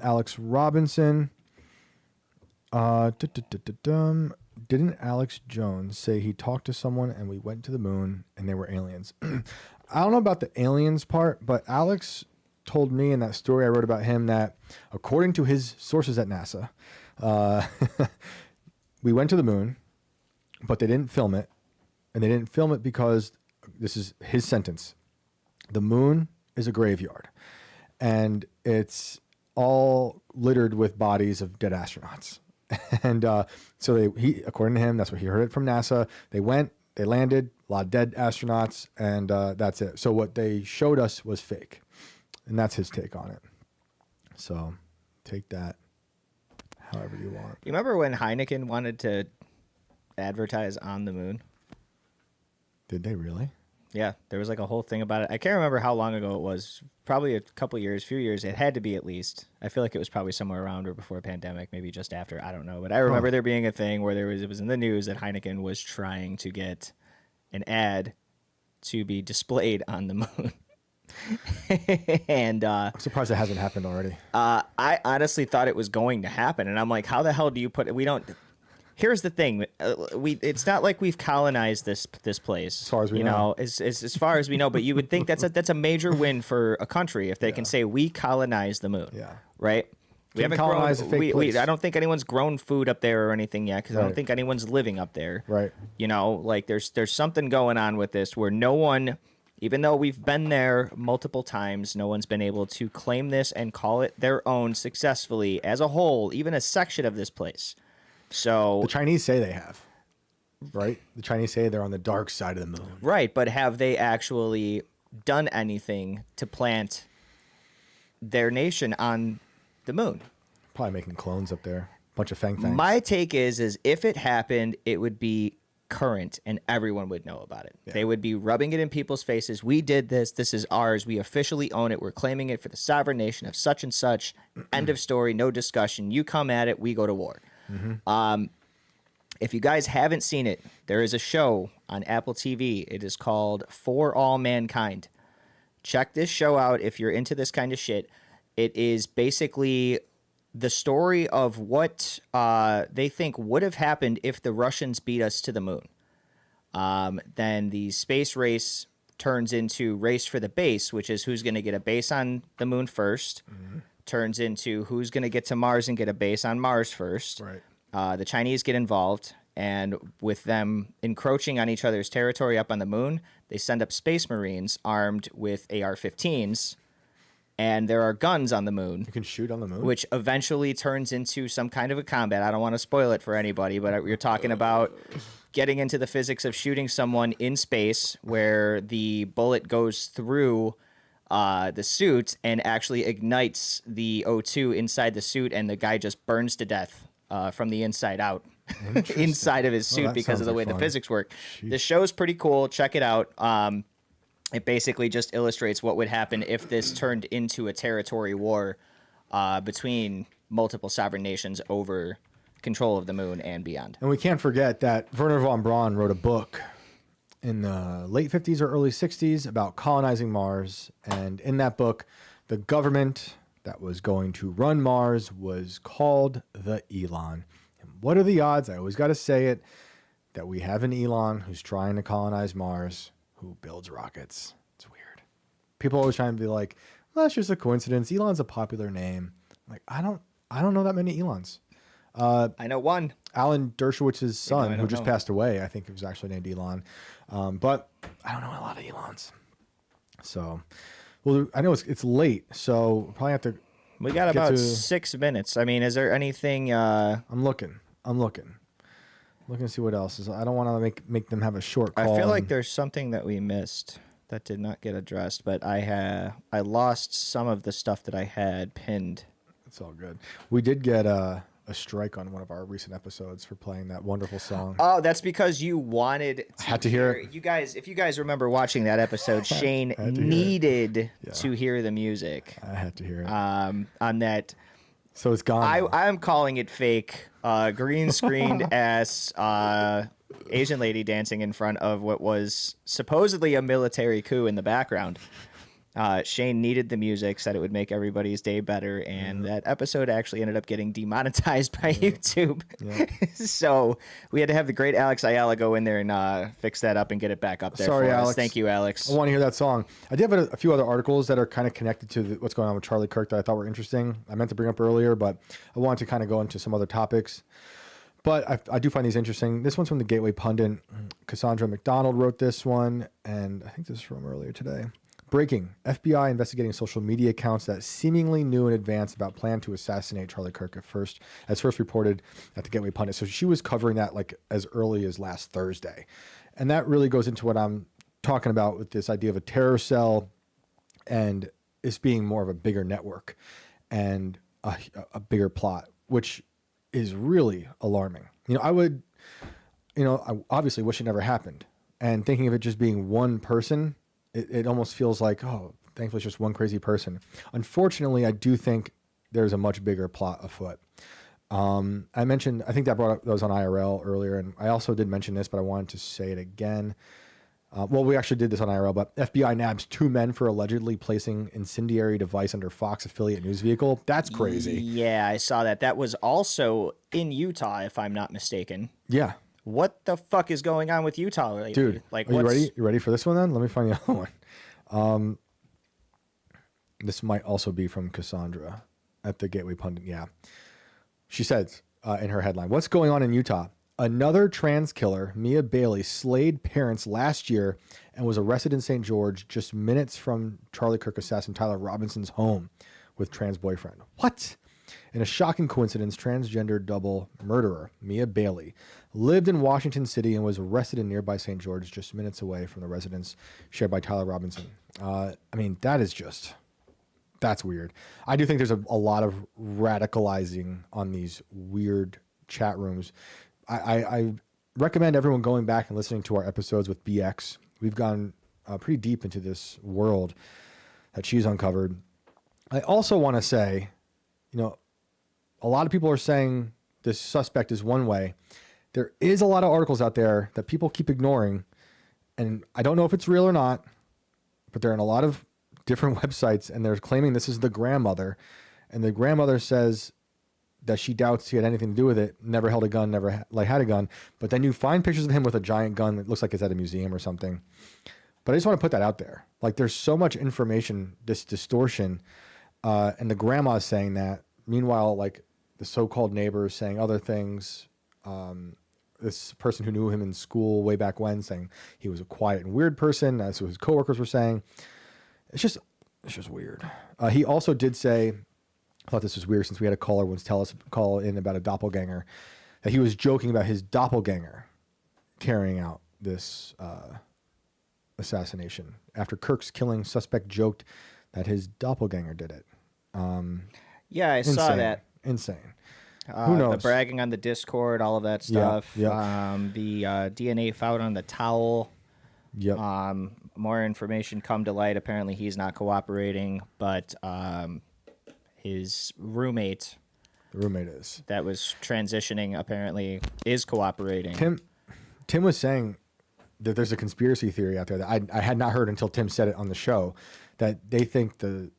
Speaker 1: Alex Robinson. Didn't Alex Jones say he talked to someone and we went to the moon and they were aliens? I don't know about the aliens part, but Alex told me in that story I wrote about him that according to his sources at NASA, we went to the moon, but they didn't film it. And they didn't film it because, this is his sentence, the moon is a graveyard and it's all littered with bodies of dead astronauts. And so he, according to him, that's what he heard it from NASA. They went, they landed, a lot of dead astronauts, and that's it. So what they showed us was fake, and that's his take on it. So take that however you want.
Speaker 2: You remember when Heineken wanted to advertise on the moon?
Speaker 1: Did they really?
Speaker 2: Yeah, there was like a whole thing about it. I can't remember how long ago it was. Probably a couple years, few years. It had to be at least. I feel like it was probably somewhere around or before pandemic, maybe just after. I don't know. But I remember there being a thing where it was in the news that Heineken was trying to get an ad to be displayed on the moon. And I'm
Speaker 1: surprised it hasn't happened already.
Speaker 2: I honestly thought it was going to happen, and I'm like, how the hell do you put it? We don't. Here's the thing: it's not like we've colonized this place.
Speaker 1: As far as we know,
Speaker 2: as far as we know. But you would think that's a major win for a country if they can say we colonized the moon.
Speaker 1: Yeah.
Speaker 2: Right. We haven't
Speaker 1: colonized a fake place.
Speaker 2: I don't think anyone's grown food up there or anything yet because I don't think anyone's living up there.
Speaker 1: Right.
Speaker 2: You know, like there's something going on with this where no one, even though we've been there multiple times, no one's been able to claim this and call it their own successfully as a whole, even a section of this place. So
Speaker 1: the Chinese say they have, right? The Chinese say they're on the dark side of the moon.
Speaker 2: Right, but have they actually done anything to plant their nation on the moon?
Speaker 1: Probably making clones up there. Bunch of fangs.
Speaker 2: My take is if it happened, it would be current and everyone would know about it. Yeah. They would be rubbing it in people's faces. We did this. This is ours. We officially own it. We're claiming it for the sovereign nation of such and such. End of story. No discussion. You come at it. We go to war. Mm-hmm. If you guys haven't seen it, there is a show on Apple TV. It is called For All Mankind. Check this show out if you're into this kind of shit. It is basically the story of what they think would have happened if the Russians beat us to the moon. Then the space race turns into race for the base, which is who's going to get a base on the moon first. Mm-hmm. Turns into who's going to get to Mars and get a base on Mars first.
Speaker 1: Right.
Speaker 2: The Chinese get involved, and with them encroaching on each other's territory up on the moon, they send up space marines armed with AR-15s, and there are guns on the moon.
Speaker 1: You can shoot on the moon?
Speaker 2: Which eventually turns into some kind of a combat. I don't want to spoil it for anybody, but you're talking about getting into the physics of shooting someone in space where the bullet goes through the suit and actually ignites the O2 inside the suit, and the guy just burns to death from the inside out inside of his suit because of the way the physics work. The show's pretty cool. Check it out. It basically just illustrates what would happen if this turned into a territory war between multiple sovereign nations over control of the moon and beyond.
Speaker 1: And we can't forget that Werner von Braun wrote a book in the late 50s or early 60s about colonizing Mars. And in that book, the government that was going to run Mars was called the Elon. And what are the odds? I always got to say it, that we have an Elon who's trying to colonize Mars, who builds rockets. It's weird. People always trying to be like, well, that's just a coincidence. Elon's a popular name. Like, I don't know that many Elons.
Speaker 2: I know one.
Speaker 1: Alan Dershowitz's son,
Speaker 2: I
Speaker 1: who
Speaker 2: don't
Speaker 1: just
Speaker 2: know.
Speaker 1: passed away, I think it was actually named Elon. But I don't know a lot of Elons. So, well, I know it's late, so we'll probably have to.
Speaker 2: We got about 6 minutes. I mean, is there anything?
Speaker 1: I'm looking to see what else is. I don't want to make them have a short call.
Speaker 2: I feel like there's something that we missed that did not get addressed, but I lost some of the stuff that I had pinned.
Speaker 1: It's all good. We did get a strike on one of our recent episodes for playing that wonderful song.
Speaker 2: Oh, that's because you wanted
Speaker 1: I had to hear it.
Speaker 2: You guys, if you guys remember watching that episode, Shane needed to hear the music.
Speaker 1: I had to hear it.
Speaker 2: On that.
Speaker 1: So it's gone.
Speaker 2: I'm calling it fake. Green screened ass Asian lady dancing in front of what was supposedly a military coup in the background. Shane needed the music, said it would make everybody's day better, and that episode actually ended up getting demonetized by YouTube. So we had to have the great Alex Ayala go in there and fix that up and get it back up there.
Speaker 1: Sorry,
Speaker 2: for
Speaker 1: Alex.
Speaker 2: us. Thank you, Alex.
Speaker 1: I want to hear that song. I did have a few other articles that are kind of connected to what's going on with Charlie Kirk that I thought were interesting. I meant to bring up earlier, but I wanted to kind of go into some other topics. But I do find these interesting. This one's from the Gateway Pundit. Cassandra McDonald wrote this one, and I think this is from earlier today. Breaking. FBI investigating social media accounts that seemingly knew in advance about plan to assassinate Charlie Kirk as first reported at the Gateway Pundit. So she was covering that like as early as last Thursday. And that really goes into what I'm talking about with this idea of a terror cell and this being more of a bigger network and a bigger plot, which is really alarming. I obviously wish it never happened. And thinking of it just being one person, it almost feels like, oh, thankfully it's just one crazy person. Unfortunately, I do think there's a much bigger plot afoot. I think that brought up those on IRL earlier, and I also did mention this, but I wanted to say it again. We actually did this on IRL, but FBI nabs 2 men for allegedly placing incendiary device under Fox affiliate news vehicle. That's crazy.
Speaker 2: Yeah, I saw that. That was also in Utah, if I'm not mistaken.
Speaker 1: Yeah.
Speaker 2: What the fuck is going on with Utah lately?
Speaker 1: Dude,
Speaker 2: like,
Speaker 1: are you ready? You ready for this one then? Let me find the other one. This might also be from Cassandra at the Gateway Pundit. Yeah. She says in her headline, what's going on in Utah? Another trans killer, Mia Bailey, slayed parents last year and was arrested in St. George just minutes from Charlie Kirk assassin Tyler Robinson's home with trans boyfriend. What? In a shocking coincidence, transgender double murderer, Mia Bailey, lived in Washington City and was arrested in nearby St. George just minutes away from the residence shared by Tyler Robinson. That's weird. I do think there's a lot of radicalizing on these weird chat rooms. I recommend everyone going back and listening to our episodes with BX. We've gone pretty deep into this world that she's uncovered. I also want to say, a lot of people are saying this suspect is one way. There is a lot of articles out there that people keep ignoring, and I don't know if it's real or not, but they're in a lot of different websites, and they're claiming this is the grandmother, and the grandmother says that she doubts he had anything to do with it, never held a gun, never had a gun, but then you find pictures of him with a giant gun that looks like it's at a museum or something. But I just want to put that out there. Like, there's so much information, this distortion, and the grandma is saying that. Meanwhile, like, the so-called neighbor is saying other things. This person who knew him in school way back when saying he was a quiet and weird person. That's what his coworkers were saying. It's just weird. He also did say, I thought this was weird since we had a caller once call in about a doppelganger, that he was joking about his doppelganger carrying out this assassination. After Kirk's killing, suspect joked that his doppelganger did it.
Speaker 2: Yeah, I saw that.
Speaker 1: Insane. Who knows?
Speaker 2: The bragging on the Discord, all of that stuff.
Speaker 1: Yeah.
Speaker 2: The DNA found on the towel.
Speaker 1: Yep.
Speaker 2: More information come to light. Apparently, he's not cooperating, but his roommate,
Speaker 1: is
Speaker 2: that was transitioning, apparently is cooperating.
Speaker 1: Tim was saying that there's a conspiracy theory out there that I had not heard until Tim said it on the show, that they think the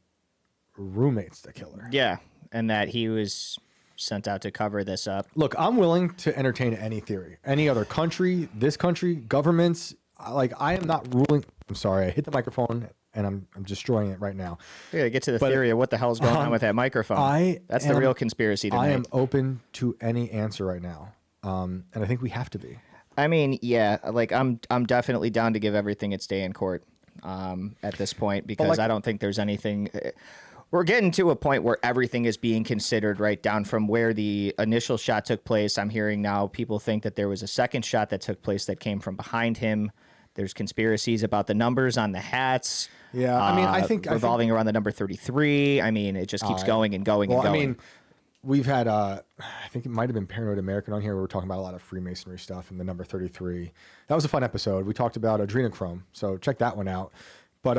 Speaker 1: roommate's the killer.
Speaker 2: Yeah, and that he was sent out to cover this up.
Speaker 1: Look, I'm willing to entertain any theory. Any other country, this country, governments. Like, I am not ruling. I'm sorry, I hit the microphone and I'm destroying it right now.
Speaker 2: We gotta get to the theory of what the hell's going on with that microphone. That's the real conspiracy tonight.
Speaker 1: I am open to any answer right now, and I think we have to be.
Speaker 2: I mean, yeah, like I'm definitely down to give everything its day in court at this point, because I don't think there's anything. We're getting to a point where everything is being considered, right down from where the initial shot took place. I'm hearing now people think that there was a second shot that took place that came from behind him. There's conspiracies about the numbers on the hats.
Speaker 1: Yeah, I mean, I think
Speaker 2: revolving around the number 33. I mean, it just keeps going and going and going.
Speaker 1: I mean, we've had, I think it might have been Paranoid American on here. We were talking about a lot of Freemasonry stuff and the number 33. That was a fun episode. We talked about adrenochrome, so check that one out. But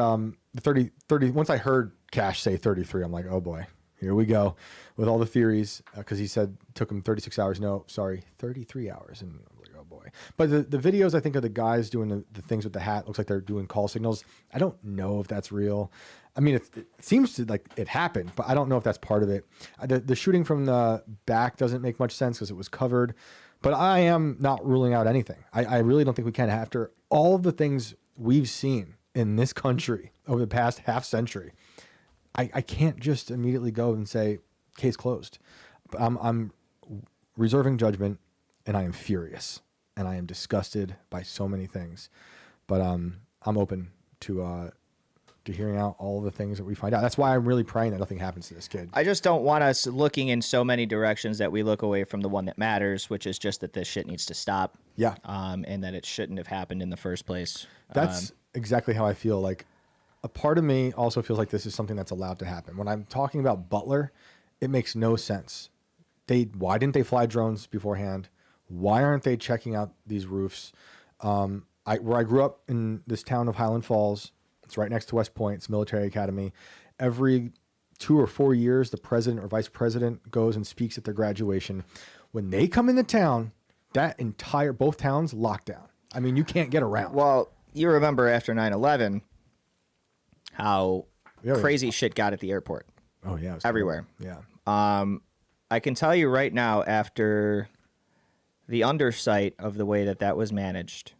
Speaker 1: the 30, once I heard Cash say 33, I'm like, oh boy, here we go with all the theories. Because he said it took him 36 hours. No, sorry, 33 hours. And I'm like, oh boy. But the videos, I think, of the guys doing the things with the hat, looks like they're doing call signals. I don't know if that's real. I mean, it seems to like it happened, but I don't know if that's part of it. The shooting from the back doesn't make much sense because it was covered. But I am not ruling out anything. I really don't think we can. After all of the things we've seen in this country over the past half century, I can't just immediately go and say case closed. I'm reserving judgment, and I am furious, and I am disgusted by so many things. But I'm open to hearing out all the things that we find out. That's why I'm really praying that nothing happens to this kid.
Speaker 2: I just don't want us looking in so many directions that we look away from the one that matters, which is just that this shit needs to stop.
Speaker 1: Yeah.
Speaker 2: And that it shouldn't have happened in the first place.
Speaker 1: That's exactly how I feel. Like, a part of me also feels like this is something that's allowed to happen. When I'm talking about Butler, it makes no sense. Why didn't they fly drones beforehand? Why aren't they checking out these roofs? Where I grew up in this town of Highland Falls, it's right next to West Point. It's a military academy. Every 2 or 4 years, the president or vice president goes and speaks at their graduation. When they come into town, both towns lock down. I mean, you can't get around.
Speaker 2: Well, you remember after 9/11 how crazy shit got at the airport.
Speaker 1: Oh yeah,
Speaker 2: everywhere.
Speaker 1: Yeah.
Speaker 2: I can tell you right now, after the undersight of the way that was managed,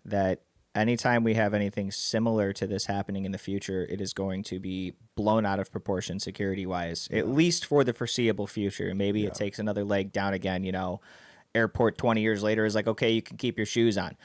Speaker 2: that anytime we have anything similar to this happening in the future, it is going to be blown out of proportion security-wise, at least for the foreseeable future. Maybe it takes another leg down again, Airport 20 years later is like, okay, you can keep your shoes on,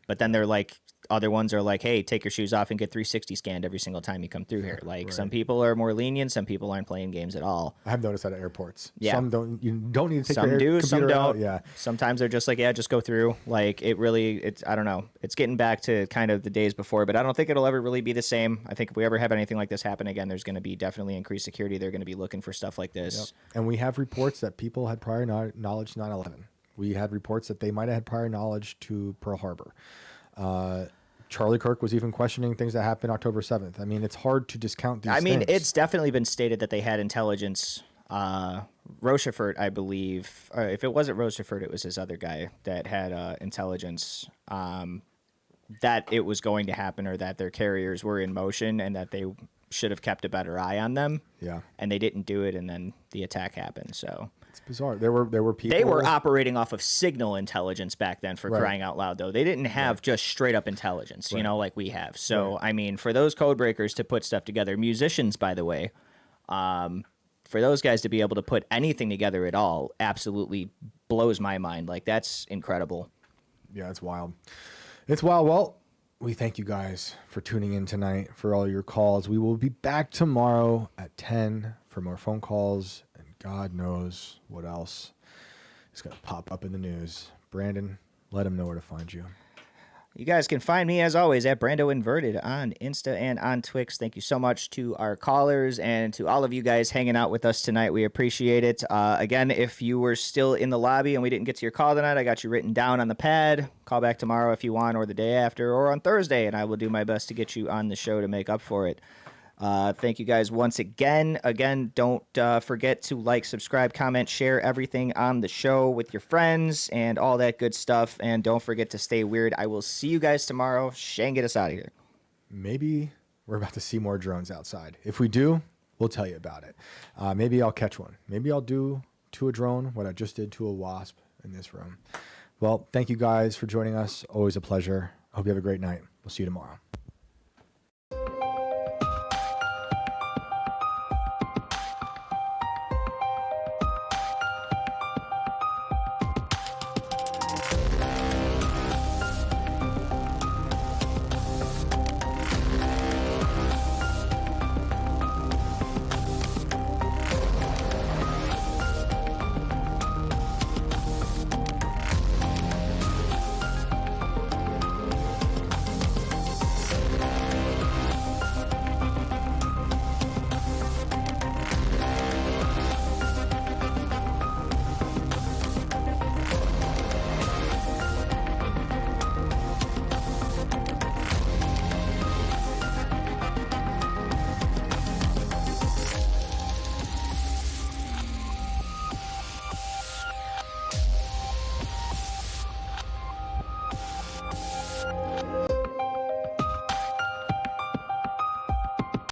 Speaker 2: but then they're like, other ones are like, hey, take your shoes off and get 360 scanned every single time you come through here. Like, some people are more lenient, some people aren't playing games at all.
Speaker 1: I have noticed that at airports.
Speaker 2: Yeah.
Speaker 1: Some don't. You don't need to take
Speaker 2: some
Speaker 1: your
Speaker 2: do,
Speaker 1: computer
Speaker 2: some don't.
Speaker 1: out. Yeah.
Speaker 2: Sometimes they're just like, yeah, just go through. Like, it's I don't know. It's getting back to kind of the days before, but I don't think it'll ever really be the same. I think if we ever have anything like this happen again, there's going to be definitely increased security. They're going to be looking for stuff like this.
Speaker 1: Yep. And we have reports that people had prior knowledge to 9/11. We had reports that they might have had prior knowledge to Pearl Harbor. Charlie Kirk was even questioning things that happened October 7th. I mean, it's hard to discount these things.
Speaker 2: It's definitely been stated that they had intelligence. Rochefort, I believe, if it wasn't Rochefort, it was his other guy that had intelligence that it was going to happen, or that their carriers were in motion and that they should have kept a better eye on them.
Speaker 1: Yeah.
Speaker 2: And they didn't do it, and then the attack happened. So
Speaker 1: it's bizarre. There were people.
Speaker 2: They were operating off of signal intelligence back then, for crying out loud, though. They didn't have just straight up intelligence, like we have. So, I mean, for those code breakers to put stuff together, musicians, by the way, for those guys to be able to put anything together at all absolutely blows my mind. Like, that's incredible.
Speaker 1: Yeah, it's wild. It's wild. Well, we thank you guys for tuning in tonight, for all your calls. We will be back tomorrow at 10 for more phone calls, and God knows what else is going to pop up in the news. Brandon, let them know where to find you.
Speaker 2: You guys can find me, as always, at Brando Inverted on Insta and on Twix. Thank you so much to our callers and to all of you guys hanging out with us tonight. We appreciate it. Again, if you were still in the lobby and we didn't get to your call tonight, I got you written down on the pad. Call back tomorrow if you want, or the day after, or on Thursday, and I will do my best to get you on the show to make up for it. Thank you guys once again. Again, don't forget to like, subscribe, comment, share everything on the show with your friends and all that good stuff. And don't forget to stay weird. I will see you guys tomorrow. Shane, get us out of here.
Speaker 1: Maybe we're about to see more drones outside. If we do, we'll tell you about it. Maybe I'll catch one. Maybe I'll do to a drone what I just did to a wasp in this room. Well, thank you guys for joining us. Always a pleasure. Hope you have a great night. We'll see you tomorrow.